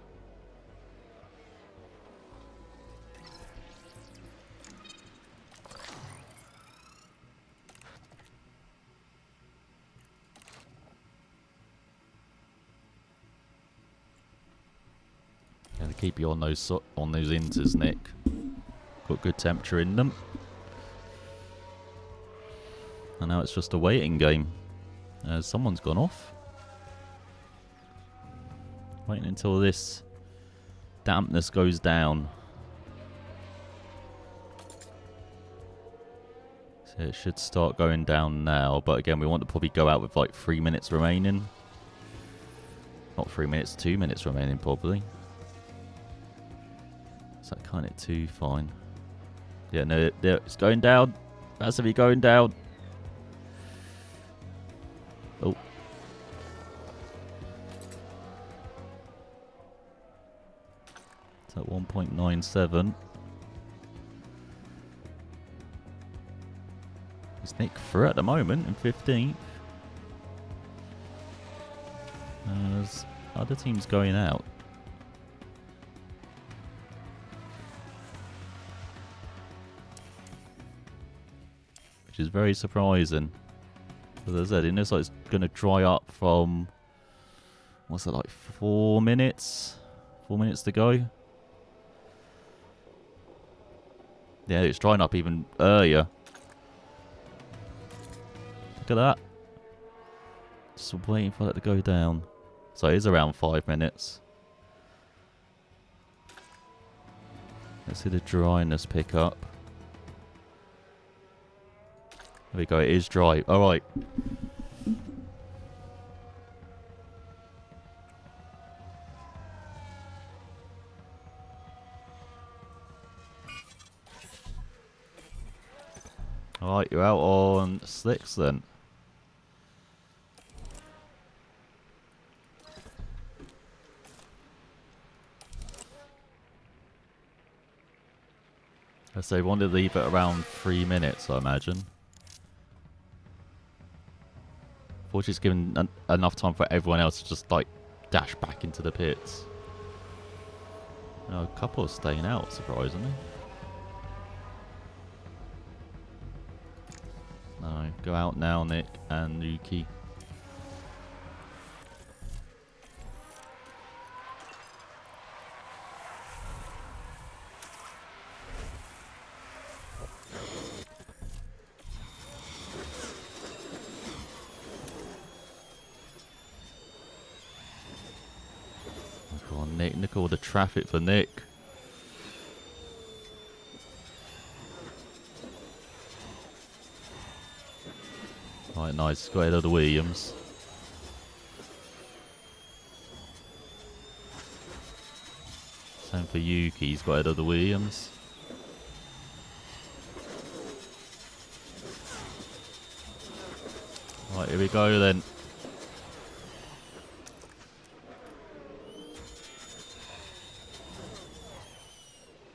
Gotta keep you on those inters, Nick. Got good temperature in them. And now it's just a waiting game. Someone's gone off. Waiting until this dampness goes down. So it should start going down now. But again, we want to probably go out with like 3 minutes remaining. Not 3 minutes, 2 minutes remaining probably. Is that kind of too fine? Yeah, no, it's going down. Massively going down. Oh. It's at 1.97. Is Nick through at the moment in 15th? There's other teams going out. Which is very surprising. As I said, it looks like it's going to dry up from, what's that, like 4 minutes? 4 minutes to go. Yeah, it's drying up even earlier. Look at that. Just waiting for that to go down. So it is around 5 minutes. Let's see the dryness pick up. There we go, it is dry. Alright. Alright, you're out on slicks then. So they want to leave it around 3 minutes, I imagine. Fortunately, it's given enough time for everyone else to just, like, dash back into the pits. A couple are staying out, surprisingly. No, go out now, Nick and Yuki. Right, look at all the traffic for Nick. Right, nice. Got ahead of the Williams. Same for Yuki. He's got ahead of the Williams. Right, here we go then.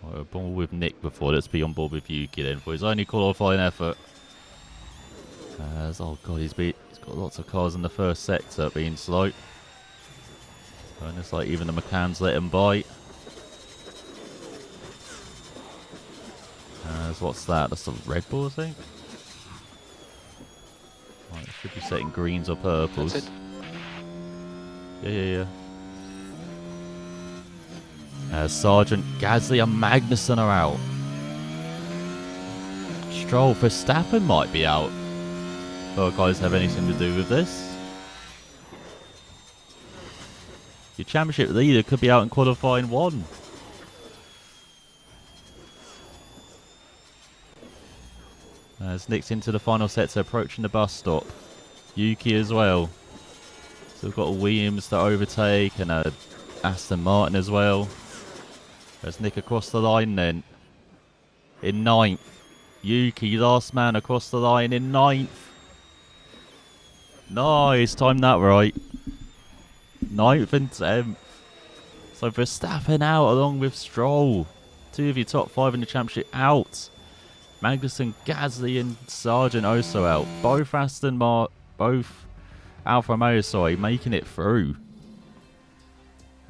Right, we're on board with Nick before. Let's be on board with Yuki then for his only qualifying effort. Oh god, he's got lots of cars in the first sector being slow. And it's like even the McLarens let him bite. What's that? That's a Red Bull, I think. Right, it should be setting greens or purples. That's it. Yeah. Sergeant Gasly and Magnussen are out. Stroll, Verstappen might be out. Do you guys have anything to do with this? Your championship leader could be out in qualifying 1. As Nick's into the final sector, approaching the bus stop. Yuki as well. So we've got a Williams to overtake and a Aston Martin as well. There's Nick across the line then. In 9th. Yuki, last man across the line in 9th. Nice, timed that right. 9th and 10th. So Verstappen out along with Stroll. 2 of your top 5 in the championship out. Magnussen, Gasly and Sargent also out. Both both Alfa Romeo, making it through.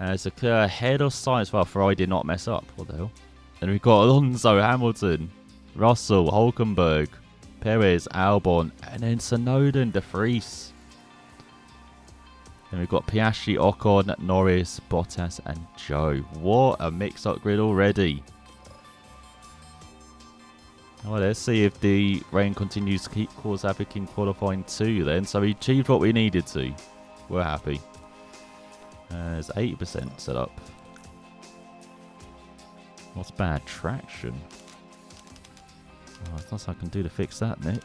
It's a clear ahead of Sainz. Well, Ferrari did not mess up. What the hell? Then we've got Alonso, Hamilton, Russell, Hulkenberg, Perez, Albon, and then Tsunoda, De Vries. Then we've got Piastri, Ocon, Norris, Bottas, and Joe. What a mix-up grid already. Well, let's see if the rain continues to cause havoc in qualifying 2 then. So we achieved what we needed to. We're happy. There's 80% set up. What's bad? Traction. Oh, there's nothing I can do to fix that, Nick.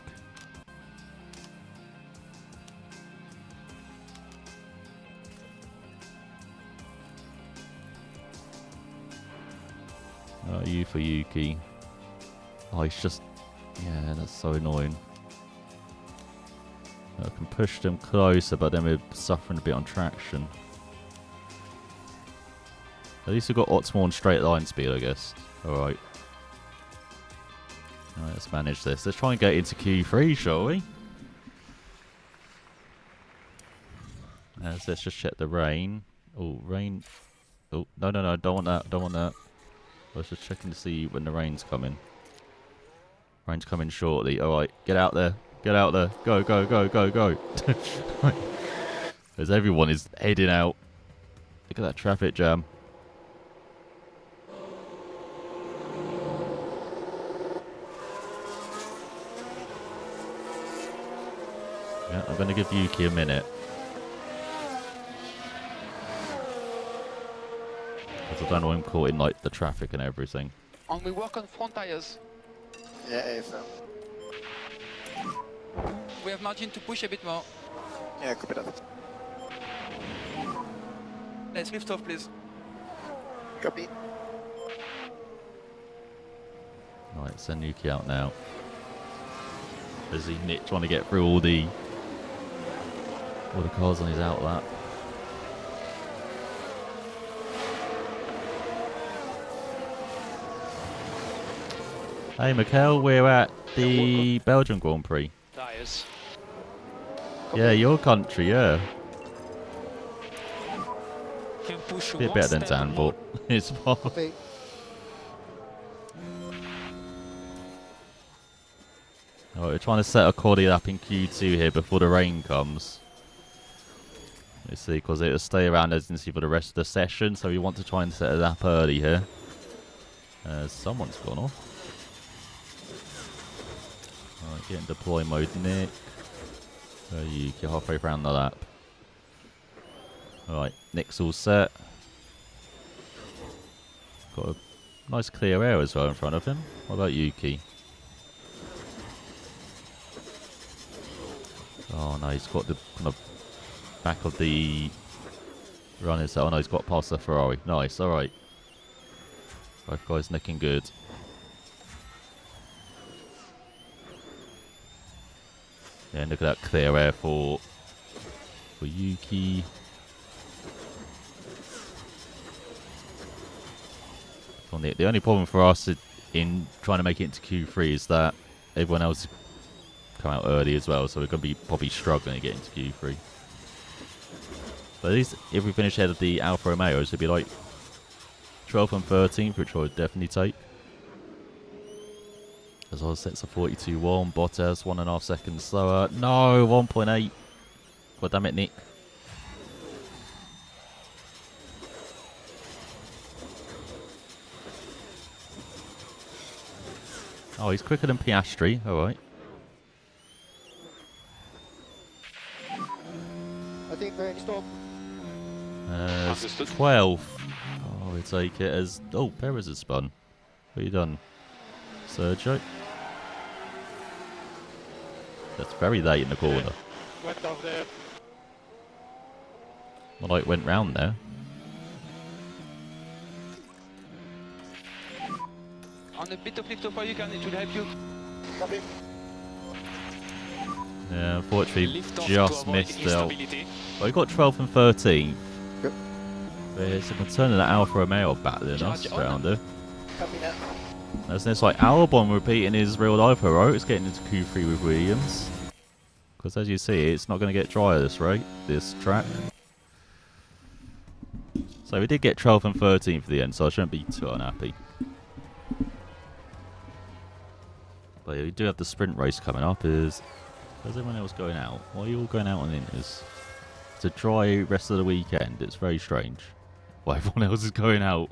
Oh, you for Yuki. Oh, he's just... Yeah, that's so annoying. I can push them closer, but then we're suffering a bit on traction. At least we've got optimal straight line speed, I guess. Alright. Alright, let's manage this. Let's try and get into Q3, shall we? Let's just check the rain. Oh, rain... Oh, no, don't want that, don't want that. I was just checking to see when the rain's coming. Rain's coming shortly. Alright, get out there. Get out there. Go, go, go, go, go. As everyone is heading out. Look at that traffic jam. Yeah, I'm going to give Yuki a minute. Because I don't know, I'm caught in like the traffic and everything. And we work on front tires. Yeah, AFM. We have margin to push a bit more. Yeah, copy that. Let's lift off, please. Copy. Right, send Yuki out now. Busy Nick trying to get through all the cars on his out lap. Hey Mikhail, we're at the Belgian Grand Prix. Tires. Yeah, your country, yeah. Can push Bit one better than step Dan, more. but it's fine. Copy. Alright, we're trying to set a quality up in Q2 here before the rain comes. Let's see, because it'll stay around as you can see for the rest of the session, so we want to try and set it up early here. Someone's gone off. Alright, get in deploy mode, Nick. You get halfway around the lap. Alright, Nick's all set. got a nice clear air as well in front of him. What about Yuki? Oh no, he's got the kind of back of the runners. Oh no, he's got past the Ferrari. Nice, alright. Both guys looking good. Yeah, look at that clear air for Yuki. The only problem for us in trying to make it into Q3 is that everyone else come out early as well, so we're going to be probably struggling to get into Q3. But at least if we finish ahead of the Alfa Romeos, it'd be like 12th and 13th, which I would definitely take. As well as sets of 42.1, Bottas 1.5 seconds slower. No, 1.8. God damn it, Nick. Oh, he's quicker than Piastri. Alright. I think we're in stop. 12th. Oh, we take it as... Oh, Perez has spun. What have you done? Sergio? That's very late in the corner. Went off there. Well, like, went round there. On a bit of lift off, you can, it should help you. Copy. Yeah, unfortunately, Lift off just to avoid missed out. instability. Well, he got 12th and 13th. Yep. But it's a concern that Alfa Romeo battling us Charge on. around there. Copy that. It's like Albon repeating his real life heroics, getting into Q3 with Williams. Because as you see, it's not going to get dry this track. So we did get 12th and 13th for the end, so I shouldn't be too unhappy. But yeah, we do have the sprint race coming up. Is everyone else going out? Why are you all going out on Inters? It's a dry rest of the weekend. It's very strange why everyone else is going out.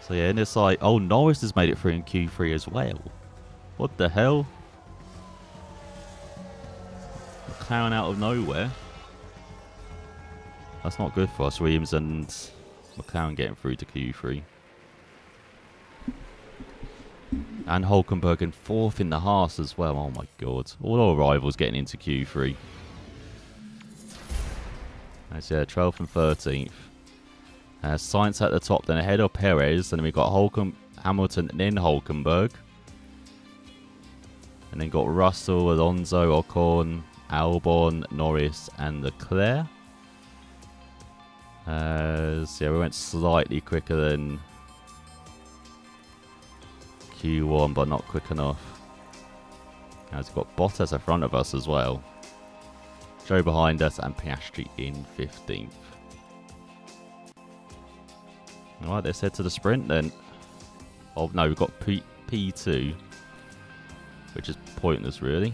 So yeah, and it's like, oh, Norris has made it through in Q3 as well. What the hell? McLaren out of nowhere. That's not good for us. Williams and McLaren getting through to Q3. And Hulkenberg in 4th in the Haas as well. Oh my god. All our rivals getting into Q3. That's 12th and 13th. Sainz at the top, then ahead of Perez. And then we've got Hamilton and then Hulkenberg. And then got Russell, Alonso, Ocon, Albon, Norris and Leclerc. So yeah, we went slightly quicker than Q1, but not quick enough. We've got Bottas in front of us as well. Joe behind us and Piastri in 15th. Alright, let's head to the sprint then. Oh no, we've got P2, which is pointless really.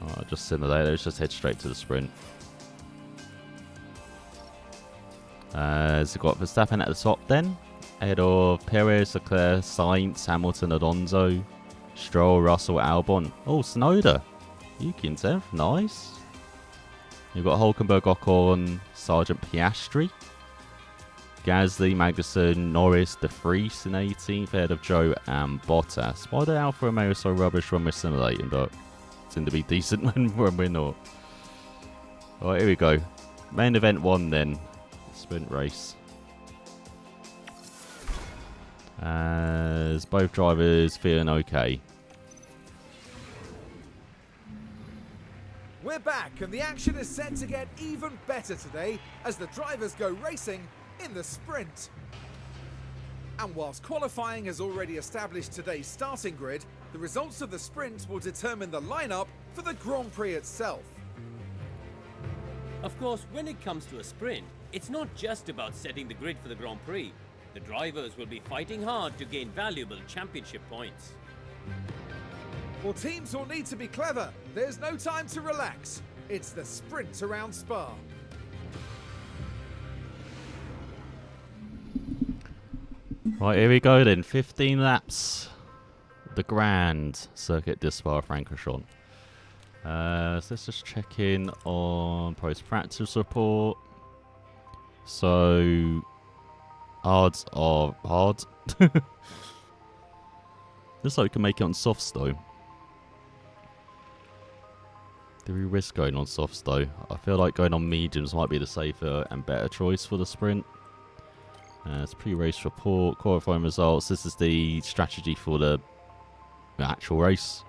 Alright, just simulate. Let's just head straight to the sprint. So we've got Verstappen at the top then. Ahead of Perez, Leclerc, Sainz, Hamilton, Alonso, Stroll, Russell, Albon. Oh, Tsunoda. Yuki in 10th. Nice. You've got Hulkenberg, Ocon, Sargent, Piastri. Gasly, Magnussen, Norris, De Vries in 18th. Ahead of Joe and Bottas. Why are the Alfa Romeo so rubbish when we're simulating, but seem to be decent when we're not? Alright, here we go. Main event 1 then. Sprint race. As both drivers feeling okay. We're back, and the action is set to get even better today as the drivers go racing in the sprint. And whilst qualifying has already established today's starting grid, the results of the sprint will determine the lineup for the Grand Prix itself. Of course, when it comes to a sprint, it's not just about setting the grid for the Grand Prix. The drivers will be fighting hard to gain valuable championship points. Well, teams will need to be clever. There's no time to relax. It's the sprint around Spa. Right, here we go then. 15 laps. The Grand Circuit de Spa-Francorchamps. So let's just check in on post-practice report. So, hards are hard. Looks like we can make it on softs though. Do we risk going on softs though? I feel like going on mediums might be the safer and better choice for the sprint. It's pre-race report, qualifying results. This is the strategy for the actual race.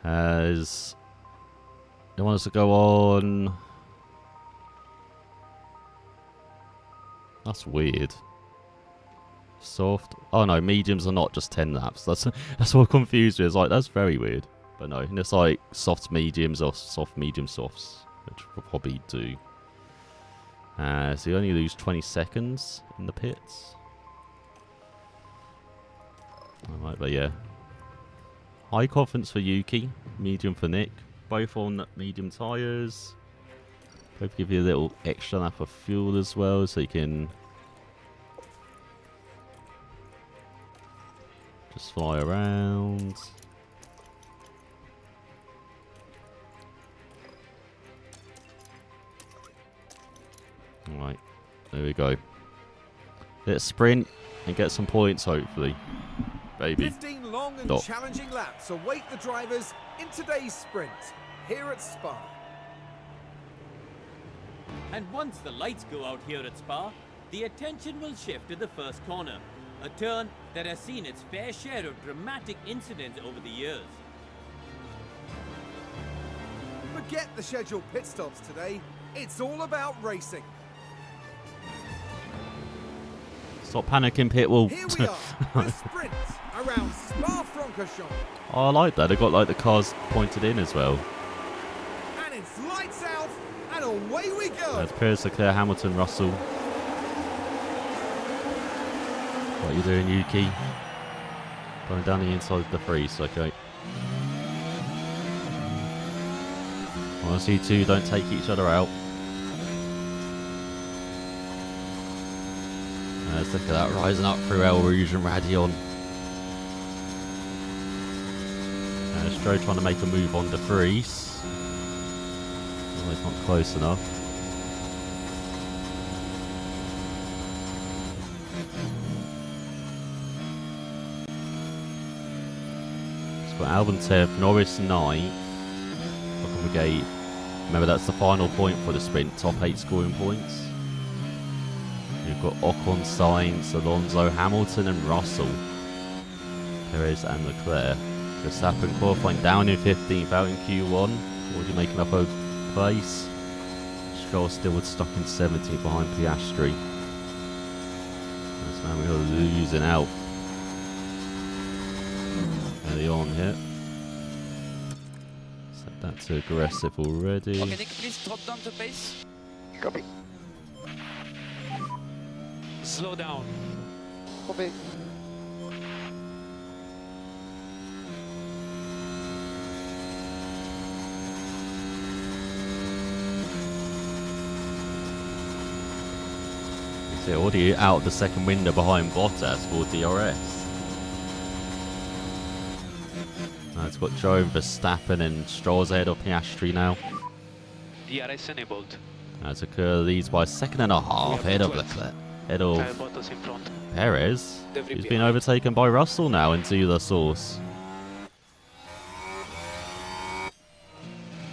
As they want us to go on. That's weird. Soft. Oh no, mediums are not just 10 laps. That's what confused me. It's like that's very weird. But no, it's like soft mediums or soft medium softs, which we'll probably do. So you only lose 20 seconds in the pits. Alright, but yeah. High confidence for Yuki, medium for Nick. Both on medium tyres. Both give you a little extra lap of fuel as well, so you can just fly around. Alright, there we go. Let's sprint and get some points, hopefully. Baby. 15 long and challenging laps await the drivers in today's sprint here at Spa. And once the lights go out here at Spa, the attention will shift to the first corner, a turn that has seen its fair share of dramatic incidents over the years. Forget the scheduled pit stops today. It's all about racing. Stop panicking, Pitbull. Here we are, the sprint around Spa-Francorchamps. Oh, I like that. They got like the cars pointed in as well. And it's lights out, and away we go. There's Perez, Leclerc, Hamilton, Russell. What are you doing, Yuki? Going down the inside of the freeze, okay. Honestly, you two don't take each other out. Let's look at that, rising up through El Rouge and Radion. Stroh trying to make a move on De Vries. Oh, he's not close enough. It's got Albon 10th, Norris 9th. Gate. Remember, that's the final point for the sprint. Top 8 scoring points. You've got Ocon, Sainz, Alonso, Hamilton, and Russell. Perez and Leclerc. Verstappen qualifying down in 15th, out in Q1. Already making up a place. Stroll still stuck in 17th behind Piastri. That's now we're losing out early on here. Set that to aggressive already. Okay, Nick, please drop down the pace. Copy. Slow down. Copy. So already out the second window behind Bottas for DRS. Now it's got Joe, Verstappen and Stroll's ahead of Piastri now. DRS enabled. As Occur leads by a second and a half ahead of Leclerc. Ahead of Bottas in front. Perez. He's been overtaken by Russell now into the source.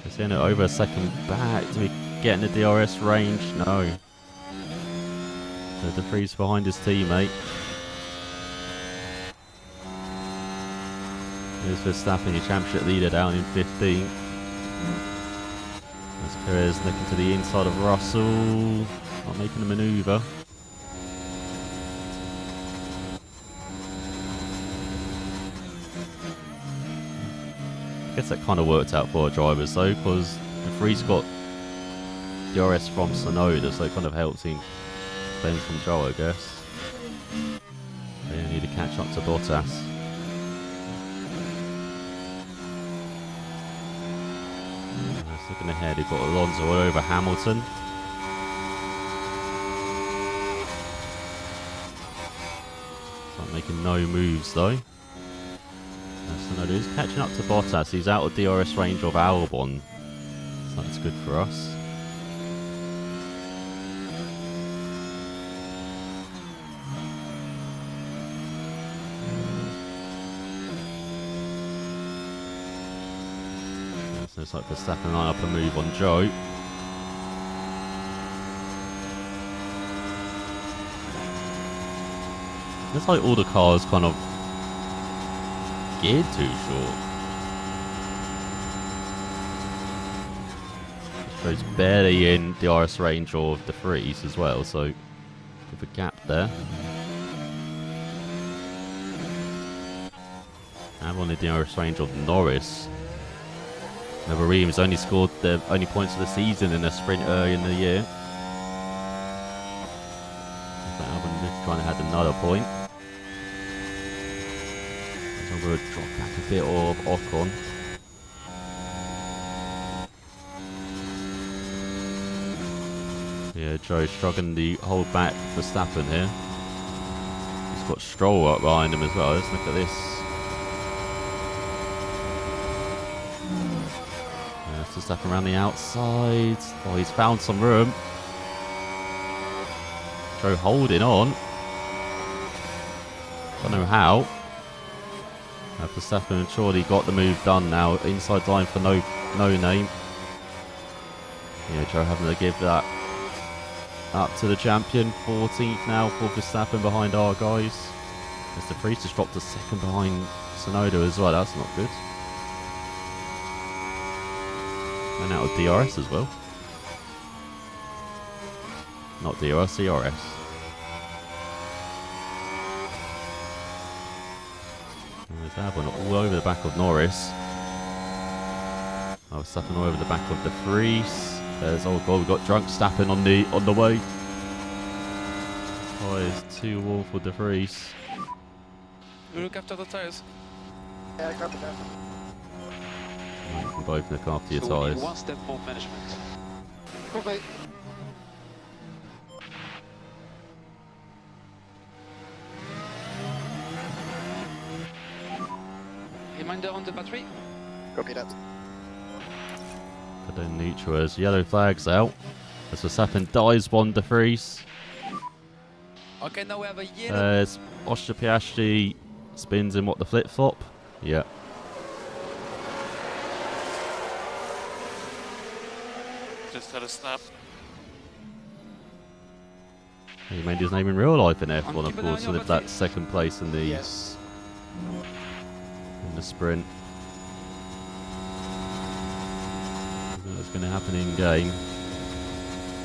He's in it over a second back. Do we get in the DRS range? No. So De Vries behind his teammate. Here's Verstappen, your championship leader, down in 15th. As Perez looking to the inside of Russell. Not making a manoeuvre. I guess that kind of worked out for our drivers though, because De Vries got DRS from Tsunoda, so it kind of helps him claim from Joe, I guess. They need to catch up to Bottas. Looking ahead, he's got Alonso all over Hamilton. Not making no moves though. Tsunoda is catching up to Bottas. He's out of DRS range of Albon. So that's good for us. So it's like Verstappen line up a move on Joe. It's like all the cars kind of geared too short. Joe's barely in DRS range of the Freeze as well, so bit of a gap there. And on the DRS range of Norris. Williams only scored the only points of the season in a sprint early in the year. Albon trying to have another point. So we'll drop back a bit of Ocon. Yeah, Joe struggling to hold back Verstappen here. He's got Stroll up behind him as well. Let's look at this. Verstappen around the outside. Oh, he's found some room. Joe holding on. Don't know how. Verstappen surely got the move done now. Inside line for no name. Yeah, Joe having to give that up to the champion. 14th now for Verstappen behind our guys. Mr. Priest has dropped a second behind Tsunoda as well. That's not good. And out of DRS as well. Not DRS, CRS. There's Albon all over the back of Norris. Oh, Verstappen all over the back of the Vries. There's, oh god, we've got drunk Verstappen on the way. Oh, it's 2-1 for the Vries. We look after the tires. Yeah, copy that. You can both look after your So we need tyres. one step more management. Okay. Reminder on the battery. Copy that. But then neutral as yellow flags out. As Verstappen dies one de Vries. Okay, now we have a yellow. As Oscar Piastri spins in what, the flip flop? Yeah. Just had a snap. He made his name in real life in F1, of keep an eye course, on with your that second place in the Yes. sprint. What's going to happen in game?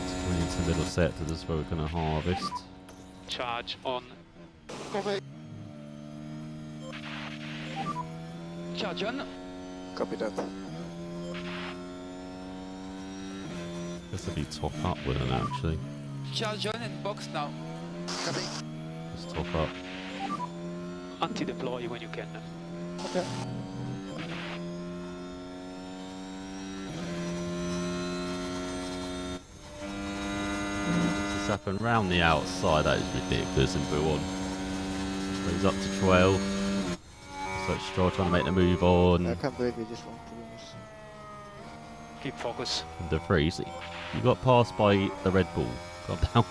It's going into the middle sector. This is where we're going to harvest. Charge on. Copy. Charge on. Copy that. This will be top up, wouldn't it, actually? Charge on and box now. Copy. Just top up. Anti-deploy when you can. Okay. Verstappen round the outside. That is ridiculous in Buon. Goes up to 12. So Stroll trying to make the move on. I can't believe we just won, to be honest. Keep focus. De Vries. You got passed by the Red Bull. Calm down.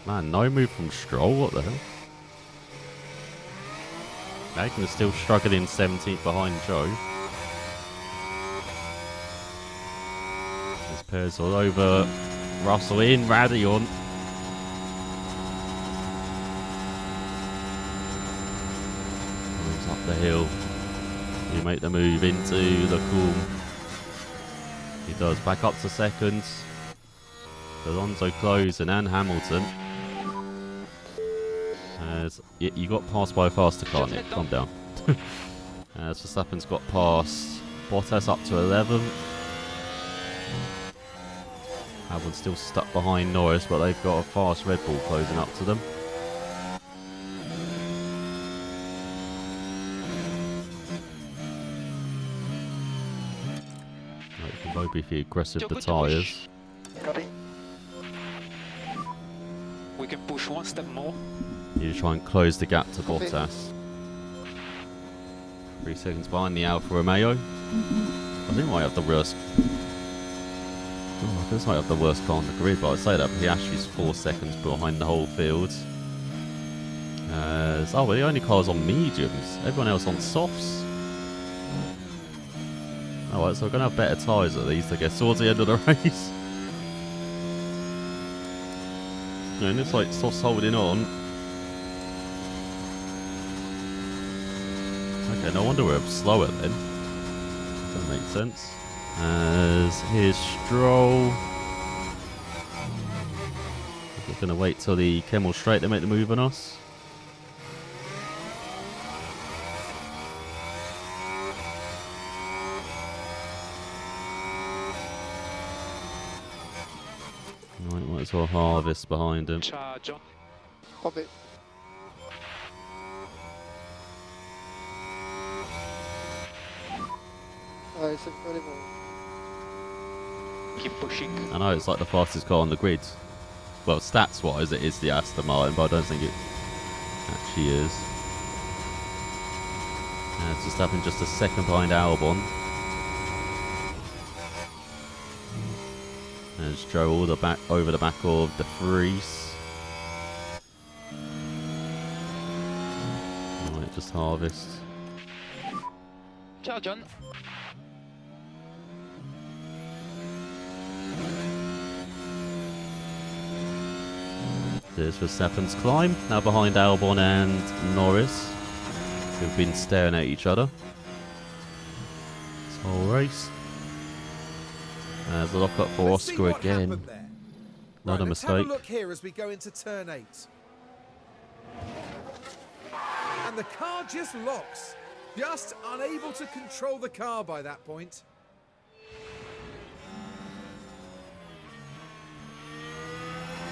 Man, no move from Stroll, what the hell? Megan is still struggling 17th behind Joe. This pair's all over. Russell in, Radion. Moves up the hill. You make the move into the Coolm. He does, back up to seconds. Alonso closing and Hamilton. As you got passed by a faster car, Nick. Calm down. As Verstappen's got past Bottas up to 11. Albon's still stuck behind Norris, but they've got a fast Red Bull closing up to them. Right, can both be a few aggressive You're the good to push. tyres. Copy. We can push one step more. You try and close the gap to Copy. Bottas. 3 seconds behind the Alfa Romeo. I think I might have the worst. Oh, this might have the worst car on the grid, but I'd say that Piastri's 4 seconds behind the whole field. Well, the only car's on mediums. Everyone else on softs. Alright, so we're going to have better tyres at least, I guess, towards the end of the race. And it's like softs holding on. Okay, no wonder we're slower then. That makes sense. As here's Stroll. We're going to wait till the Kemmel straight to make the move on us. Right, might as well harvest behind him. John. Copy. It's incredible. Keep pushing. I know it's like the fastest car on the grid. Well, stats-wise, it is the Aston Martin, but I don't think it actually is. It's just happened just a second behind Albon. There's Joe all the back over the back of De Vries. Right, just harvest. Ciao, John. There's Verstappen's climb, now behind Albon and Norris, who've been staring at each other this whole race. There's a lock up for Let's see Oscar what again. happened there. Not a Let's have a mistake. look here as we go into turn 8. And the car just locks. Just unable to control the car by that point.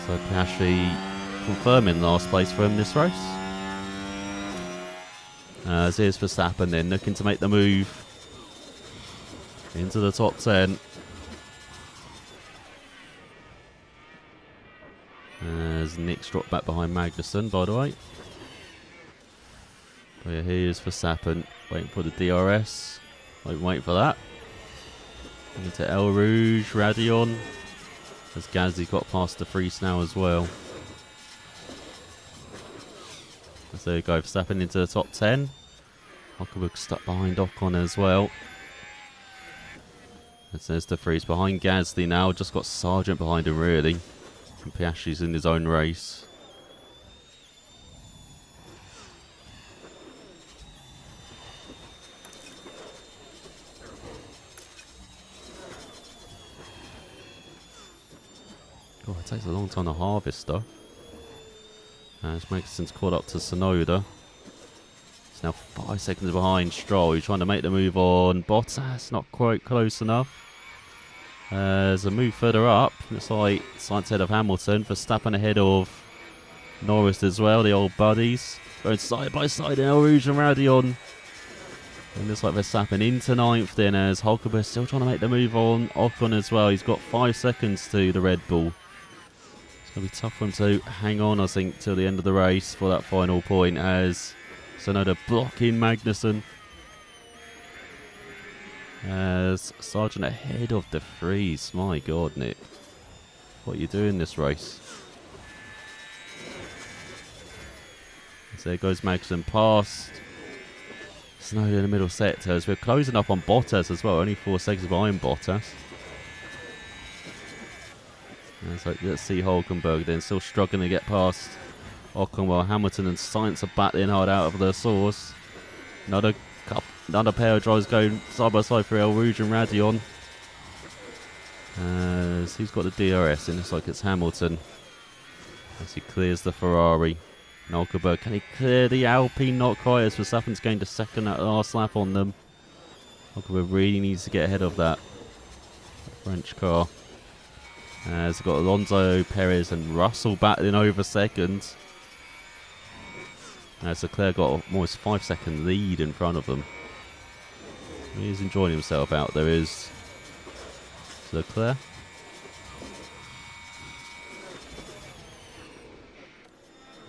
So Piastri confirming last place for him this race. As here's Verstappen then looking to make the move into the top 10. As Nick's dropped back behind Magnussen, by the way. But yeah, here's Verstappen waiting for the DRS. Waiting for that. Into El Rouge, Radion. As Gasly got past the Vries now as well. So there you go, Verstappen into the top 10. Hulkenberg stuck behind Ocon as well. And there's the Vries behind Gasly now. Just got Sargent behind him really. And Piastri's in his own race. Oh, it takes a long time to harvest stuff. As Magnussen's caught up to Tsunoda. He's now 5 seconds behind Stroll. He's trying to make the move on Bottas. Not quite close enough. There's a move further up. Looks like side head of Hamilton. Verstappen ahead of Norris as well. The old buddies. Going side by side in El Rouge and Radion. And looks like Verstappen into 9th then as Hulkenberg still trying to make the move on Ocon as well. He's got 5 seconds to the Red Bull. It's going to be tough for him to hang on, I think, till the end of the race for that final point as Tsunoda blocking Magnussen. As Sargent ahead of De Vries. My God, Nick. What are you doing this race? So there goes Magnussen past Tsunoda in the middle sector as we're closing up on Bottas as well. Only 4 seconds behind Bottas. And so let's see Hulkenberg then still struggling to get past Ocon while Hamilton and Sainz are battling hard out of the source. Another pair of drivers going side by side for El Rouge and Radion. As who's got the DRS? And it's like it's Hamilton. As he clears the Ferrari. And Hulkenberg, can he clear the Alpine? Not quite, as Verstappen's gained a second at last lap on them. Hulkenberg really needs to get ahead of that French car. As we've got Alonso, Perez and Russell battling over second. As Leclerc got almost 5-second lead in front of them. He's enjoying himself out there, is Leclerc.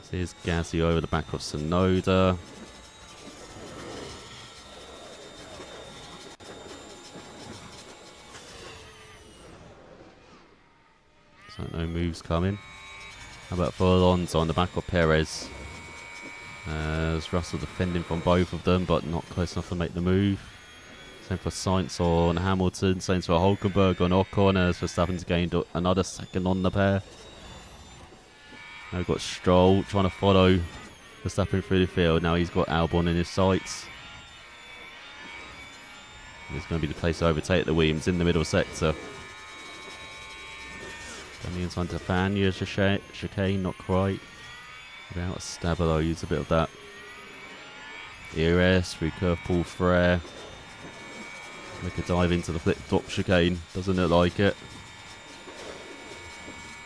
So here's Gasly over the back of Tsunoda. So no moves coming. How about for Alonso on the back of Perez? As Russell defending from both of them, but not close enough to make the move. Same for Sainz on Hamilton, same for Hulkenberg on Ocon, as Verstappen's gained another second on the pair. Now we've got Stroll trying to follow Verstappen through the field. Now he's got Albon in his sights. It's going to be the place to overtake the Williams in the middle sector. Down the inside to Fania, chicane, not quite. Without Stabilo, use a bit of that. ERS, through curve pull flare. Make a dive into the flip-flop chicane. Doesn't look like it.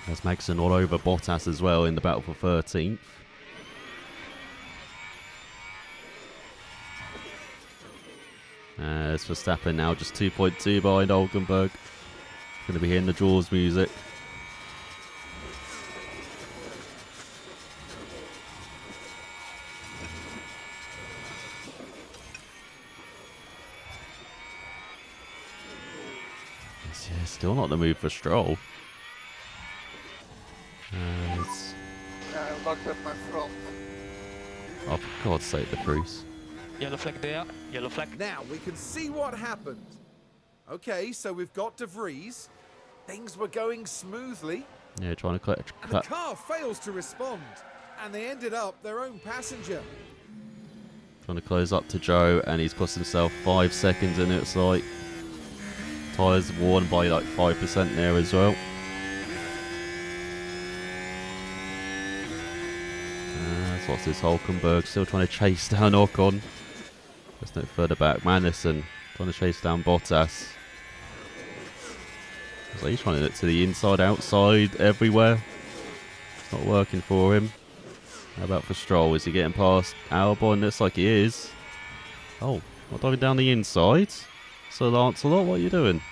There's Magnussen all over Bottas as well in the battle for 13th. As Verstappen now just 2.2 behind Hulkenberg. Going to be hearing the Jaws music. Yeah, still not the move for Stroll. I locked up my front. Oh, for God's sake, the Cruz. Yellow flag there, yellow flag. Now we can see what happened. Okay, so we've got De Vries. Things were going smoothly. Yeah, trying to And the car fails to respond. And they ended up their own passenger. Trying to close up to Joe, and he's cost himself 5 seconds, and it's like tyres worn by like 5% there as well. That's lost his Hulkenberg, still trying to chase down Ocon. Just no further back. Magnussen trying to chase down Bottas. So he's trying to look to the inside, outside, everywhere. It's not working for him. How about for Stroll? Is he getting past Albon? Looks like he is. Oh, not diving down the inside. So Lancelot, what are you doing?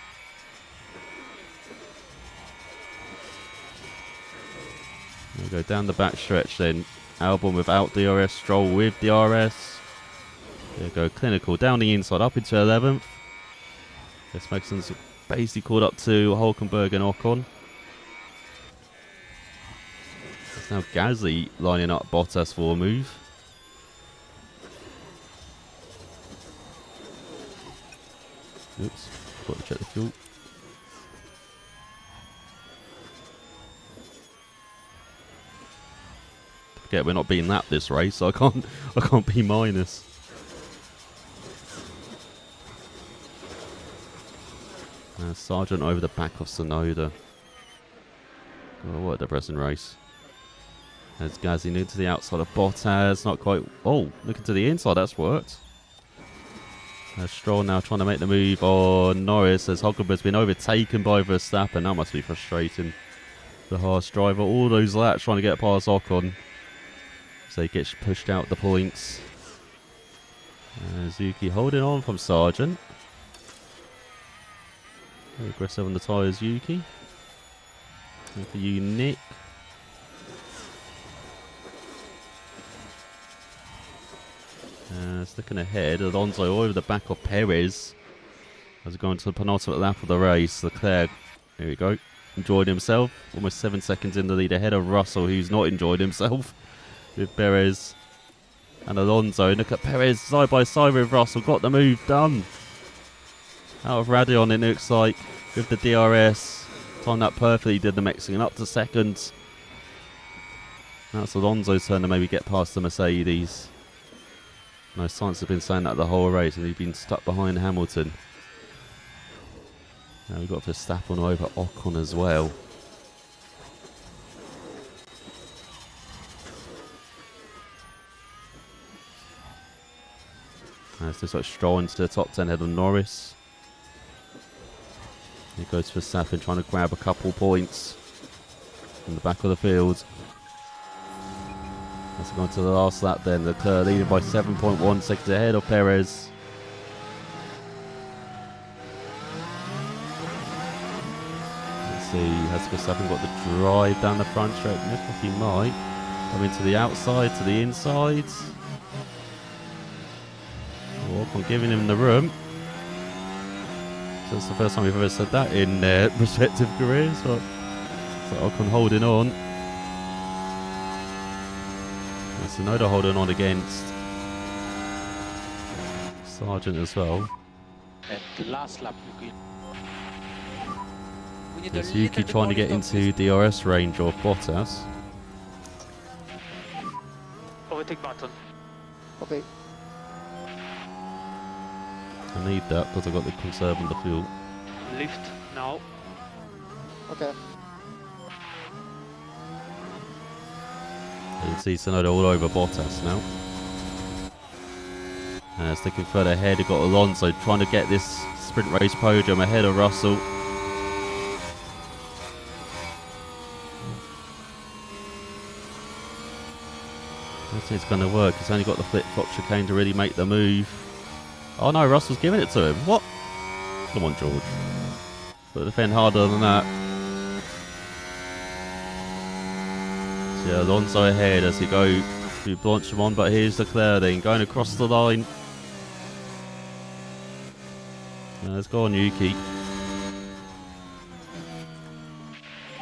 We'll go down the back stretch then. Albon without DRS, Stroll with DRS. There we go, clinical down the inside, up into 11th. This Magson's basically caught up to Hulkenberg and Ocon. It's now Gasly lining up Bottas for a move. Oops, got to check the fuel. Forget we're not being lapped this race, so I can't be minus. Sargent over the back of Tsunoda. Oh, what a depressing race. As Gasly new to the outside of Bottas, not quite. Oh, looking to the inside, that's worked. Stroll now trying to make the move on Norris as Hulkenberg's been overtaken by Verstappen. That must be frustrating. The Haas driver, all those laps trying to get past Ocon. So he gets pushed out the points. Zuki holding on from Sargent. Very aggressive on the tyres, Yuki. And for you, Nick. Looking ahead, Alonso over the back of Perez. As going to the penultimate lap of the race, Leclerc, here we go, enjoyed himself. Almost 7 seconds in the lead ahead of Russell, who's not enjoyed himself. With Perez and Alonso. Look at Perez side by side with Russell, got the move done. Out of Radion, it looks like, with the DRS. Timed that perfectly, did the Mexican up to second. Now it's Alonso's turn to maybe get past the Mercedes. No, Sainz has been saying that the whole race, and he's been stuck behind Hamilton. Now we've got Verstappen over Ocon as well. It's just like Stroll into the top 10 ahead of Norris. Here goes Verstappen trying to grab a couple points in the back of the field. Let's go on to the last lap then. Leclerc leading by 7.1 seconds ahead of Perez. Let's see, has Verstappen got the drive down the front straight? Looks like he might. Coming to the outside, to the inside. Ocon giving him the room. So it's the first time we've ever said that in respective careers. So Ocon holding on. Tsunoda holding on against Sargent as well. At the last lap, Yuki. We need There's a little Yuki bit trying more to get lead into DRS range of Bottas. Overtake button. Okay. I need that because I've got the conserve on the fuel. Lift now. Okay. You can see Tsunoda all over Bottas now. Sticking further ahead, you've got Alonso trying to get this sprint race podium ahead of Russell. I don't think it's going to work. He's only got the flip-flop chicane to really make the move. Oh no, Russell's giving it to him. What? Come on, George. But defend harder than that. So yeah, Alonso ahead as he go to Blanchimont, but here's Leclerc then going across the line. Let's go on, Yuki.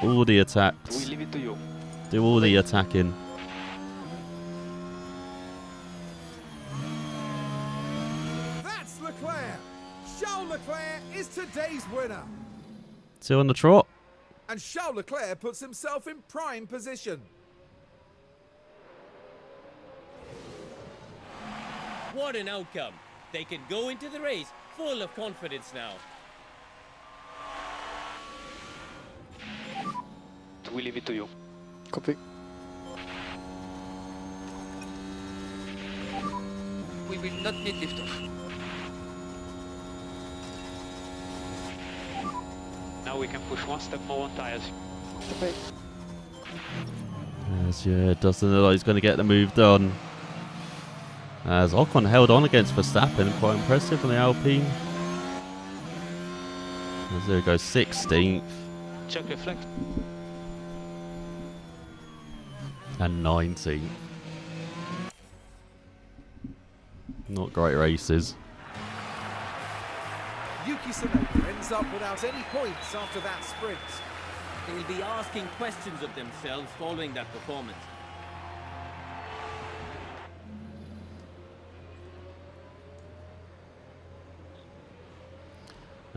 All the attacks. We leave it to you. Do all the attacking. That's Leclerc. Charles Leclerc is today's winner. 2 on the trot. And Charles Leclerc puts himself in prime position. What an outcome! They can go into the race full of confidence now. We leave it to you. Copy. We will not need liftoff. Now we can push one step more on tires. Okay. Yes, yeah, it doesn't look like he's going to get the move done. As Ocon held on against Verstappen, quite impressive from the Alpine. As there he goes, 16th Check reflect. and 19th. Not great races. Yuki Tsunoda ends up without any points after that sprint. They will be asking questions of themselves following that performance.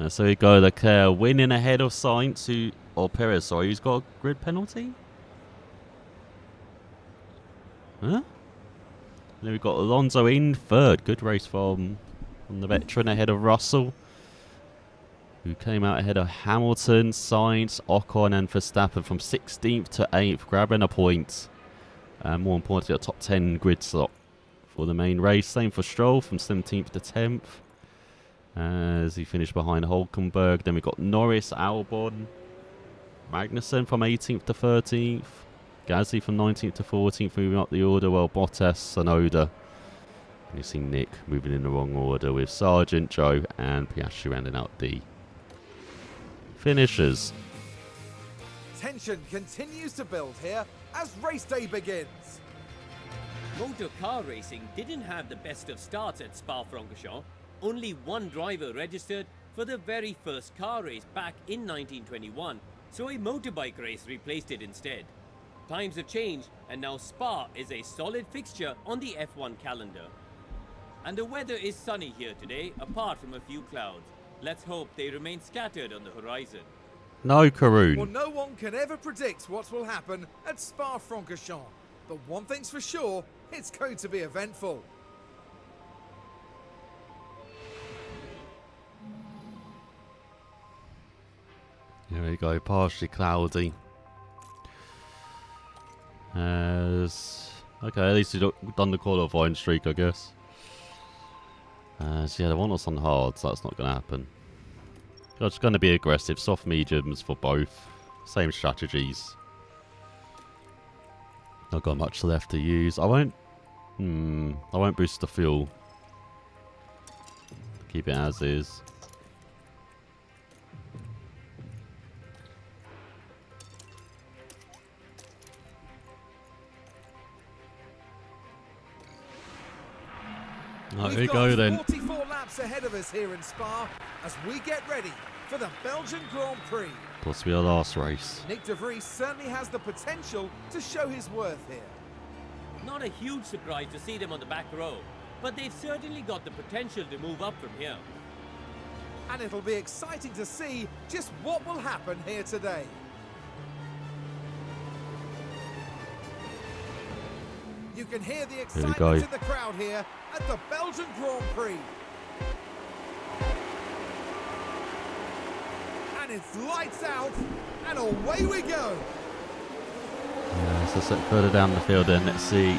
So we go Leclerc winning ahead of Sainz, or Perez, sorry, who's got a grid penalty? Huh? And then we've got Alonso in third. Good race from the veteran ahead of Russell, who came out ahead of Hamilton, Sainz, Ocon and Verstappen from 16th to 8th, grabbing a point. And more importantly, a top 10 grid slot for the main race. Same for Stroll from 17th to 10th. As he finished behind Hulkenberg. Then we got Norris, Albon, Magnussen from 18th to 13th, Gasly from 19th to 14th, moving up the order, while Bottas, Tsunoda. And you see Nick moving in the wrong order with Sargent, Joe and Piastri rounding out the finishers. Tension continues to build here as race day begins. Motor car racing didn't have the best of starts at Spa-Francorchamps. Only one driver registered for the very first car race back in 1921, so a motorbike race replaced it instead. Times have changed, and now Spa is a solid fixture on the F1 calendar. And the weather is sunny here today, apart from a few clouds. Let's hope they remain scattered on the horizon. No, Karun. Well, no one can ever predict what will happen at Spa-Francorchamps. But one thing's for sure, it's going to be eventful. Here we go, partially cloudy. Okay, at least you've done the qualifying streak, I guess. So yeah, they want us on hard, so that's not going to happen. I'm just going to be aggressive. Soft mediums for both. Same strategies. Not got much left to use. I won't boost the fuel. Keep it as is. Oh, here we go then. 44 laps ahead of us here in Spa as we get ready for the Belgian Grand Prix. Possibly our last race. Nick de Vries certainly has the potential to show his worth here. Not a huge surprise to see them on the back row, but they've certainly got the potential to move up from here. And it'll be exciting to see just what will happen here today. You can hear the excitement in the crowd here at the Belgian Grand Prix. And it's lights out, and away we go. Yeah, so set further down the field then, let's see.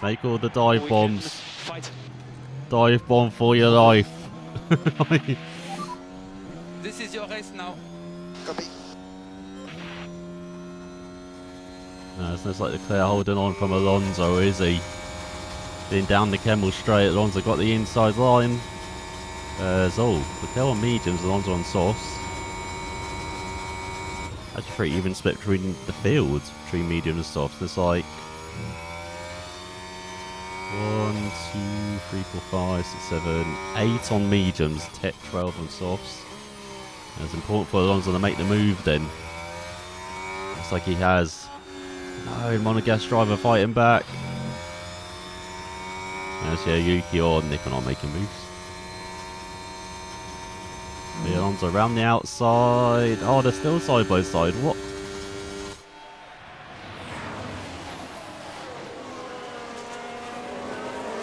Make all the dive bombs. Fight. Dive bomb for your life. This is your race now. Copy. No, it's not like Leclerc holding on from Alonso, is he? Being down the Kemmel straight, Alonso got the inside line. Leclerc on mediums, Alonso on softs. Actually pretty even split between the fields, between medium and softs. There's like 1, 2, 3, 4, 5, 6, 7, 8 on mediums, 12 on softs. And it's important for Alonso to make the move then. Looks like he has. No, Monegasque driver fighting back. As yeah, Yuki or Nick are not making moves. The Alonso around the outside. Oh, they're still side by side. What?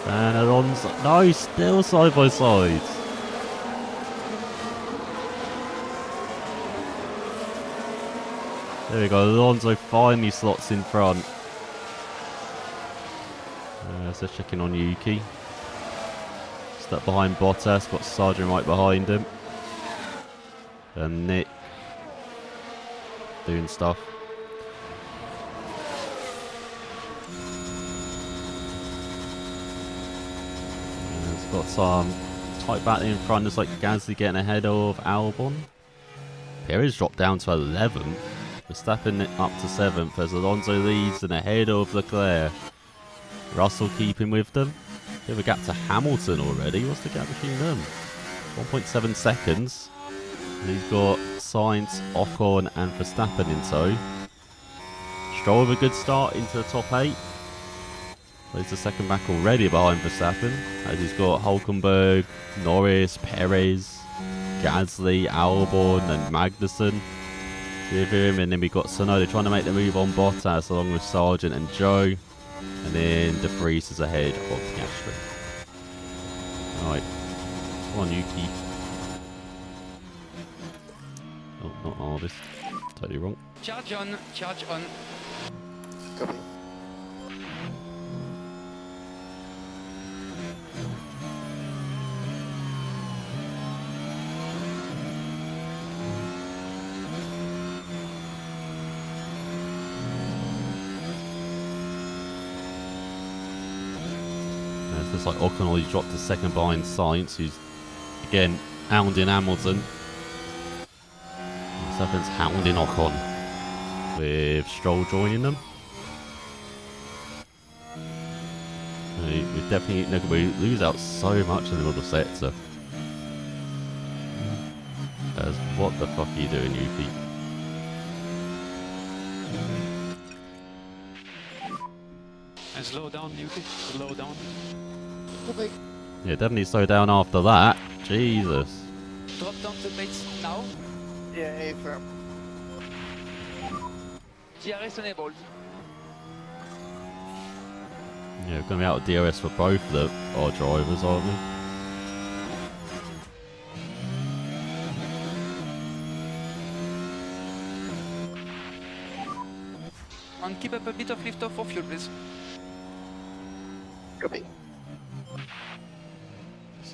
And Alonso. No, still side by side. There we go. Alonso finally slots in front. So checking on Yuki. Stuck behind Bottas. Got Sargent right behind him. And Nick doing stuff. And it's got some tight battle in front. It's like Gasly getting ahead of Albon. Perez dropped down to 11th. Verstappen up to 7th as Alonso leads and ahead of Leclerc. Russell keeping with them. Bit of a gap to Hamilton already. What's the gap between them? 1.7 seconds. And he's got Sainz, Ocon and Verstappen in tow. Stroll with a good start into the top 8. He's the second back already behind Verstappen. As he's got Hülkenberg, Norris, Perez, Gasly, Albon and Magnussen with him. And then we got Tsunoda trying to make the move on Bottas along with Sargent and Joe. And then De Vries is ahead of Piastri. Alright. Come on, Yuki. Oh, not hardest. Totally wrong. Charge on, charge on. Copy. It's like Ocon already dropped to second behind Sainz, who's again hounding Hamilton. Verstappen's hounding Ocon with Stroll joining them. We definitely lose out so much in the middle sector. As what the fuck are you doing, Yuki? And slow down, Yuki. Slow down. Copy. Yeah, definitely slow down after that. Jesus. Drop down the brakes now. Yeah, A firm. DRS enabled. Yeah, we're going to be out of DRS for both of our drivers, aren't we? And keep up a bit of lift off for fuel, please. Copy.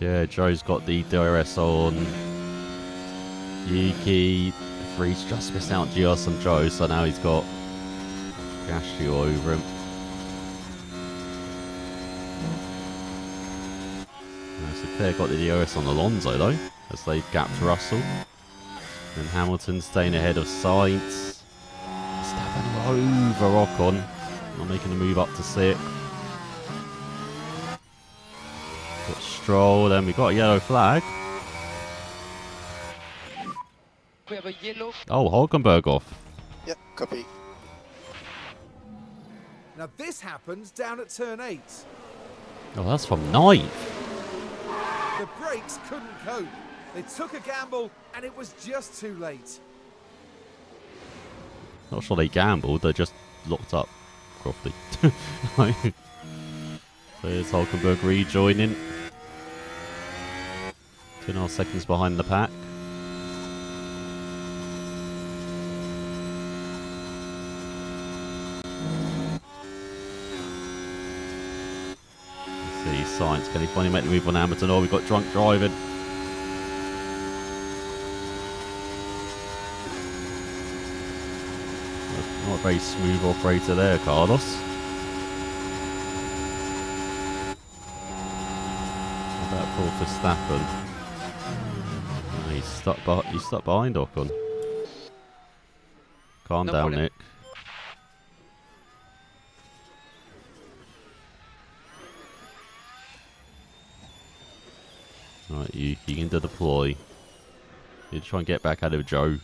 Yeah, Joe's got the DRS on. Yuki, Freeze just missed out GS on Joe, so now he's got Gashu over him. So Claire got the DRS on Alonso though, as they've gapped Russell. And Hamilton staying ahead of Sainz. Verstappen over Ocon, not making a move up to 6. Got Stroll, then we got a yellow flag. We have a yellow. Oh, Hulkenberg off. Yep, copy. Now this happens down at turn 8. Oh, that's from 9th. The brakes couldn't cope. They took a gamble and it was just too late. Not sure they gambled, they just locked up properly. There's Hulkenberg rejoining. 2.5 seconds behind the pack. Let's see, Sainz, can he finally make the move on Hamilton? Oh, we've got drunk driving. Not a very smooth operator there, Carlos. How about for Verstappen? He's stuck behind Ocon. Calm No down, problem. Nick. Right, you can deploy. You try and get back out of Joe.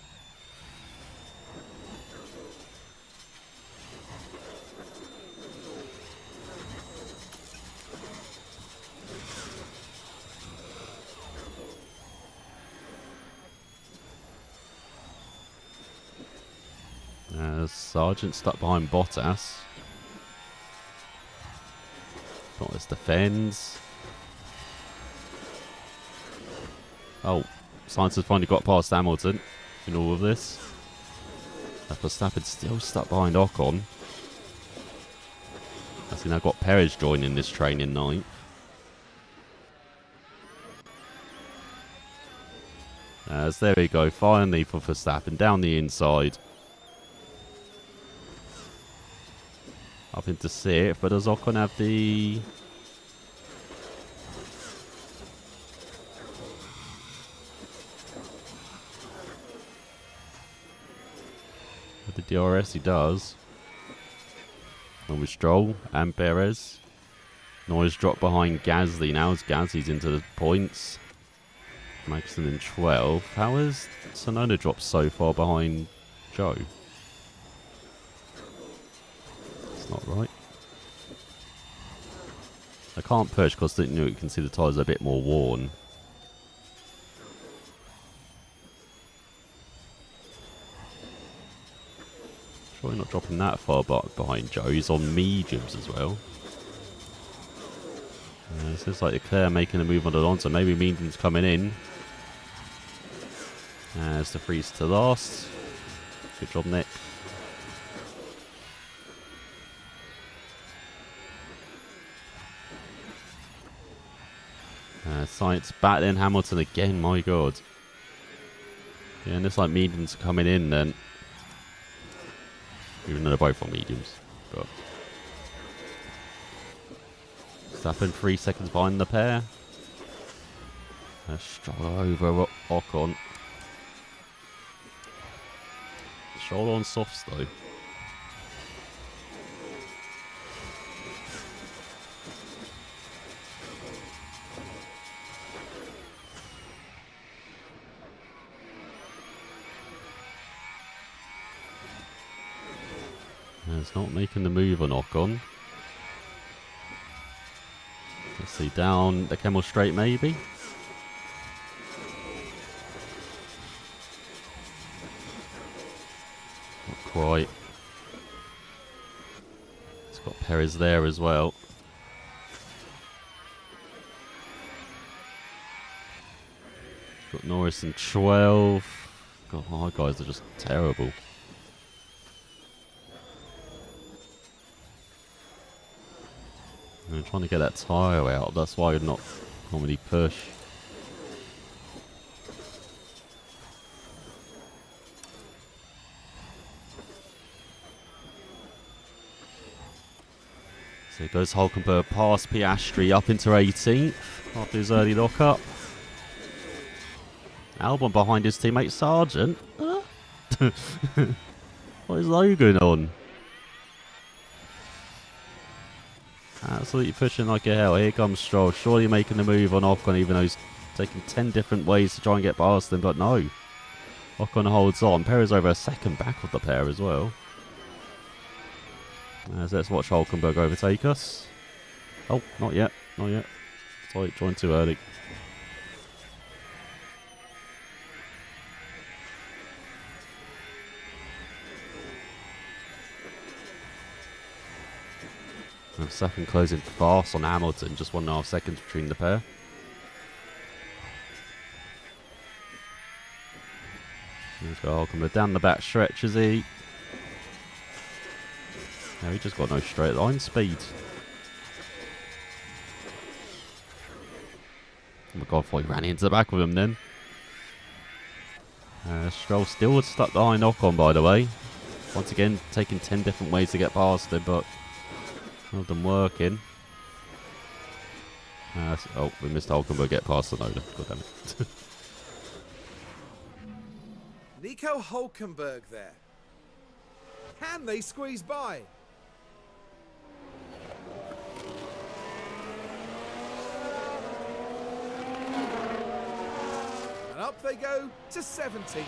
Sargent stuck behind Bottas. Bottas defends. Oh, Sainz has finally got past Hamilton in all of this. Verstappen still stuck behind Ocon. As we now got Perez joining this train in 9th. As there we go, finally for Verstappen down the inside. Up into 6th, but does Ocon have the... With the DRS he does. And with Stroll and Perez. Noise dropped behind Gasly now as Gasly's into the points. Magnussen in 12. How has Tsunoda dropped so far behind Joe? Not right. I can't push because you can see the tyres are a bit more worn. Probably not dropping that far behind Joe. He's on mediums as well. This looks like Leclerc making a move on Alonso. Maybe mediums coming in. As the freeze to last. Good job, Nick. Sainz back then, Hamilton again, my god. Yeah, and it's like mediums coming in then. Even though they're both on mediums. But Verstappen 3 seconds behind the pair. Stroll over Ocon. Stroll on softs though. It's not making the move on Ocon. Let's see, down the Kemmel Straight maybe. Not quite. It's got Perez there as well. Got Norris in 12. God, our guys are just terrible. I'm trying to get that tyre out, that's why I'm not Comedy push. So it goes Hulkenberg past Piastri up into 18th after his early lock-up. Albon behind his teammate Sargent. What is Logan on? Absolutely pushing like a hell. Here comes Stroll, surely making the move on Ocon, even though he's taking 10 different ways to try and get past him, but no. Ocon holds on. Perez over a second back of the pair as well. So let's watch Hulkenberg overtake us. Oh, not yet. Not yet. Sorry, joined too early. Verstappen closing fast on Hamilton, just 1.5 seconds between the pair. Let's go Hulkenberg down the back stretch, is he? No, he just got no straight line speed. Oh my god, I thought he ran into the back with him then. Stroll still stuck behind Ocon, by the way. Once again, taking 10 different ways to get past him, but none of them working. Oh, we missed Hulkenberg get past the Noda. God damn it. Nico Hulkenberg there. Can they squeeze by? And up they go to 17th.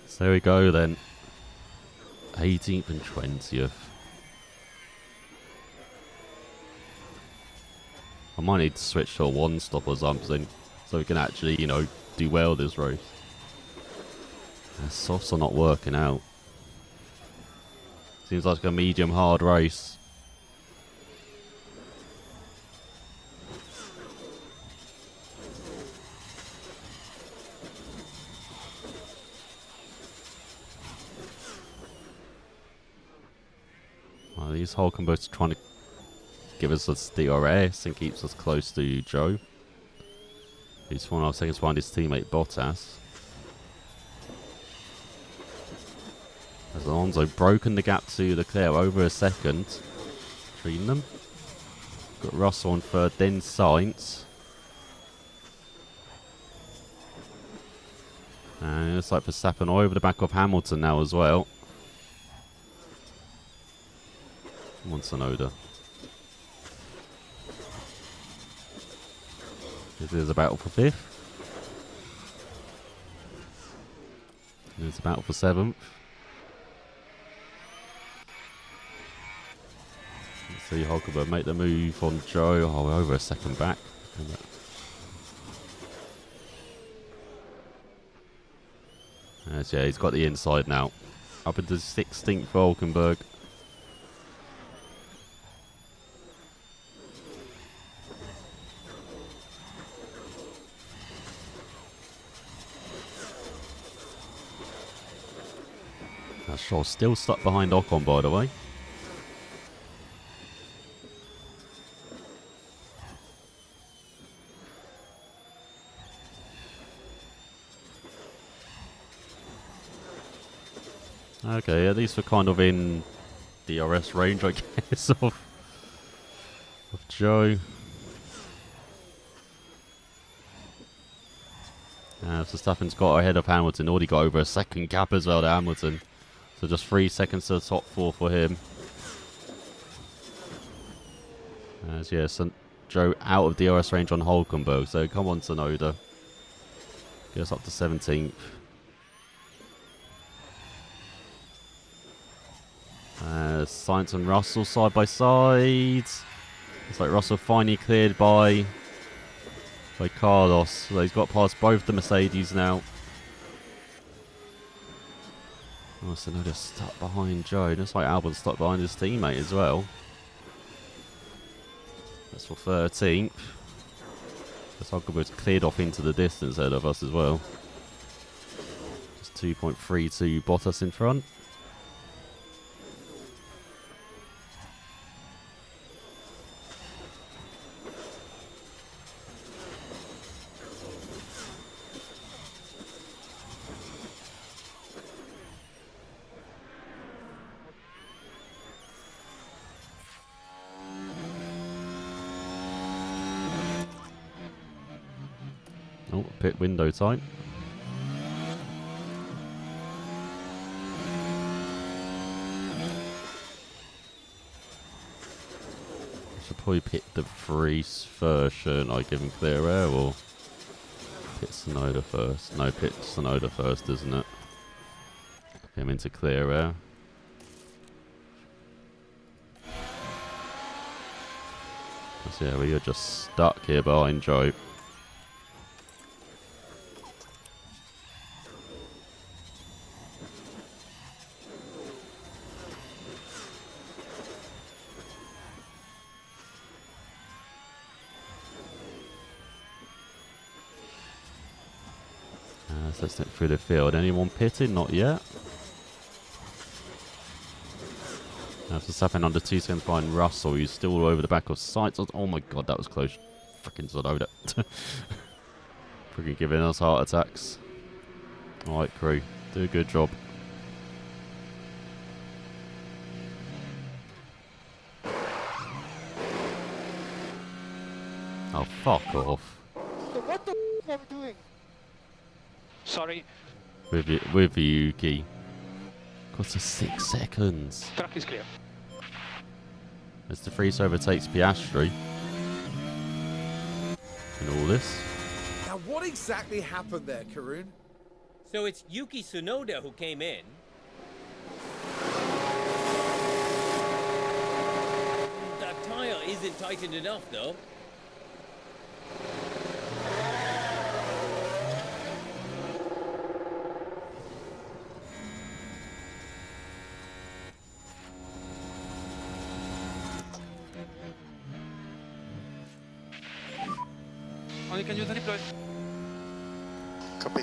So there we go then. 18th and 20th. I might need to switch to a one stop or something so we can actually, you know, do well this race. The softs are not working out. Seems like a medium hard race. Well, these Hulkenbergs are trying to give us this DRS and keeps us close to Joe. He's 1.5 seconds behind his teammate Bottas. As Alonso broken the gap to Leclerc over a second between them. Got Russell on third, then Sainz. And it looks like Verstappen over the back of Hamilton now as well. Come on, Tsunoda. This is a battle for 5th. It's a battle for 7th. Let's see Hulkenberg make the move on Joe. Oh, we're over a second back. Yes, yeah, he's got the inside now. Up into 16th for Hulkenberg. Stroll still stuck behind Ocon, by the way. Okay, at least we're kind of in DRS range, I guess, of Joe. Verstappen's got ahead of Hamilton. Already got over a second gap as well to Hamilton. So just 3 seconds to the top 4 for him. As yes, Joe out of DRS range on Hulkenberg. So come on, Tsunoda. Get us up to 17th. Sainz and Russell side by side. It's like Russell finally cleared by Carlos. So he's got past both the Mercedes now. Oh, so now they're stuck behind Joe. Looks like Albon's stuck behind his teammate as well. That's for 13th. This Hulkenberg's cleared off into the distance ahead of us as well. Just 2.32 Bottas in front. Oh, pit window time. Should probably pit the Freeze first, shouldn't I? Give him clear air, or pit Sonoda first? No, pit Sonoda first, isn't it? Get him into clear air. So yeah, we are just stuck here behind Joe. So let's look through the field. Anyone pitting? Not yet. That's what's happening under 2 seconds behind Russell. He's still all over the back of Sainz. Oh my god, that was close. Freaking Sonoda. Freaking giving us heart attacks. Alright, crew. Do a good job. Oh, fuck off. So what the f are we doing? Sorry, With Yuki. Got to 6 seconds. track is clear. Mr. Freeze overtakes Piastri. In all this. Now, what exactly happened there, Karun? So it's Yuki Tsunoda who came in. That tyre isn't tightened enough though. Only can use the deploy. Copy.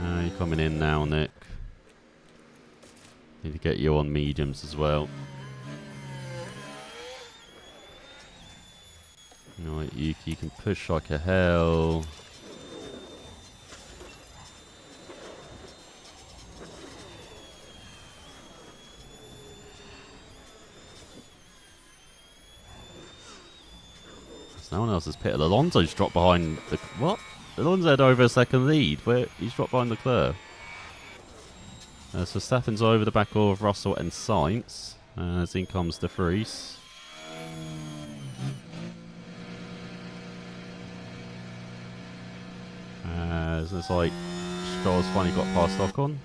No, you're coming in now, Nick. Need to get you on mediums as well. Alright, you can push like a hell. No one else has pitted. Alonso's dropped behind the... What? Alonso had over a second lead. Where he's dropped behind Leclerc. So Verstappen's over the back of Russell and Sainz. As in comes De Vries. As it's like Stroll's finally got past Ocon.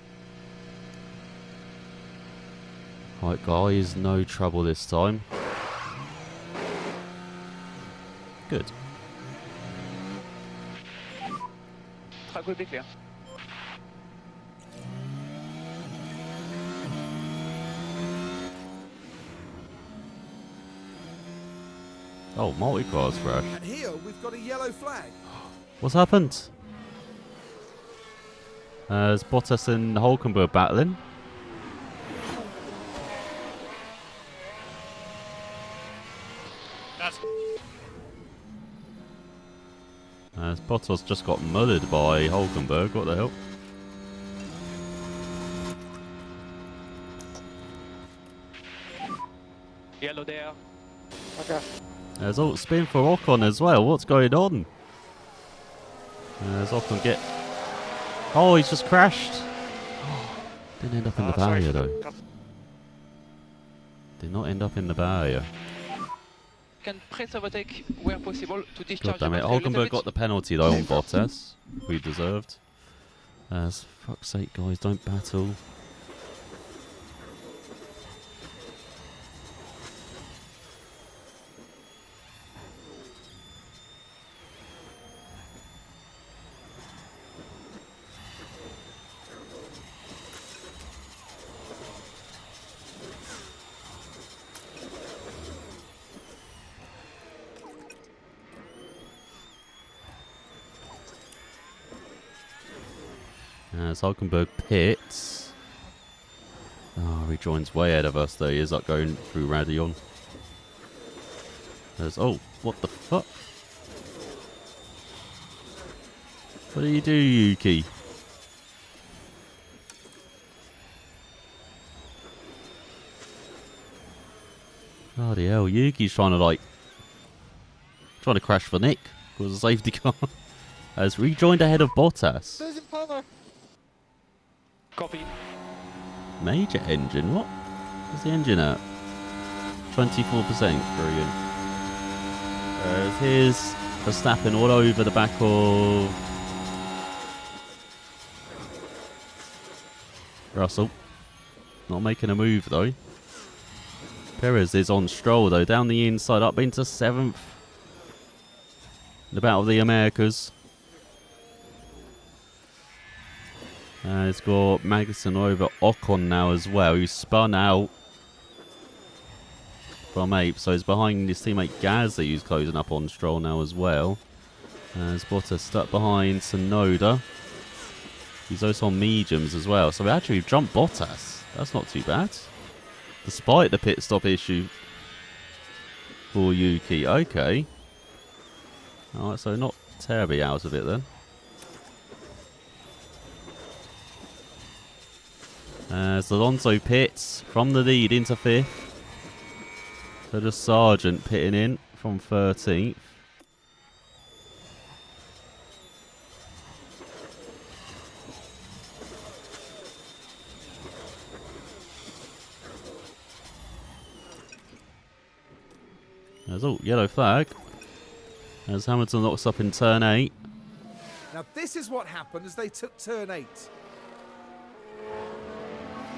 Right, guys, no trouble this time. Good. Track will be clear. Oh, multi-cars crash. And here we've got a yellow flag. What's happened? Is Bottas and Hulkenberg battling? That's Bottas just got mullered by Hulkenberg. What the hell? Yellow there. Okay. There's all spin for Ocon as well. What's going on? There's Ocon get... Oh, he's just crashed. Didn't end up in the barrier though. Did not end up in the barrier. Can press overtake where possible to discharge God damn it. the battery a little Hulkenberg bit. got the penalty though on Bottas. We deserved. As fuck's sake, guys, don't battle. As Hulkenberg pits. Oh, he joins way ahead of us though. He is up going through Radion. There's... Oh, what the fuck? What do you do, Yuki? Bloody hell, Yuki's trying to crash for Nick. was a safety car. Has rejoined ahead of Bottas. There's impound. Copy. Major engine, what? Where's the engine at? 24%, brilliant. Here's Verstappen all over the back of Russell. Not making a move though. Perez is on Stroll though, down the inside, up into 7th. The Battle of the Americas. It's got Magnussen over Ocon now as well, who spun out from 8th, so he's behind his teammate Gasly, who's closing up on Stroll now as well. As Bottas stuck behind Tsunoda. He's also on mediums as well, so we actually jumped Bottas. That's not too bad. Despite the pit stop issue for Yuki. Okay. Alright, so not terribly out of it then. As Alonso pits from the lead into 5th. So just Sargent pitting in from 13th. There's yellow flag. As Hamilton locks up in turn 8. Now this is what happened as they took turn 8.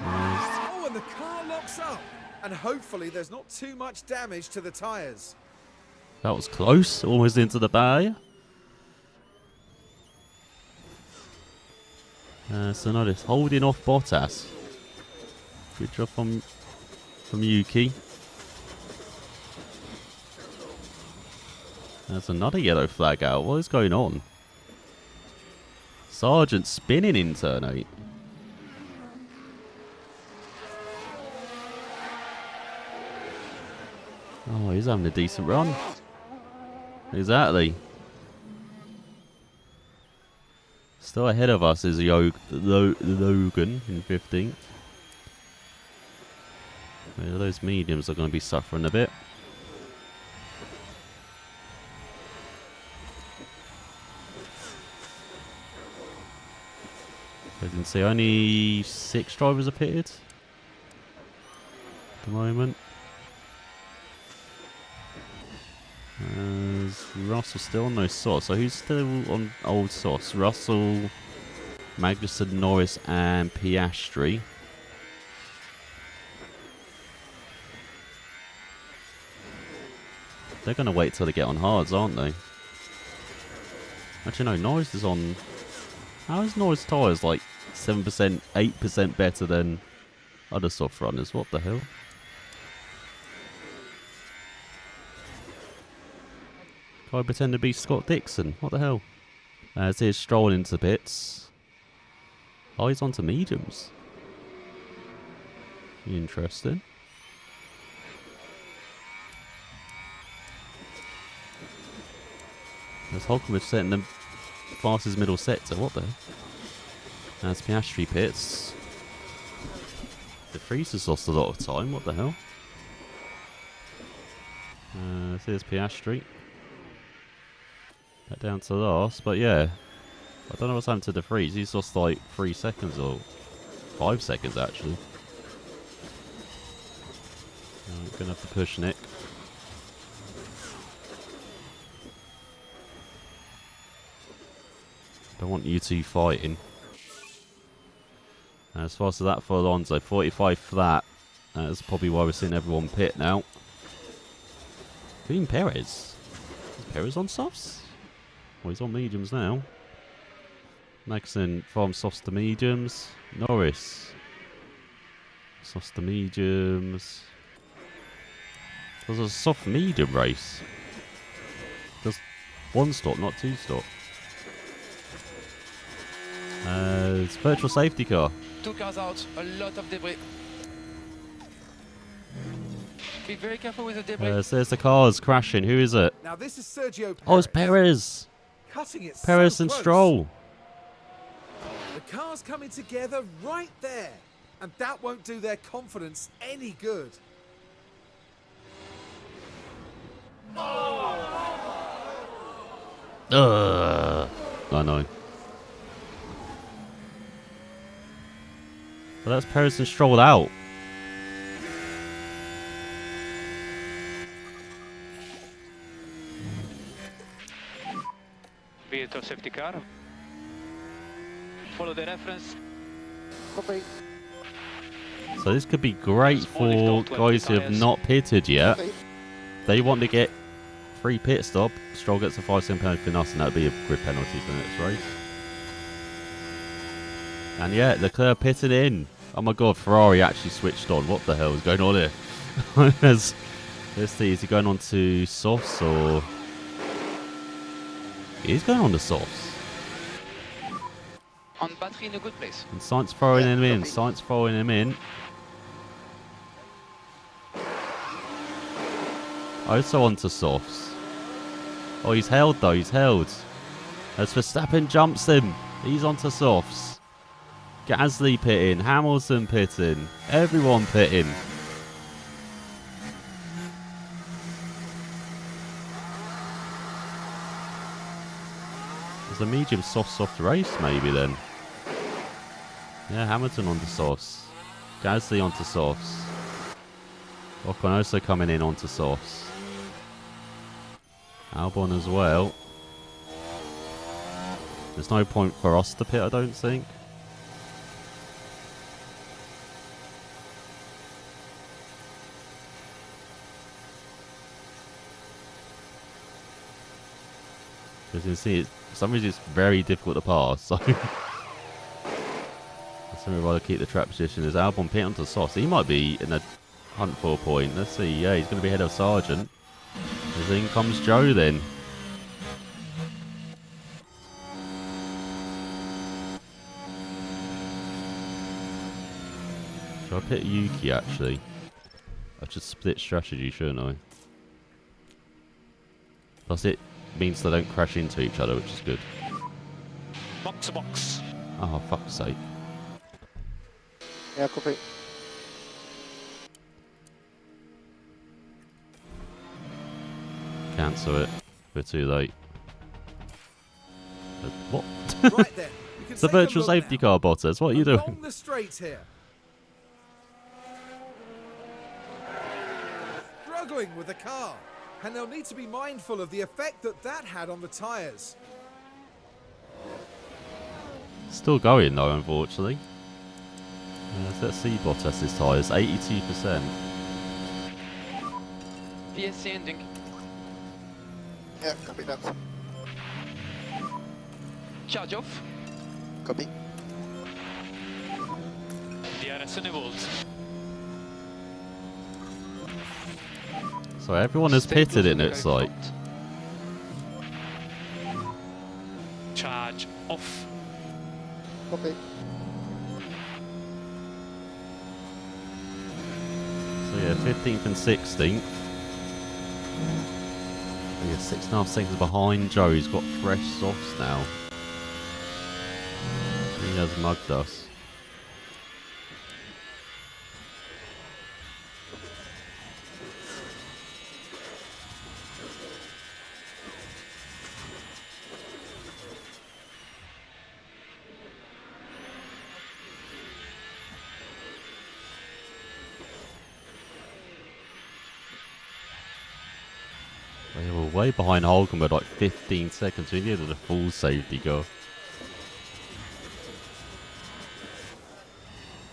Oh, and the car locks up. And hopefully there's not too much damage to the tyres. That was close, almost into the barrier. So notice holding off Bottas. Good job from Yuki. There's another yellow flag out. What is going on? Sargent spinning in turn 8. Oh, he's having a decent run. Exactly. Still ahead of us is Logan in 15th. Those mediums are going to be suffering a bit. As you can see, only 6 drivers are pitted at the moment. Russell still on those sauce. So who's still on old sauce? Russell, Magnussen, Norris and Piastri. They're going to wait till they get on hards, aren't they? Actually no, Norris is on... How is Norris tyres like 7%, 8% better than other soft runners? What the hell? I pretend to be Scott Dixon. What the hell? As he's strolling into the pits. Oh, he's onto mediums. Interesting. There's Holcomb setting the fastest middle sector. What the hell? As Piastri pits. De Vries has lost a lot of time. What the hell? Here's Piastri. Back down to last, but yeah. I don't know what's happened to De Vries. He's lost like 3 seconds or 5 seconds actually. Gonna have to push Nick. Don't want you two fighting. As far as that for Alonso, 45 flat. That's probably why we're seeing everyone pit now. Including Perez. Is Perez on softs? Well, he's on mediums now. Magnussen from softs to mediums. Norris. Softs to mediums. There's a soft medium race. Just 1 stop, not 2 stop. It's virtual safety car. 2 cars out, a lot of debris. Be very careful with the debris. There's the cars crashing. Who is it? Now this is Sergio Perez. Oh, it's Perez. Cutting it Perez so and close. Stroll. The cars coming together right there. And that won't do their confidence any good. Ugh. I know. Well, that's Perez and Stroll out. Vehicle safety car. Follow the reference. Copy. So this could be great for guys who have not pitted yet. Copy. They want to get free pit stop. Stroll gets a 5-second penalty for us, and that would be a grid penalty for the next race. And yeah, Leclerc pitted in. Oh my god, Ferrari actually switched on. What the hell is going on here? Let's see, is he going on to softs or... He's going on to softs. On battery in a good place. And Sainz throwing him in. Sainz throwing him in. Also onto softs. Oh, he's held though. He's held. As Verstappen jumps him, he's onto softs. Gasly pitting. Hamilton pitting. Everyone pitting. It's a medium soft race maybe then. Yeah, Hamilton onto softs. Gasly onto softs. Ocon also coming in onto softs. Albon as well. There's no point for us to pit, I don't think. As you can see, for some reason it's very difficult to pass, so... So we'd rather keep the track position. As Albon pit onto softs. He might be in a hunt for a point. Let's see. Yeah, he's going to be ahead of Sargent. As in comes Joe then. Should I pit Yuki actually? I should split strategy, shouldn't I? Plus it means they don't crash into each other, which is good. Box to box. Oh, fuck's sake. Yeah, copy. Cancel it. We're too late. What? Right then, you can It's a take a virtual look safety now. car, Bottas. What are you doing? Along the straights here. Struggling with the car, and they'll need to be mindful of the effect that had on the tyres. Still going though, unfortunately. Let's see Bottas' tyres. 82%. VSC ending. Yeah, copy that. Charge off. Copy. DRS enabled. So everyone has Stay pitted close in, to the it's guy in like. front. Charge off. Copy. So yeah, 15th and 16th. So yeah, 6.5 seconds behind Joe. He's got fresh softs now. He has mugged us. They were way behind Holcomb by like 15 seconds. We needed a full safety car.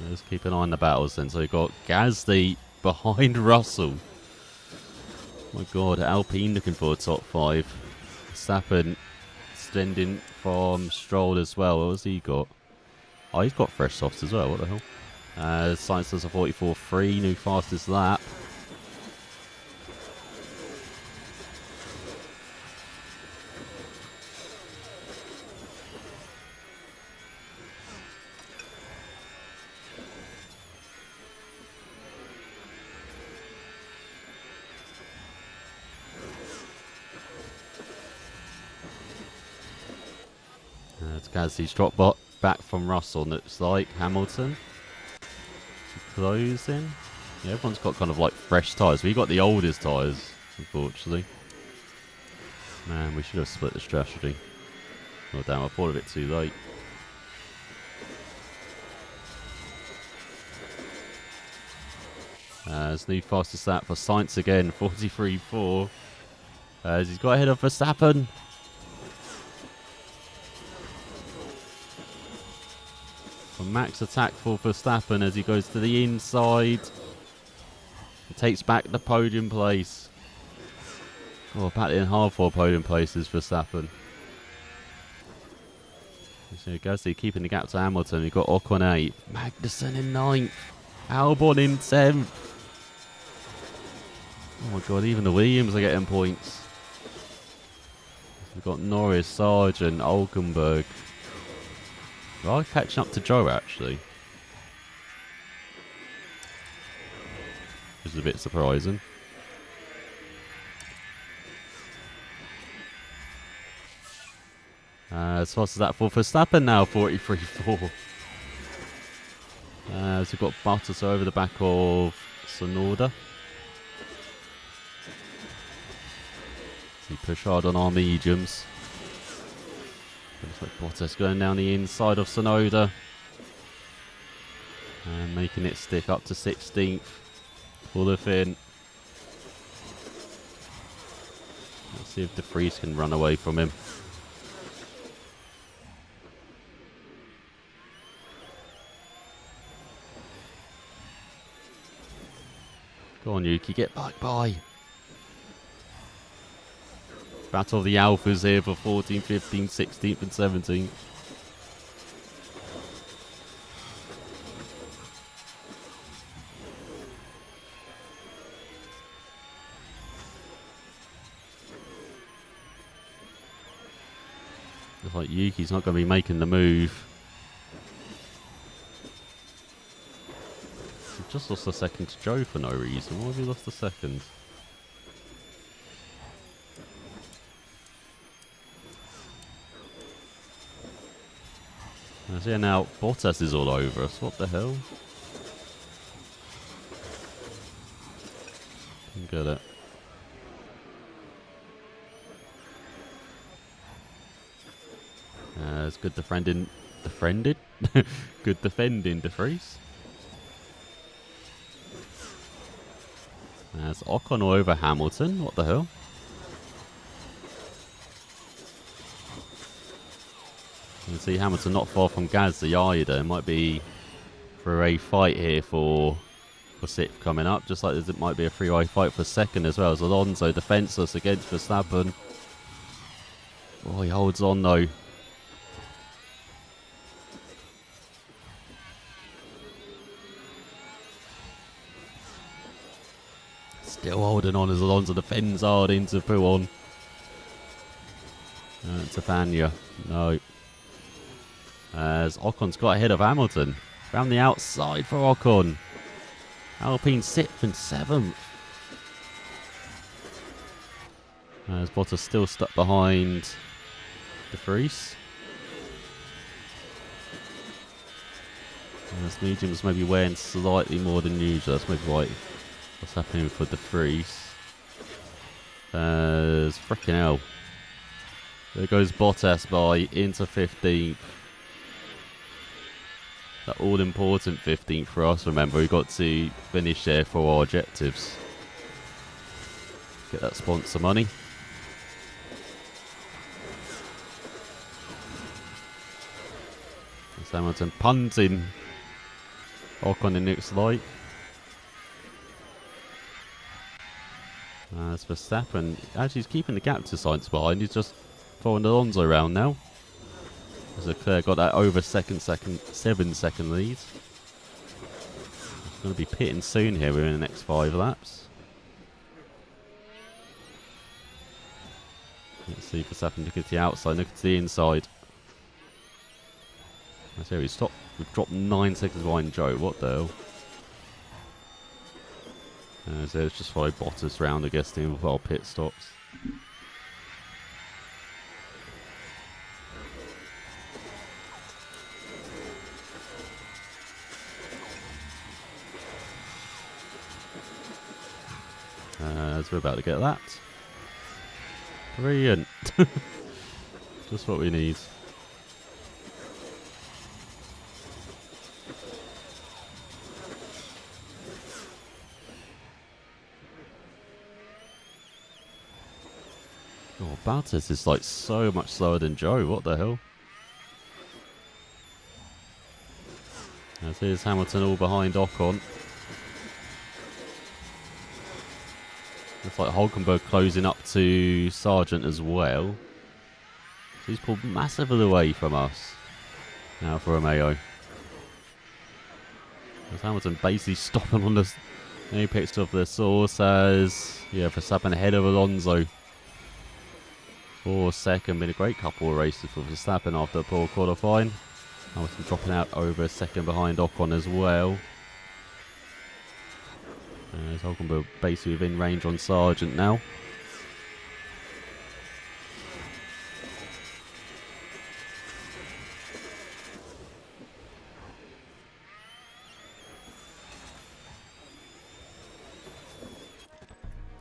Let's keep an eye on the battles then. So we've got Gasly behind Russell. My god, Alpine looking for a top 5. Verstappen extending from Stroll as well. What has he got? Oh, he's got fresh softs as well. What the hell? Sainz does a 44.3, new fastest lap. It's Gasly's drop back from Russell, looks like. Hamilton closing. Yeah, everyone's got kind of like fresh tyres. We got the oldest tyres, unfortunately. Man, we should have split the strategy. Oh damn, I thought of it too late. It's new fastest lap for Sainz again, 43.4. As he's got ahead of Verstappen. A max attack for Verstappen as he goes to the inside. He takes back the podium place. Oh, about in half for podium places for Verstappen. So Gasly keeping the gap to Hamilton. We've got Ocon 8th, Magnussen in 9th, Albon in 10th. Oh my god, even the Williams are getting points. We've got Norris, Sargent, Hulkenberg. Well, catching up to Joe actually. Which is a bit surprising. As fast as that for Verstappen now, 43.4. So we've got Bottas over the back of Sonoda. So push hard on our mediums. Looks like Bottas going down the inside of Sonoda. And making it stick up to 16th. For the Finn. Let's see if De Vries can run away from him. Go on, Yuki, get back by. Battle of the Alphas here for 14th, 15th, 16th and 17th. Looks like Yuki's not going to be making the move. Just lost a second to Joe for no reason. Why have you lost a second? I see now Bottas is all over us. What the hell? Didn't get it. It's good defending. Good defending, De Vries. There's Ocon over Hamilton. What the hell? You can see Hamilton not far from Gasly either. It might be for a fight here for sixth coming up. Just like it might be a three-way fight for second as well. As Alonso defenseless against Verstappen. Oh, he holds on though. Still holding on as Alonso defends hard into Puon. Tafania. No. As Ocon's got ahead of Hamilton. Round the outside for Ocon. Alpine 6th and 7th. As Bottas still stuck behind De Vries. As mediums maybe wearing slightly more than usual. That's maybe why. What's happening for De Vries? Frickin' hell. There goes Bottas by into 15th. That all-important 15th for us. Remember, we got to finish there for our objectives. Get that sponsor money. That's Hamilton punting. Ocon in next light. As Verstappen, actually he's keeping the gap to Sainz behind. He's just throwing Alonso around now. As Leclerc got that over 7 second lead. He's going to be pitting soon here within the next 5 laps. Let's see if Verstappen look at the outside, look at the inside. I see we've dropped 9 seconds behind Joe. What the hell? So let's just follow Bottas round, I guess, with our pit stops. As we're about to get that. Brilliant. Just what we need. Oh, Baltas is like so much slower than Joe. What the hell? As here's Hamilton all behind Ocon. Looks like Hulkenberg closing up to Sargent as well. So he's pulled massively away from us. Now for Romeo. As Hamilton basically stopping on the apex of the source as, yeah, Verstappen ahead of Alonso. For second, been a great couple of races for Verstappen after a poor qualifying. Hamilton dropping out over a second behind Ocon as well. As Hulkenberg basically within range on Sargent now.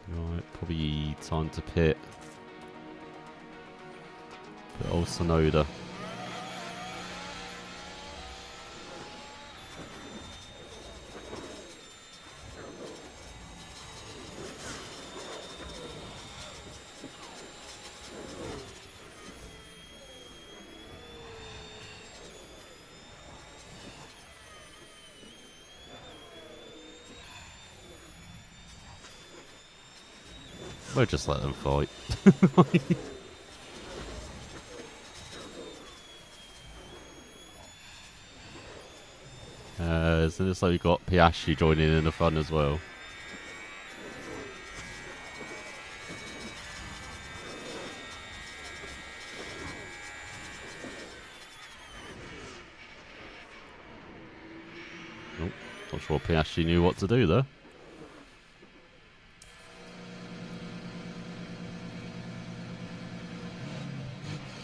Right, probably time to pit. Put old Sonoda. We'll just let them fight. So it looks like we've got Piastri joining in the fun as well. Nope, not sure Piastri knew what to do there.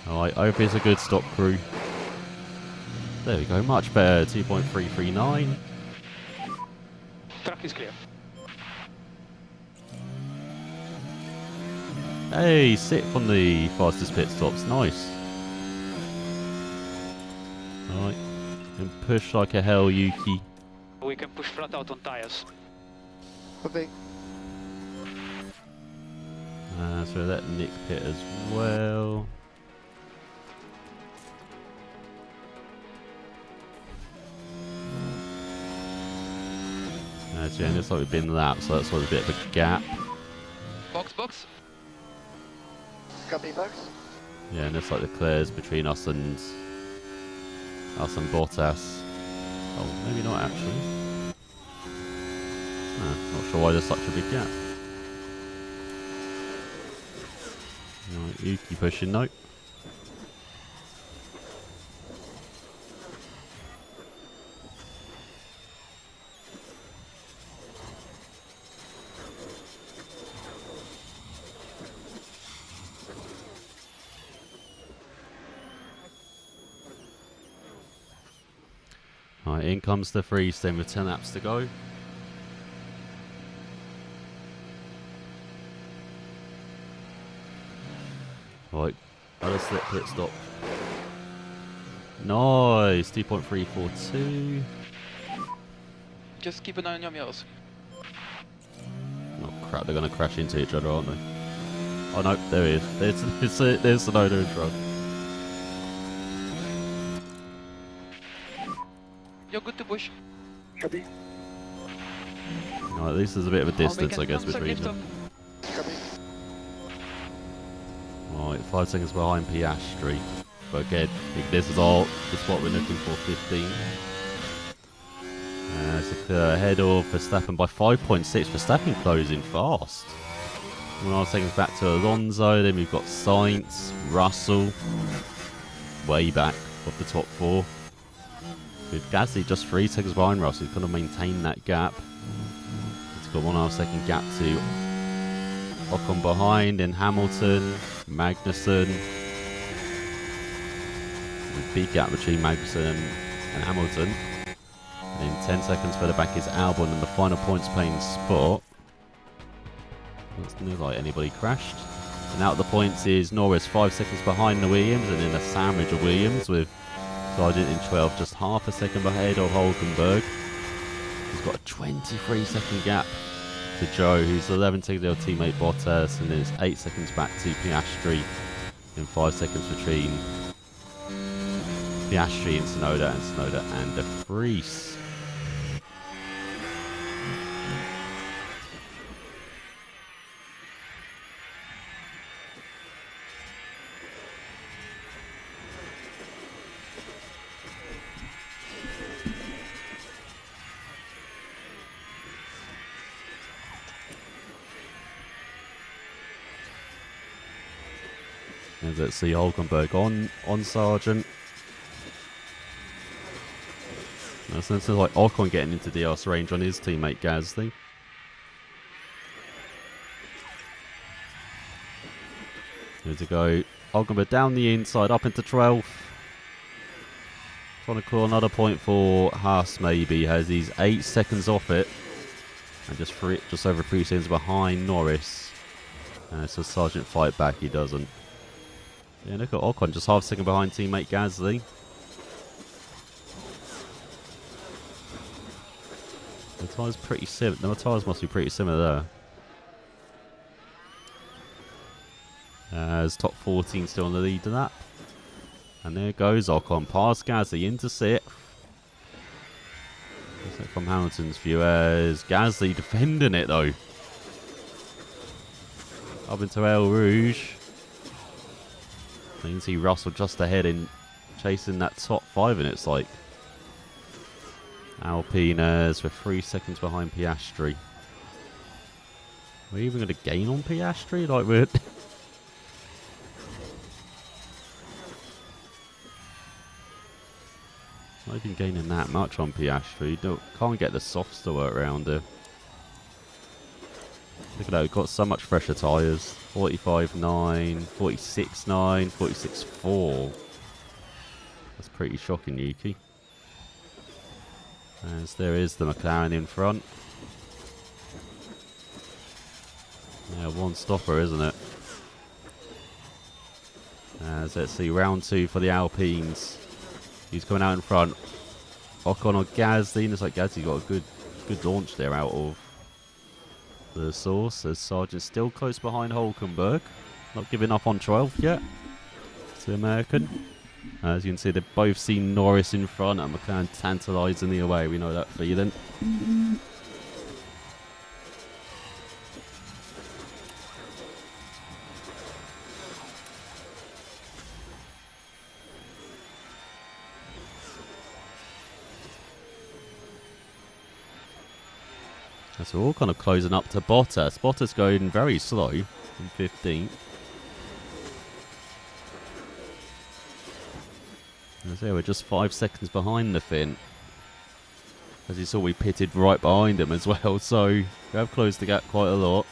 Alright, I hope it's a good stop crew. There we go, much better. 2.339. Track is clear. Hey, sit on the fastest pit stops. Nice. Alright. And push like a hell, Yuki. We can push flat out on tires. Okay. So let Nick pit as well. Yeah, it looks like we've been lapped, so that's why there's a bit of a gap. Box. Copy, box. Yeah, and it's like the clears between us and Bottas. Oh, maybe not actually. Not sure why there's such a big gap. Right, Yuki pushing, nope. Alright, in comes the freeze then with 10 laps to go. Right, another slip pit stop. Nice, 2.342. Just keep an eye on your mirrors. Oh crap, they're going to crash into each other, aren't they? Oh no, there he is. There's Sonoda in front. You're good to push. Copy. Right, at least there's a bit of a distance, I guess, One between second, them. Copy. Right, 5 seconds behind Piastri. But again, I think this is all the spot we're looking for, 15. So ahead of Verstappen by 5.6. Verstappen closing fast. 1.5 seconds back to Alonso. Then we've got Sainz, Russell, way back of the top 4. With Gasly just 3 seconds behind Russell. He's going to maintain that gap. It's got 1.5 second gap to Ocon behind, and Hamilton, Magnussen. A big gap between Magnussen and Hamilton. And in 10 seconds further back is Albon in the final points playing spot. Doesn't look like anybody crashed. And out of the points is Norris 5 seconds behind the Williams, and in a sandwich of Williams with Sargent in 12, just half a second ahead of Hulkenberg. He's got a 23-second gap to Joe, who's 11 seconds to teammate Bottas, and then it's 8 seconds back to Piastri, and 5 seconds between Piastri and Tsunoda and De Vries. And let's see Hulkenberg on Sargent. That's like Ocon getting into DRS range on his teammate Gasly. Here to go. Hulkenberg down the inside, up into 12th. Trying to claw another point for Haas maybe, as he's 8 seconds off it. And just over 3 seconds behind Norris. So Sargent fight back, he doesn't. Yeah, look at Ocon, just half a second behind teammate Gasly. The tyres pretty similar. The tyres must be pretty similar there. As top 14 still on the lead to that. And there goes Ocon past Gasly into 6th. From Hamilton's view, as Gasly defending it though. Up into El Rouge. You can see Russell just ahead in chasing that top 5, and it's like Alpines for 3 seconds behind Piastri. We're even going to gain on Piastri? Like we're not even gaining that much on Piastri. Can't get the softs to work around her. Look at that, we've got so much fresher tyres. 45.9, 46.9, 46.4. That's pretty shocking, Yuki. As there is the McLaren in front. Yeah, one stopper, isn't it? As let's see, round 2 for the Alpines. He's coming out in front. Ocon or Gasly. Looks like Gasly's got a good launch there out of the source, as Sargent still close behind Hulkenberg. Not giving up on 12th yet. It's the American. As you can see, they've both seen Norris in front and McLaren tantalisingly away. We know that feeling. So we're all kind of closing up to Bottas. Bottas going very slow in 15th. As there, we're just 5 seconds behind the Finn. As you saw, we pitted right behind him as well, so we have closed the gap quite a lot.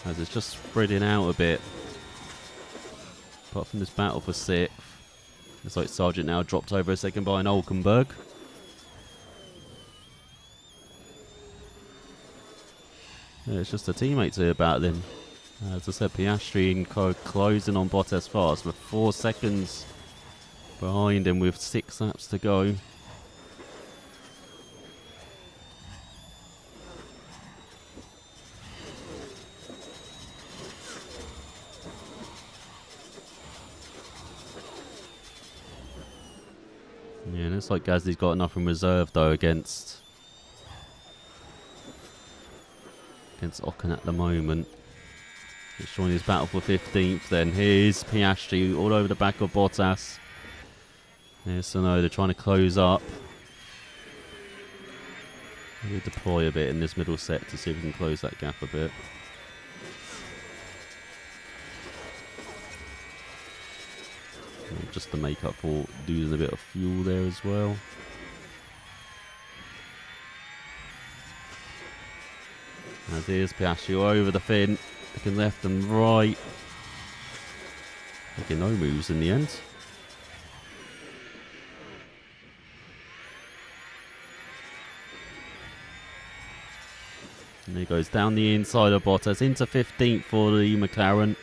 As it's just spreading out a bit. Apart from this battle for 6th. Looks like Sargent now dropped over a second behind Hulkenberg. Yeah, it's just the teammates here battling. As I said, Piastri and closing on Bottas fast with 4 seconds behind him with 6 laps to go. Yeah, and it's like Gasly's got enough in reserve though against Ocon at the moment. Just joining his battle for 15th then. Here's Piastri all over the back of Bottas. There's Tsunoda trying to close up. Maybe deploy a bit in this middle set to see if we can close that gap a bit. Just to make up for losing a bit of fuel there as well. As here's Piastri over the Finn, looking left and right. Making no moves in the end. And he goes down the inside of Bottas into 15th for the McLaren.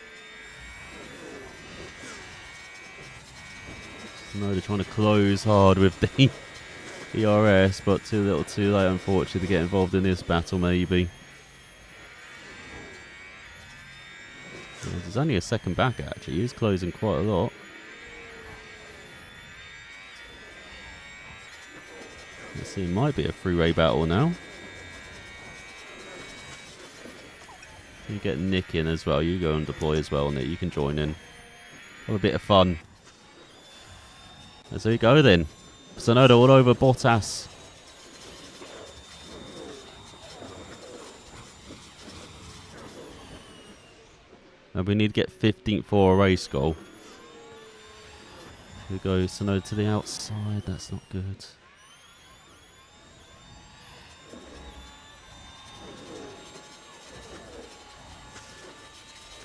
No, they're trying to close hard with the ERS, but too little too late, unfortunately, to get involved in this battle, maybe. There's only a second back, actually. He's closing quite a lot. Let's see, it might be a three-way battle now. You get Nick in as well. You go and deploy as well, Nick. You can join in. Have a bit of fun. And so you go then. Tsunoda all over Bottas. And we need to get 15th for a race goal. Here we go, Tsunoda to the outside. That's not good.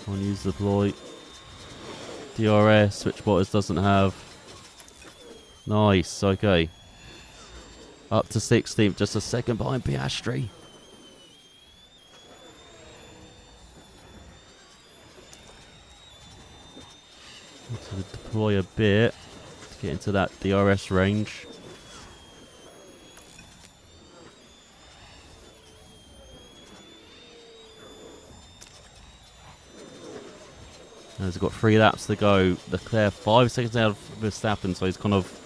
Can't use the deploy. DRS, which Bottas doesn't have. Nice, okay. Up to 16th, just a second behind Piastri. To deploy a bit to get into that DRS range. And he's got 3 laps to go. Leclerc 5 seconds out of Verstappen, so he's kind of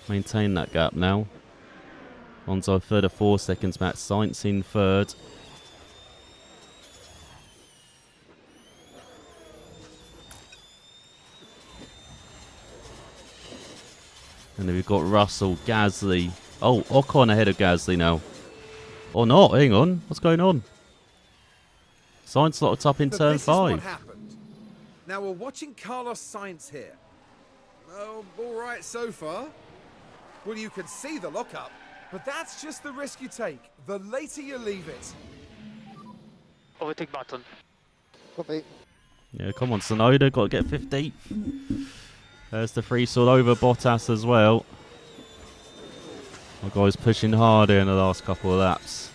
maintained that gap now. Alonso third of 4 seconds, Matt Sainz in third. And then we've got Russell, Gasly. Oh, Ocon ahead of Gasly now. Or not, hang on. What's going on? Sainz locked up in turn 5. What happened. Now we're watching Carlos Sainz here. Oh, all right so far. Well, you can see the lockup, but that's just the risk you take. The later you leave it. Overtake button. Copy. Yeah, come on, Tsunoda. Got to get 15th. There's the free stall over Bottas as well. My guy's pushing harder in the last couple of laps.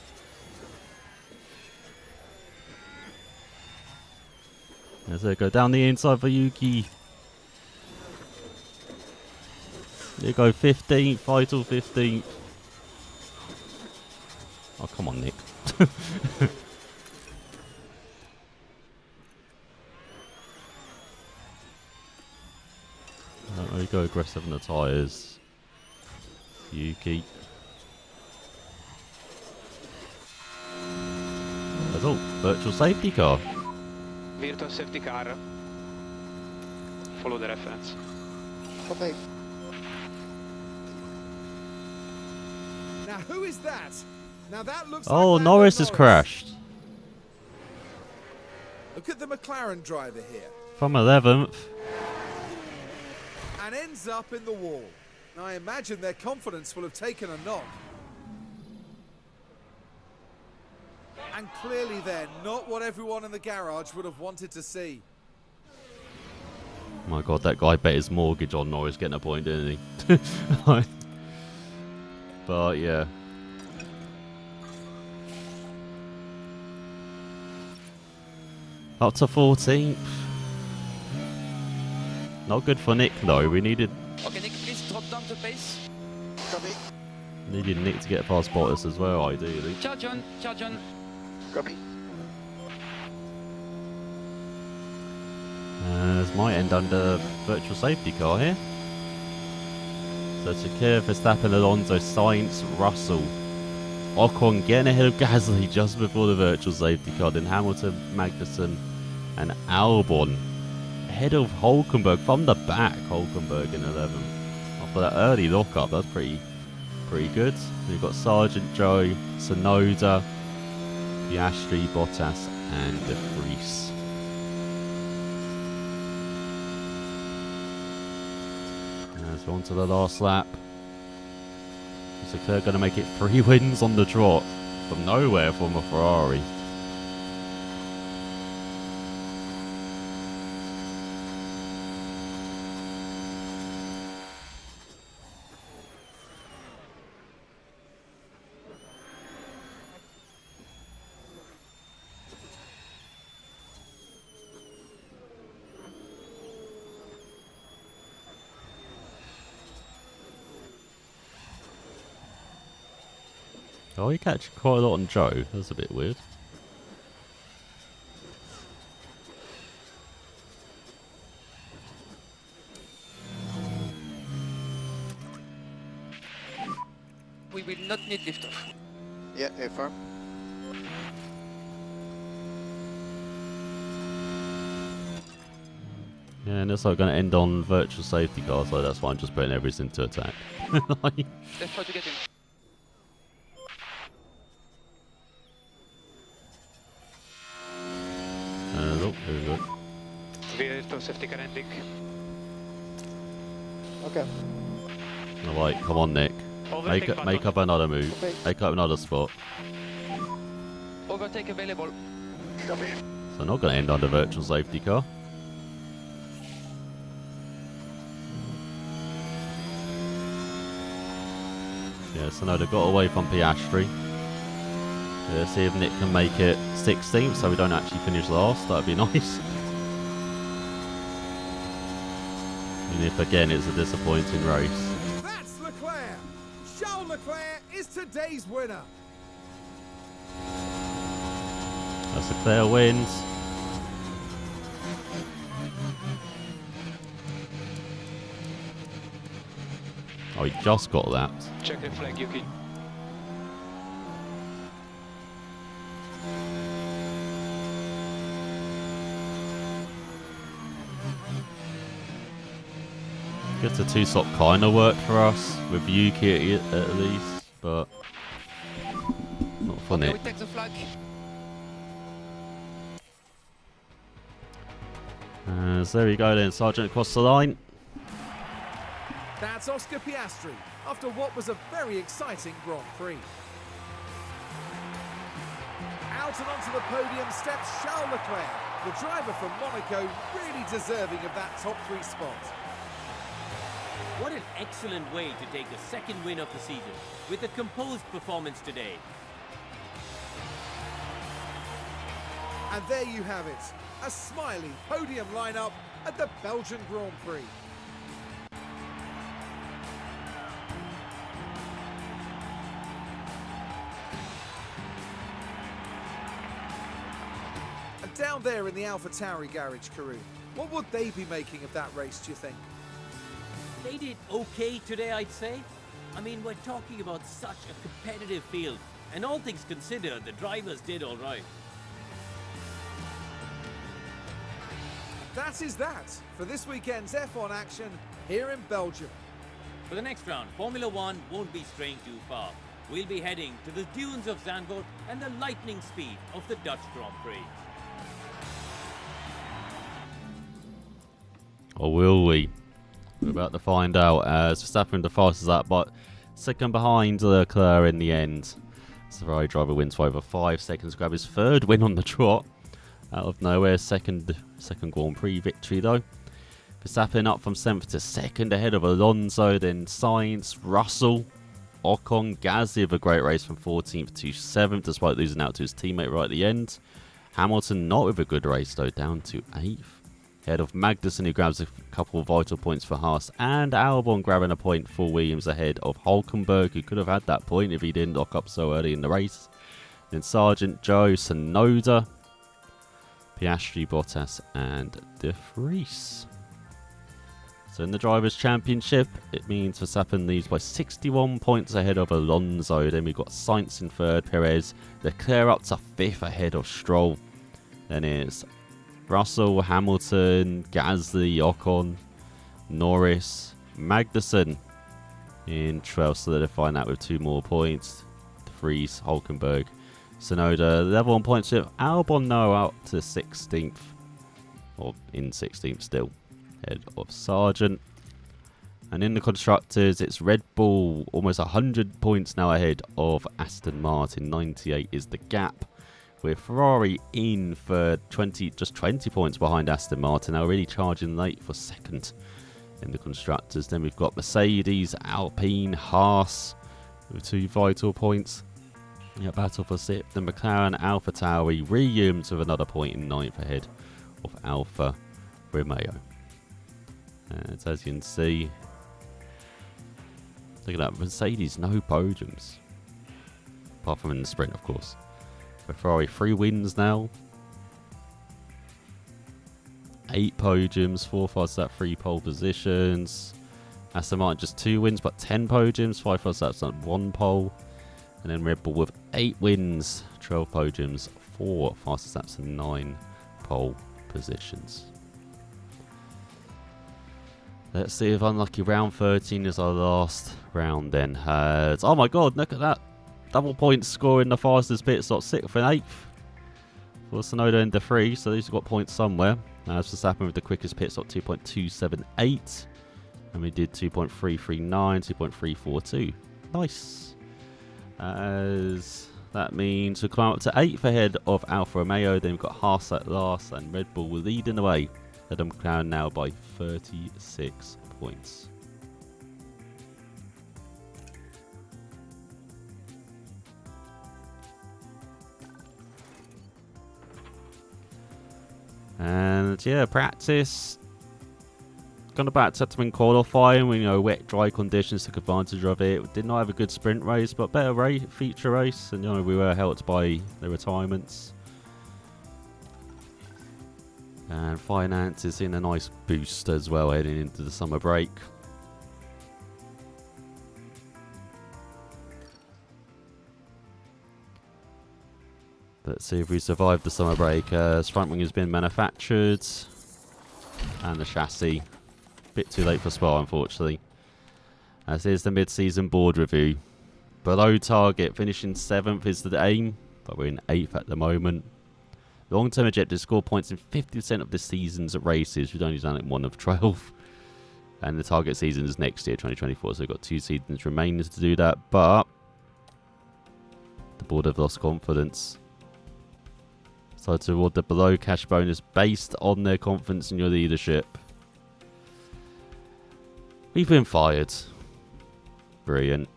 As they go down the inside for Yuki. There you go, 15th, vital 15th. Oh, come on, Nick. There you go, aggressive in the tyres. Yuki. That's all. Virtual safety car. Virtual safety car. Follow the reference. Copy. Now who is that? Now that looks Oh, like Norris has crashed. Look at the McLaren driver here. From 11th. And ends up in the wall. I imagine their confidence will have taken a knock. And clearly then, not what everyone in the garage would have wanted to see. My God, that guy bet his mortgage on Norris getting a point, didn't he? But yeah. Up to 14th. Not good for Nick though. We needed Okay, Nick, please drop down the pace. Copy. Nick to get past Bottas as well, ideally. Charge on, charge on. Copy. This might end under virtual safety car here. So Leclerc, Verstappen, Alonso, Sainz, Russell. Ocon getting ahead of Gasly just before the virtual safety car. Then Hamilton, Magnussen and Albon. Ahead of Hulkenberg from the back. Hulkenberg in 11th. After that early lockup, that's pretty good. We've got Sargent, Joe, Tsunoda, Piastri, Bottas and De Vries. So on to the last lap. So they're going to make it 3 wins on the trot from nowhere from a Ferrari. Oh, he catch quite a lot on Joe. That's a bit weird. We will not need liftoff. Yeah, A-firm. Yeah, and it's like going to end on virtual safety car, so that's why I'm just putting everything to attack. Like, Let's try to get him. look, there we go. Vehicle safety car ending. Okay. Alright, come on, Nick. Overtake Make up another move. Okay. Make up another spot. Overtake available. So not going to end on the virtual safety car. Yeah, so no, they got away from Piastri. Yeah, see if Nick can make it 16th so we don't actually finish last. That'd be nice. And if again it's a disappointing race. That's Leclerc. Charles Leclerc is today's winner. That's Leclerc wins. Oh, he just got that. Check the flag, Yuki. Guess the two-stop kind of worked for us, with Yuki at least, but not for Okay, Nick. we take the flag. So there we go then, Sergeant across the line. That's Oscar Piastri after what was a very exciting Grand Prix. Out and onto the podium steps Charles Leclerc, the driver from Monaco, really deserving of that top 3 spot. What an excellent way to take the second win of the season with a composed performance today. And there you have it, a smiley podium lineup at the Belgian Grand Prix. And down there in the AlphaTauri garage, Karun, what would they be making of that race, do you think? They did okay today, I'd say. I mean, we're talking about such a competitive field, and all things considered, the drivers did all right. That is that for this weekend's F1 action here in Belgium. For the next round, Formula One won't be straying too far. We'll be heading to the dunes of Zandvoort and the lightning speed of the Dutch Grand Prix. Or will we? We're about to find out as Verstappen the fastest lap, but second behind Leclerc in the end. The Ferrari driver wins for over 5 seconds, grab his third win on the trot. Out of nowhere, second Grand Prix victory though. Verstappen up from 7th to 2nd ahead of Alonso, then Sainz, Russell, Ocon, Gasly with a great race from 14th to 7th despite losing out to his teammate right at the end. Hamilton not with a good race though, down to 8th. Ahead of Magnussen, who grabs a couple of vital points for Haas, and Albon grabbing a point for Williams ahead of Hulkenberg, who could have had that point if he didn't lock up so early in the race. Then Sargent, Joe, Tsunoda, Piastri, Bottas, and De Vries. So in the Drivers' Championship, it means Verstappen leads by 61 points ahead of Alonso. Then we've got Sainz in 3rd, Perez, Leclerc up to 5th ahead of Stroll. Then it's Russell, Hamilton, Gasly, Ocon, Norris, Magnussen in 12th, solidifying that with 2 more points. De Vries, Hulkenberg, Tsunoda level on points with Albon now out to 16th, or in 16th still, ahead of Sargent. And in the Constructors, it's Red Bull almost 100 points now ahead of Aston Martin. 98 is the gap, with Ferrari in for just 20 points behind Aston Martin, now really charging late for 2nd in the Constructors. Then we've got Mercedes, Alpine, Haas with 2 vital points. Yeah, battle for 6th. Then McLaren, AlphaTauri, Williams with another point in 9th ahead of Alfa Romeo. And as you can see, look at that, Mercedes, no podiums. Apart from in the sprint, of course. But Ferrari 3 wins now. 8 podiums, 4 Verstappen, 3 pole positions. Aston Martin just 2 wins, but 10 podiums, 5 Verstappen, 1 pole. And then Red Bull with 8 wins, 12 podiums, 4 Verstappen, 9 pole positions. Let's see if unlucky round 13 is our last round then. Oh my god, look at that. Double points scoring the fastest pit stop, 6th and 8th. For Tsunoda into 3, so these have got points somewhere. As Verstappen with the quickest pit stop, 2.278. And we did 2.339, 2.342. Nice. As that means we climb up to 8th ahead of Alfa Romeo. Then we've got Haas at last, and Red Bull leading the way. At McLaren now by 36 points. And yeah, practice. Gone about Tottenham qualifying. We know wet, dry conditions, took advantage of it. Did not have a good sprint race, but better feature race. And we were helped by the retirements. And finance is in a nice boost as well heading into the summer break. Let's see if we survive the summer break. Front wing has been manufactured. And the chassis. Bit too late for Spa, unfortunately. As is the mid-season board review. Below target, finishing 7th is the aim. But we're in 8th at the moment. Long-term objective, score points in 50% of the season's races. We've only done it 1 of 12. And the target season is next year, 2024. So we've got 2 seasons remaining to do that. But the board have lost confidence. So to award the below cash bonus based on their confidence in your leadership. We've been fired. Brilliant.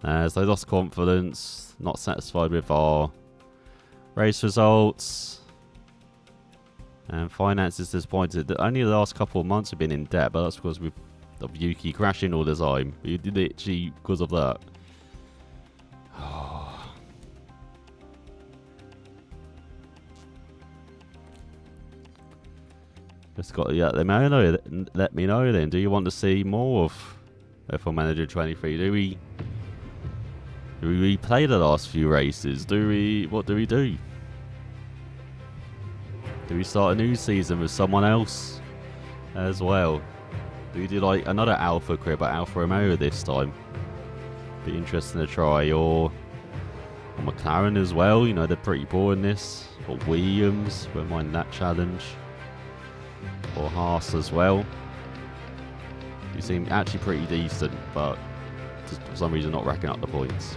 As they lost confidence, not satisfied with our race results. And finance is disappointed. Only the last couple of months have been in debt, but that's because of Yuki crashing all the time. We did it because of that. Just got to let me know then. Do you want to see more of F1 Manager 23? Do we replay the last few races? What do we do? Do we start a new season with someone else as well? Do we do like another Alpha crib at Alfa Romeo this time? Be interesting to try. Or McLaren as well. They're pretty poor in this. Or Williams, won't mind that challenge. Or Haas as well. You seem actually pretty decent, but just for some reason not racking up the points.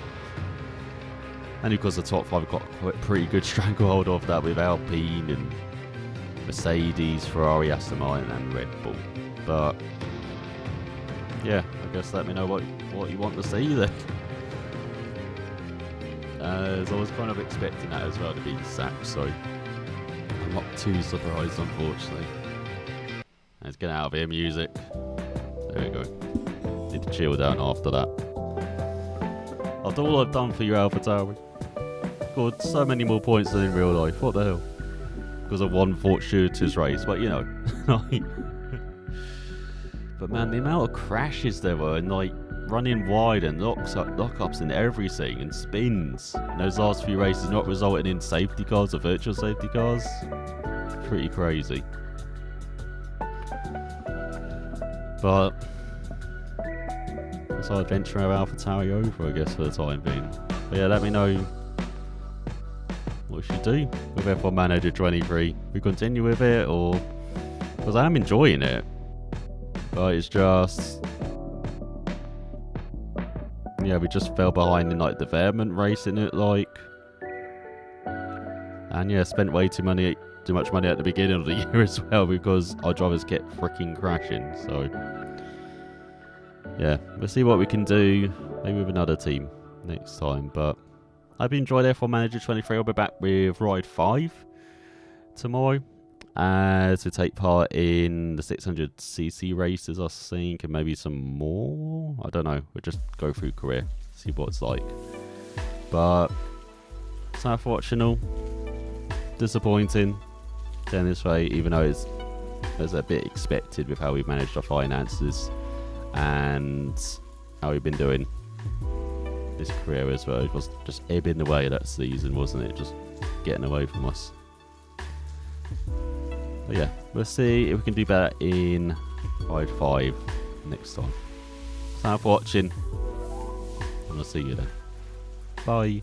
And because the top 5 got a pretty good stranglehold of that with Alpine and Mercedes, Ferrari, Aston Martin and Red Bull. But yeah, I guess let me know what you want to see then. As I was kind of expecting that as well to be sacked, so I'm not too surprised unfortunately. Let's get out of here, music. There we go. Need to chill down after that. After all I've done for you, AlphaTauri. Scored so many more points than in real life. What the hell? Because of one fortuitous race, but But man, the amount of crashes there were, and running wide and lockups and everything, and spins. And those last few races not resulting in safety cars or virtual safety cars. Pretty crazy. But that's our adventure of AlphaTauri over, I guess, for the time being. But yeah, let me know what we should do with F1 Manager 23. We continue with it, or because I am enjoying it, but it's just we just fell behind in development racing it and spent way too much money at the beginning of the year as well because our drivers kept freaking crashing. So yeah, we'll see what we can do, maybe with another team next time. But I've enjoyed F1 Manager 23. I'll be back with Ride 5 tomorrow to take part in the 600cc races, I think, and maybe some more. I don't know. We'll just go through career, see what it's like. But thanks for watching all. Disappointing down this way, even though it's a bit expected with how we've managed our finances and how we've been doing this career as well. It was just ebbing away that season, wasn't it? Just getting away from us. But yeah, we'll see if we can do better in Ride 5 next time. Thanks for watching, and I'll see you then. Bye.